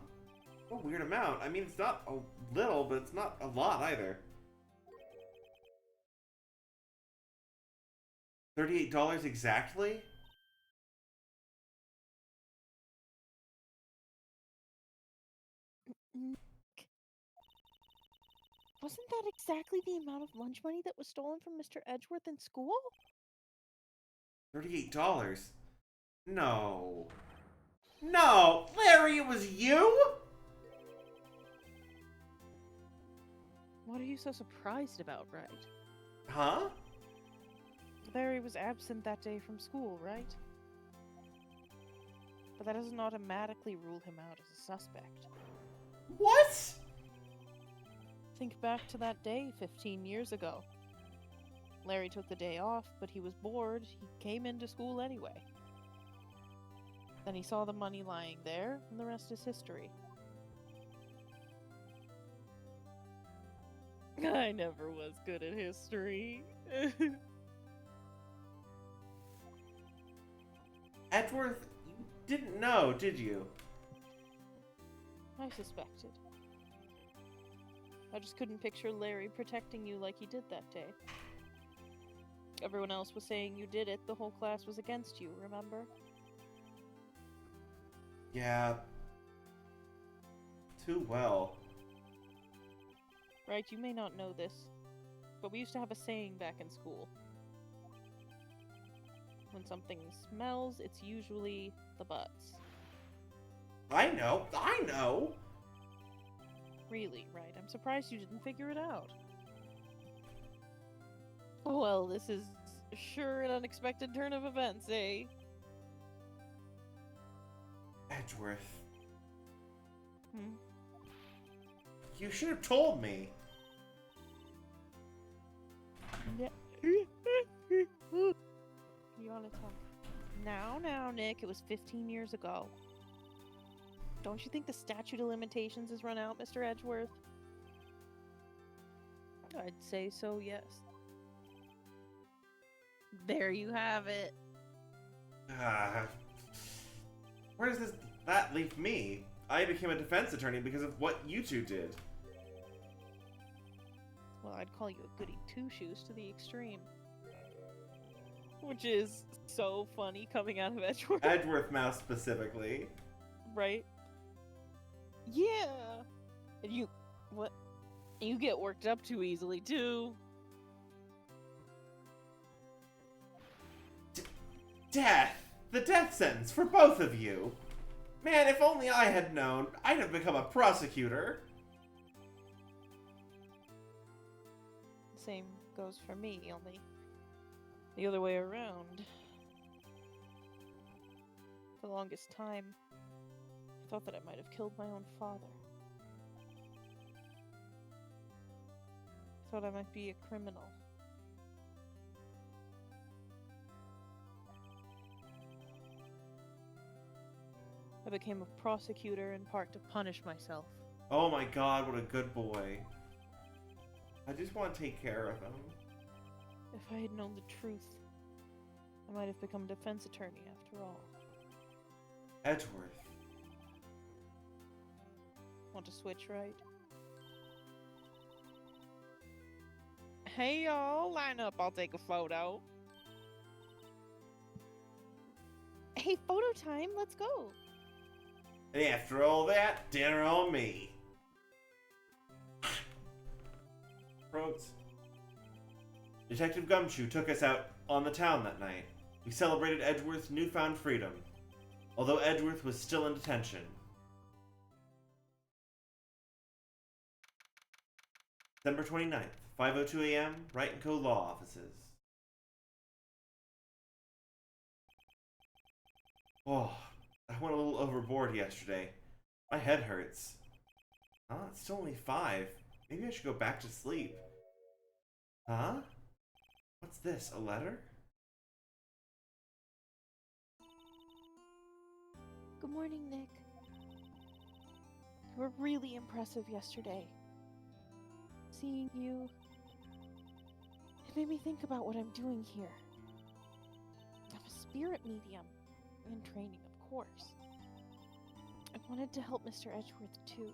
A weird amount. I mean, it's not a little, but it's not a lot either. $38 exactly? Wasn't that exactly the amount of lunch money that was stolen from Mr. Edgeworth in school? $38? No. No! Larry, it was you?! What are you so surprised about, right? Huh? Larry was absent that day from school, right? but that doesn't automatically rule him out as a suspect. What? Think back to that day 15 years ago. Larry took the day off, but he was bored. He came into school anyway. Then he saw the money lying there, and the rest is history. I never was good at history. Edgeworth, you didn't know, did you? I suspected. I just couldn't picture Larry protecting you like he did that day. Everyone else was saying you did it. The whole class was against you, remember? Yeah. Too well. Right, you may not know this, but we used to have a saying back in school. When something smells, it's usually the butts. I know! Really, right? I'm surprised you didn't figure it out. Well, this is sure an unexpected turn of events, eh? Edgeworth, Hmm? you should have told me. Yeah. You wanna talk? Now, Nick, it was 15 years ago. Don't you think the statute of limitations has run out, Mr. Edgeworth? I'd say so, yes. There you have it. Where does that leave me? I became a defense attorney because of what you two did. Well, I'd call you a goody two-shoes to the extreme. Which is so funny coming out of Edgeworth. Edgeworth Mouse specifically. Right? Yeah! And you... what? You get worked up too easily, too. Death! The death sentence for both of you! Man, if only I had known, I'd have become a prosecutor. Same goes for me, only the other way around. For the longest time, I thought that I might have killed my own father. I thought I might be a criminal. I became a prosecutor in part to punish myself. Oh my god, what a good boy. I just want to take care of him. If I had known the truth, I might have become a defense attorney after all. Edgeworth. Want to switch, right? Hey y'all, line up, I'll take a photo. Hey, photo time, let's go. And after all that, dinner on me. Roads. Detective Gumshoe took us out on the town that night. We celebrated Edgeworth's newfound freedom, although Edgeworth was still in detention. December 29th, 5:02 a.m., Wright & Co. Law Offices. Oh, I went a little overboard yesterday. My head hurts. Huh? It's still only 5. Maybe I should go back to sleep. Huh? What's this? A letter? Good morning, Nick. You were really impressive yesterday. Seeing you, it made me think about what I'm doing here. I'm a spirit medium, in training, of course. I wanted to help Mr. Edgeworth, too.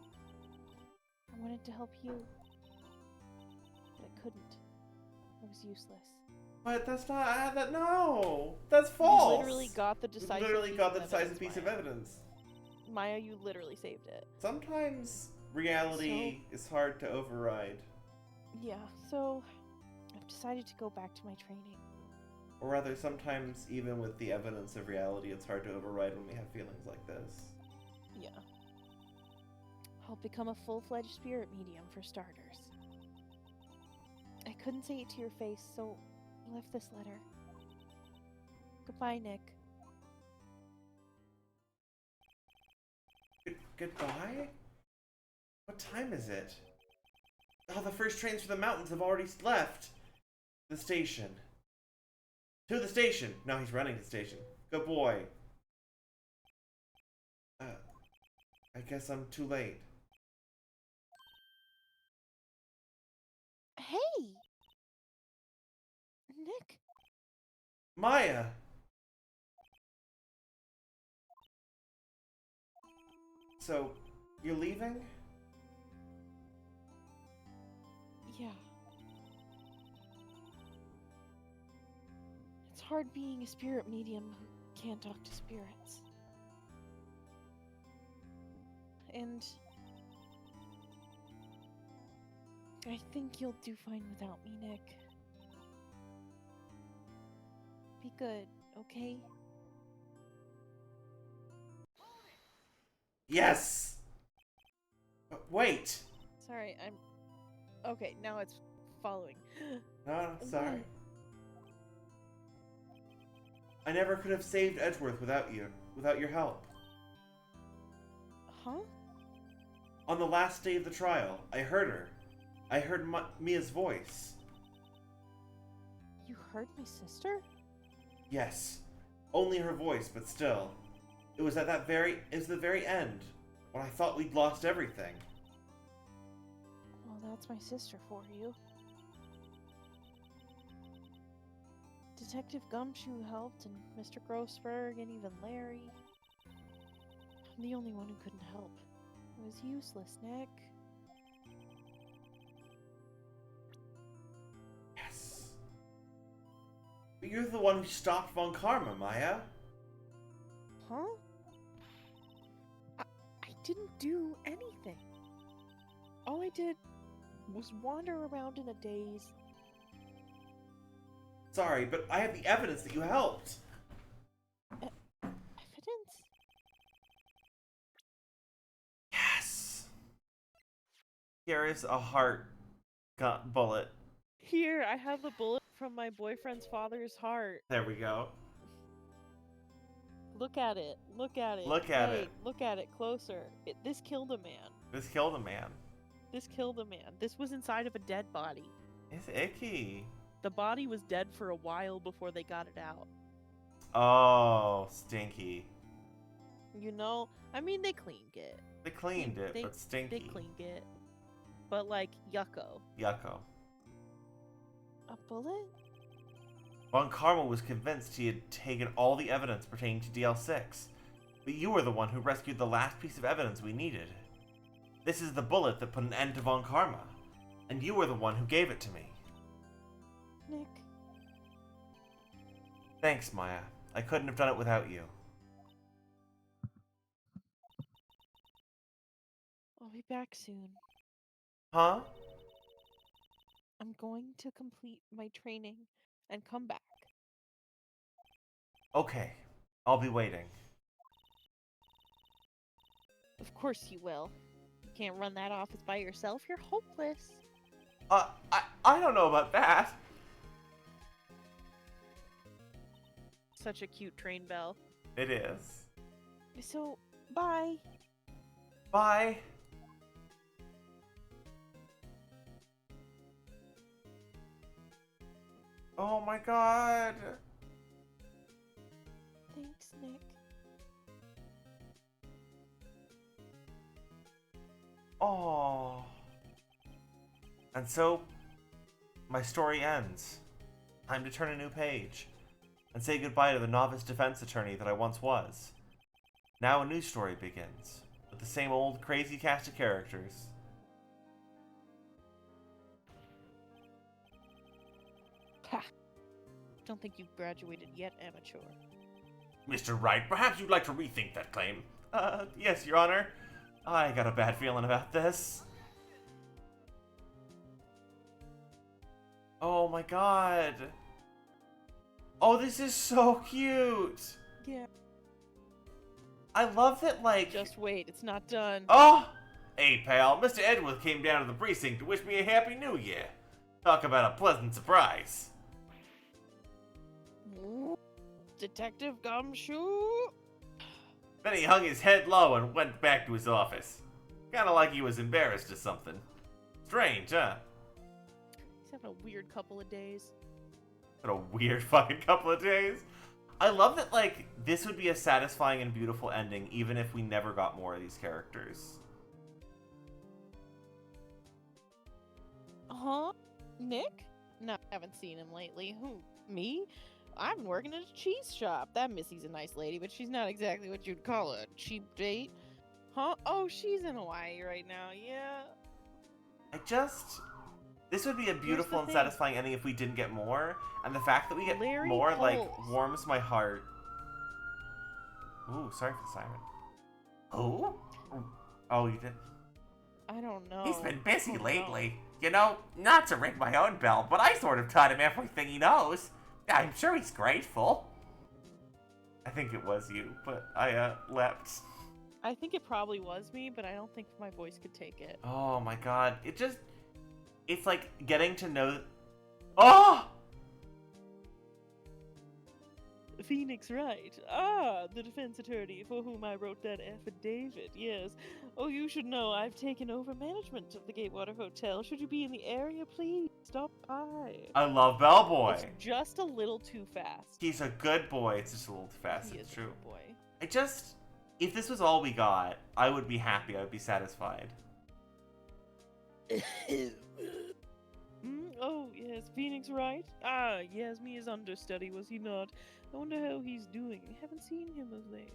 I wanted to help you, but I couldn't. I was useless. But that's not. No! That's false! You literally got the decisive piece of evidence. Maya, you literally saved it. Sometimes reality is hard to override. Yeah, so I've decided to go back to my training. Or rather, sometimes even with the evidence of reality, it's hard to override when we have feelings like this. Yeah. I'll become a full-fledged spirit medium for starters. I couldn't say it to your face, so I left this letter. Goodbye, Nick. goodbye? What time is it? Oh, the first trains for the mountains have already left the station. To the station! No, he's running to the station. Good boy. I guess I'm too late. Hey! Nick? Maya! So, you're leaving? Yeah. It's hard being a spirit medium who can't talk to spirits. And I think you'll do fine without me, Nick. Be good, okay? Yes! Wait! Sorry, I'm... Okay, now it's following. No, sorry. I never could have saved Edgeworth without you, without your help. Huh? On the last day of the trial, I heard her. I heard Mia's voice. You heard my sister? Yes. Only her voice, but still. It was at the very end, when I thought we'd lost everything. Well, that's my sister for you. Detective Gumshoe helped, and Mr. Grossberg, and even Larry. I'm the only one who couldn't help. It was useless, Nick. Yes. But you're the one who stopped Von Karma, Maya. Huh? I didn't do anything. All I did was wander around in a daze. Sorry, but I have the evidence that you helped. Evidence? Yes. Here is a heart bullet. Here, I have a bullet from my boyfriend's father's heart. There we go. Look at it. Look at it. Look at Hey, it. Look at it closer. This killed a man. This killed a man. This killed a man. This was inside of a dead body. It's icky. The body was dead for a while before they got it out. Oh, stinky. You know, I mean, they cleaned it. They cleaned it, They- but stinky. They cleaned it. But, like, yucko. Yucko. A bullet? Von Karma was convinced he had taken all the evidence pertaining to DL6, but you were the one who rescued the last piece of evidence we needed. This is the bullet that put an end to Von Karma, and you were the one who gave it to me. Nick. Thanks, Maya. I couldn't have done it without you. I'll be back soon. Huh? I'm going to complete my training and come back. Okay. I'll be waiting. Of course you will. You can't run that office by yourself. You're hopeless. I don't know about that. Such a cute train bell. It is. So, bye. Bye. Oh my god. Thanks, Nick. Oh. And so, my story ends. Time to turn a new page and say goodbye to the novice defense attorney that I once was. Now a new story begins, with the same old crazy cast of characters. Ha! Don't think you've graduated yet, amateur. Mr. Wright, perhaps you'd like to rethink that claim. Yes, Your Honor. I got a bad feeling about this. Oh my god. Oh, this is so cute. Yeah. I love that, like... Just wait, it's not done. Oh! Hey, pal, Mr. Edgeworth came down to the precinct to wish me a Happy New Year. Talk about a pleasant surprise. Detective Gumshoe? Then he hung his head low and went back to his office. Kinda like he was embarrassed or something. Strange, huh? He's having a weird couple of days. What a weird fucking couple of days. I love that, like, this would be a satisfying and beautiful ending even if we never got more of these characters. Huh? Nick? No, I haven't seen him lately. Who? Me? I've been working at a cheese shop. That Missy's a nice lady, but she's not exactly what you'd call a cheap date. Huh? Oh, she's in Hawaii right now. Yeah. This would be a beautiful and thing. satisfying ending if we didn't get more, and the fact that we get Larry more, like, Coles. warms my heart. Ooh, sorry for the siren. Who? Oh, you did? I don't know. He's been busy Oh, no. lately. You know, not to ring my own bell, but I sort of taught him everything he knows. I'm sure he's grateful. I think it was you, but I, leapt. I think it probably was me, but I don't think my voice could take it. Oh my god, it's like getting to know... Oh! Phoenix Wright. Ah, the defense attorney for whom I wrote that affidavit, yes. Oh, you should know I've taken over management of the Gatewater Hotel. Should you be in the area, please stop by. I love Bellboy. It's just a little too fast. He's a good boy, it's just a little too fast, He it's is true. a good boy. If this was all we got, I would be happy, I would be satisfied. Oh, yes, Phoenix Wright? Ah, yes, me his understudy, was he not? I wonder how he's doing. Haven't seen him of late.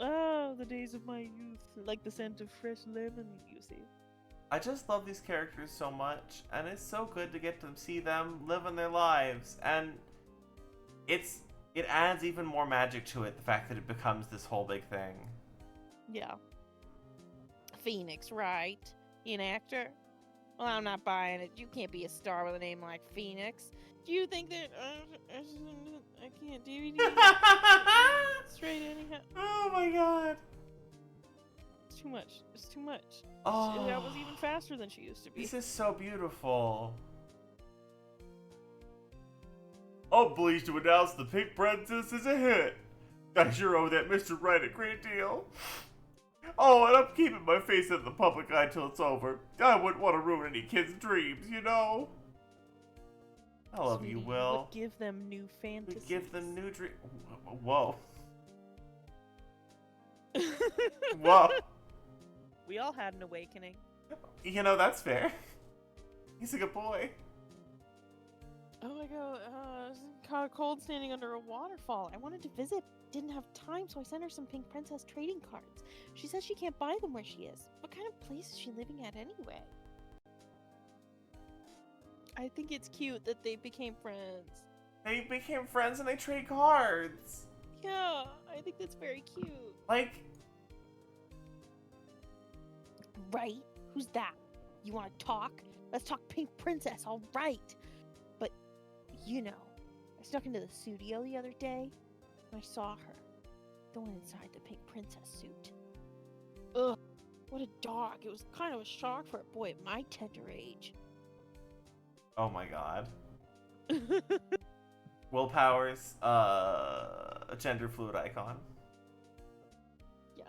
Ah, the days of my youth, like the scent of fresh lemon, you see. I just love these characters so much, and it's so good to get to see them living their lives, and it adds even more magic to it, the fact that it becomes this whole big thing. Yeah. Phoenix Wright? He an actor? Well, I'm not buying it. You can't be a star with a name like Phoenix. Do you think that I can't DVD straight anyhow? Oh my god. It's too much. It's too much. Oh. That was even faster than she used to be. This is so beautiful. I'm pleased to announce The Pink Princess is a hit. I sure owe that Mr. Wright a great deal. Oh, and I'm keeping my face in the public eye till it's over. I wouldn't want to ruin any kids' dreams, you know? I love you, Sweetie, Will. would give them new We fantasies. give them new dreams. Whoa. Whoa. We all had an awakening. You know, that's fair. He's a good boy. Oh my god, it's kind of cold standing under a waterfall. I wanted to visit, didn't have time, so I sent her some Pink Princess trading cards. She says she can't buy them where she is. What kind of place is she living at anyway? I think it's cute that they became friends. They became friends and they trade cards. Yeah, I think that's very cute. Like, Right? Who's that? You want to talk? Let's talk Pink Princess, all right. But, you know, I snuck into the studio the other day and I saw her. The one inside the Pink Princess suit. Ugh, what a dog. It was kind of a shock for a boy at my tender age. oh my god. Willpower's a gender fluid icon. Yeah.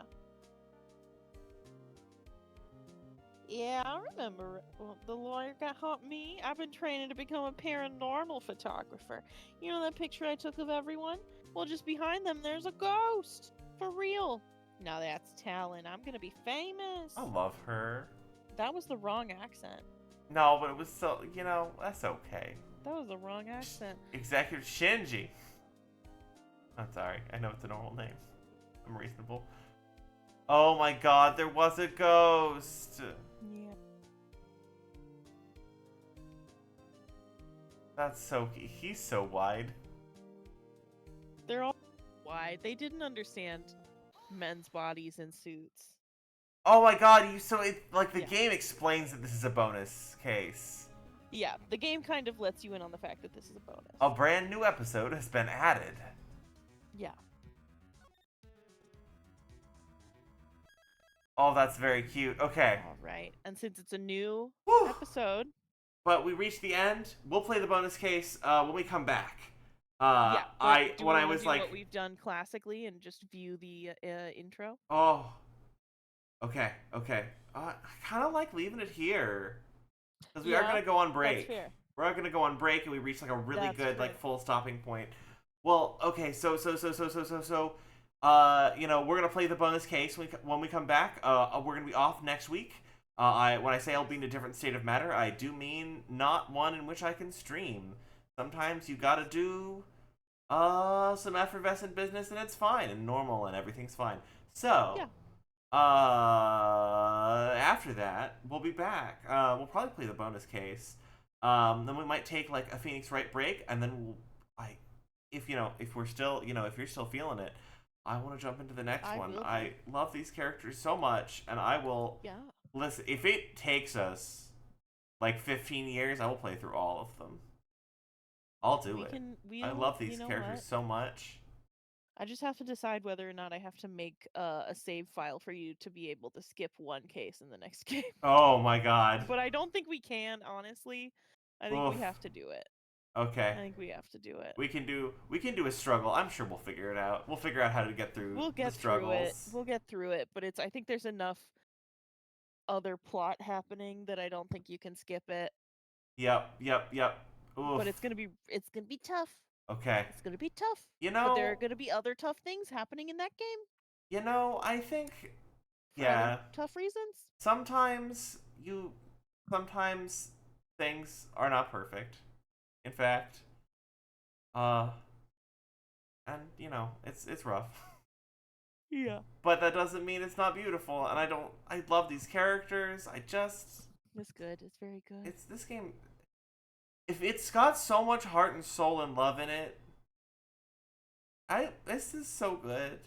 Yeah, I remember. Well, the lawyer got me. I've been training to become a paranormal photographer. You know that picture I took of everyone? Well, just behind them, there's a ghost. For real. Now that's talent. I'm gonna be famous. I love her. That was the wrong accent. No, but it was so, you know, that's okay. That was the wrong accent. Executive Shinji. I'm sorry, I know it's a normal name. I'm reasonable. Oh my god, there was a ghost. Yeah. That's so, he's so wide. They're all wide. They didn't understand men's bodies in suits. Oh my god, like the Yeah. game explains that this is a bonus case. Yeah, the game kind of lets you in on the fact that this is a bonus. A brand new episode has been added. Yeah. Oh, that's very cute. Okay. All right. And since it's a new Whew. episode, But we reached the end. We'll play the bonus case when we come back. Yeah. But do when we I want was to do like, what we've done classically and just view the intro? oh, okay, okay. I kind of like leaving it here because we are Yeah, gonna go on that's break. fair. We're gonna go on break, and we reach like a really That's good fair. like full stopping point. Well, okay, you know, we're gonna play the bonus case when we come back. We're gonna be off next week. When I say I'll be in a different state of matter, I do mean not one in which I can stream. Sometimes you gotta do some effervescent business, and it's fine and normal and everything's fine. So, Yeah. after that, we'll be back. We'll probably play the bonus case. Then we might take like a Phoenix Wright break, and then if you know, if we're still, you know, if you're still feeling it, I want to jump into the next one. will be. I love these characters so much, and I will Yeah. listen. If it takes us like 15 years, I will play through all of them. I'll do it. I love these characters so much. I just have to decide whether or not I have to make a save file for you to be able to skip one case in the next game. Oh my god. But I don't think we can, honestly. I think Oof. we have to do it. Okay. I think we have to do it. We can do a struggle. I'm sure we'll figure it out. We'll figure out how to get through We'll the get struggles. through it. We'll get through it, but I think there's enough other plot happening that I don't think you can skip it. Yep. Oof. But it's gonna be tough. Okay. It's gonna be tough. You know, But there are gonna be other tough things happening in that game. You know, I think For other tough reasons. Sometimes things are not perfect. In fact, and you know, it's rough. Yeah. But that doesn't mean it's not beautiful, and I love these characters. It's good. It's very good. It's this game. If it's got so much heart and soul and love in it, this is so good.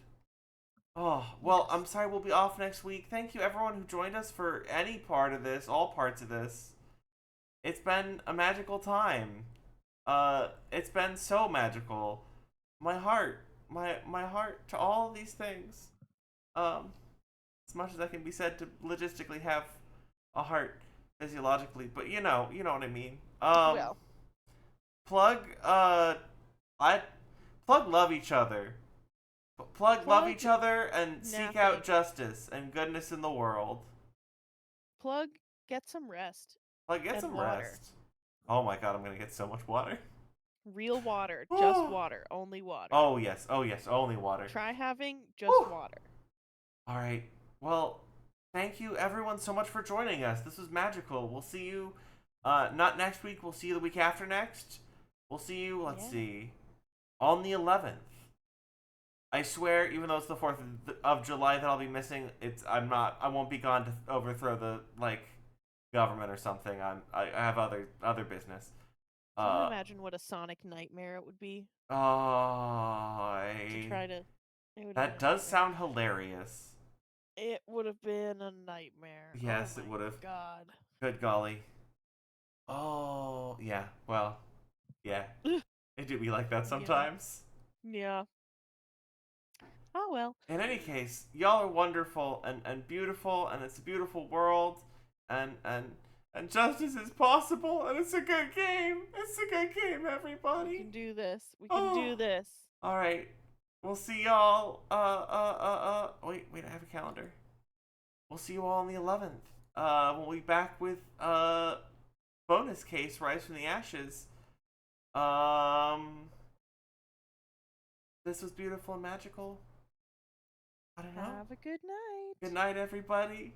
Oh, well, I'm sorry we'll be off next week. Thank you everyone who joined us for any part of this, all parts of this. It's been a magical time. It's been so magical. My heart to all of these things. As much as that can be said to logistically have a heart physiologically, but you know what I mean. Well. Plug love each other. Plug love each other and seek out justice and goodness in the world. Plug get some rest. Plug get some rest. Oh my god, I'm gonna get so much water. Real water, just water, only water. Oh yes, only water. Try having just water. All right. Well, thank you everyone so much for joining us. This was magical. We'll see you not next week. We'll see you the week after next. We'll see you, let's see, on the 11th. I swear, even though it's the 4th of July that I'll be missing, I won't be gone to overthrow the government or something. I have other business. Can you imagine what a Sonic nightmare it would be? That does sound hilarious. It would have been a nightmare. Yes, it would have. God. Good golly. Oh, yeah. Well, yeah. It do be like that sometimes. Yeah. Oh, well. In any case, y'all are wonderful and beautiful, and it's a beautiful world, and justice is possible, and it's a good game. It's a good game, everybody. We can do this. We can do this. All right. We'll see y'all. Wait, I have a calendar. We'll see you all on the 11th. We'll be back with bonus case Rise from the Ashes. This was beautiful and magical. I don't know. Have a good night. Good night, everybody.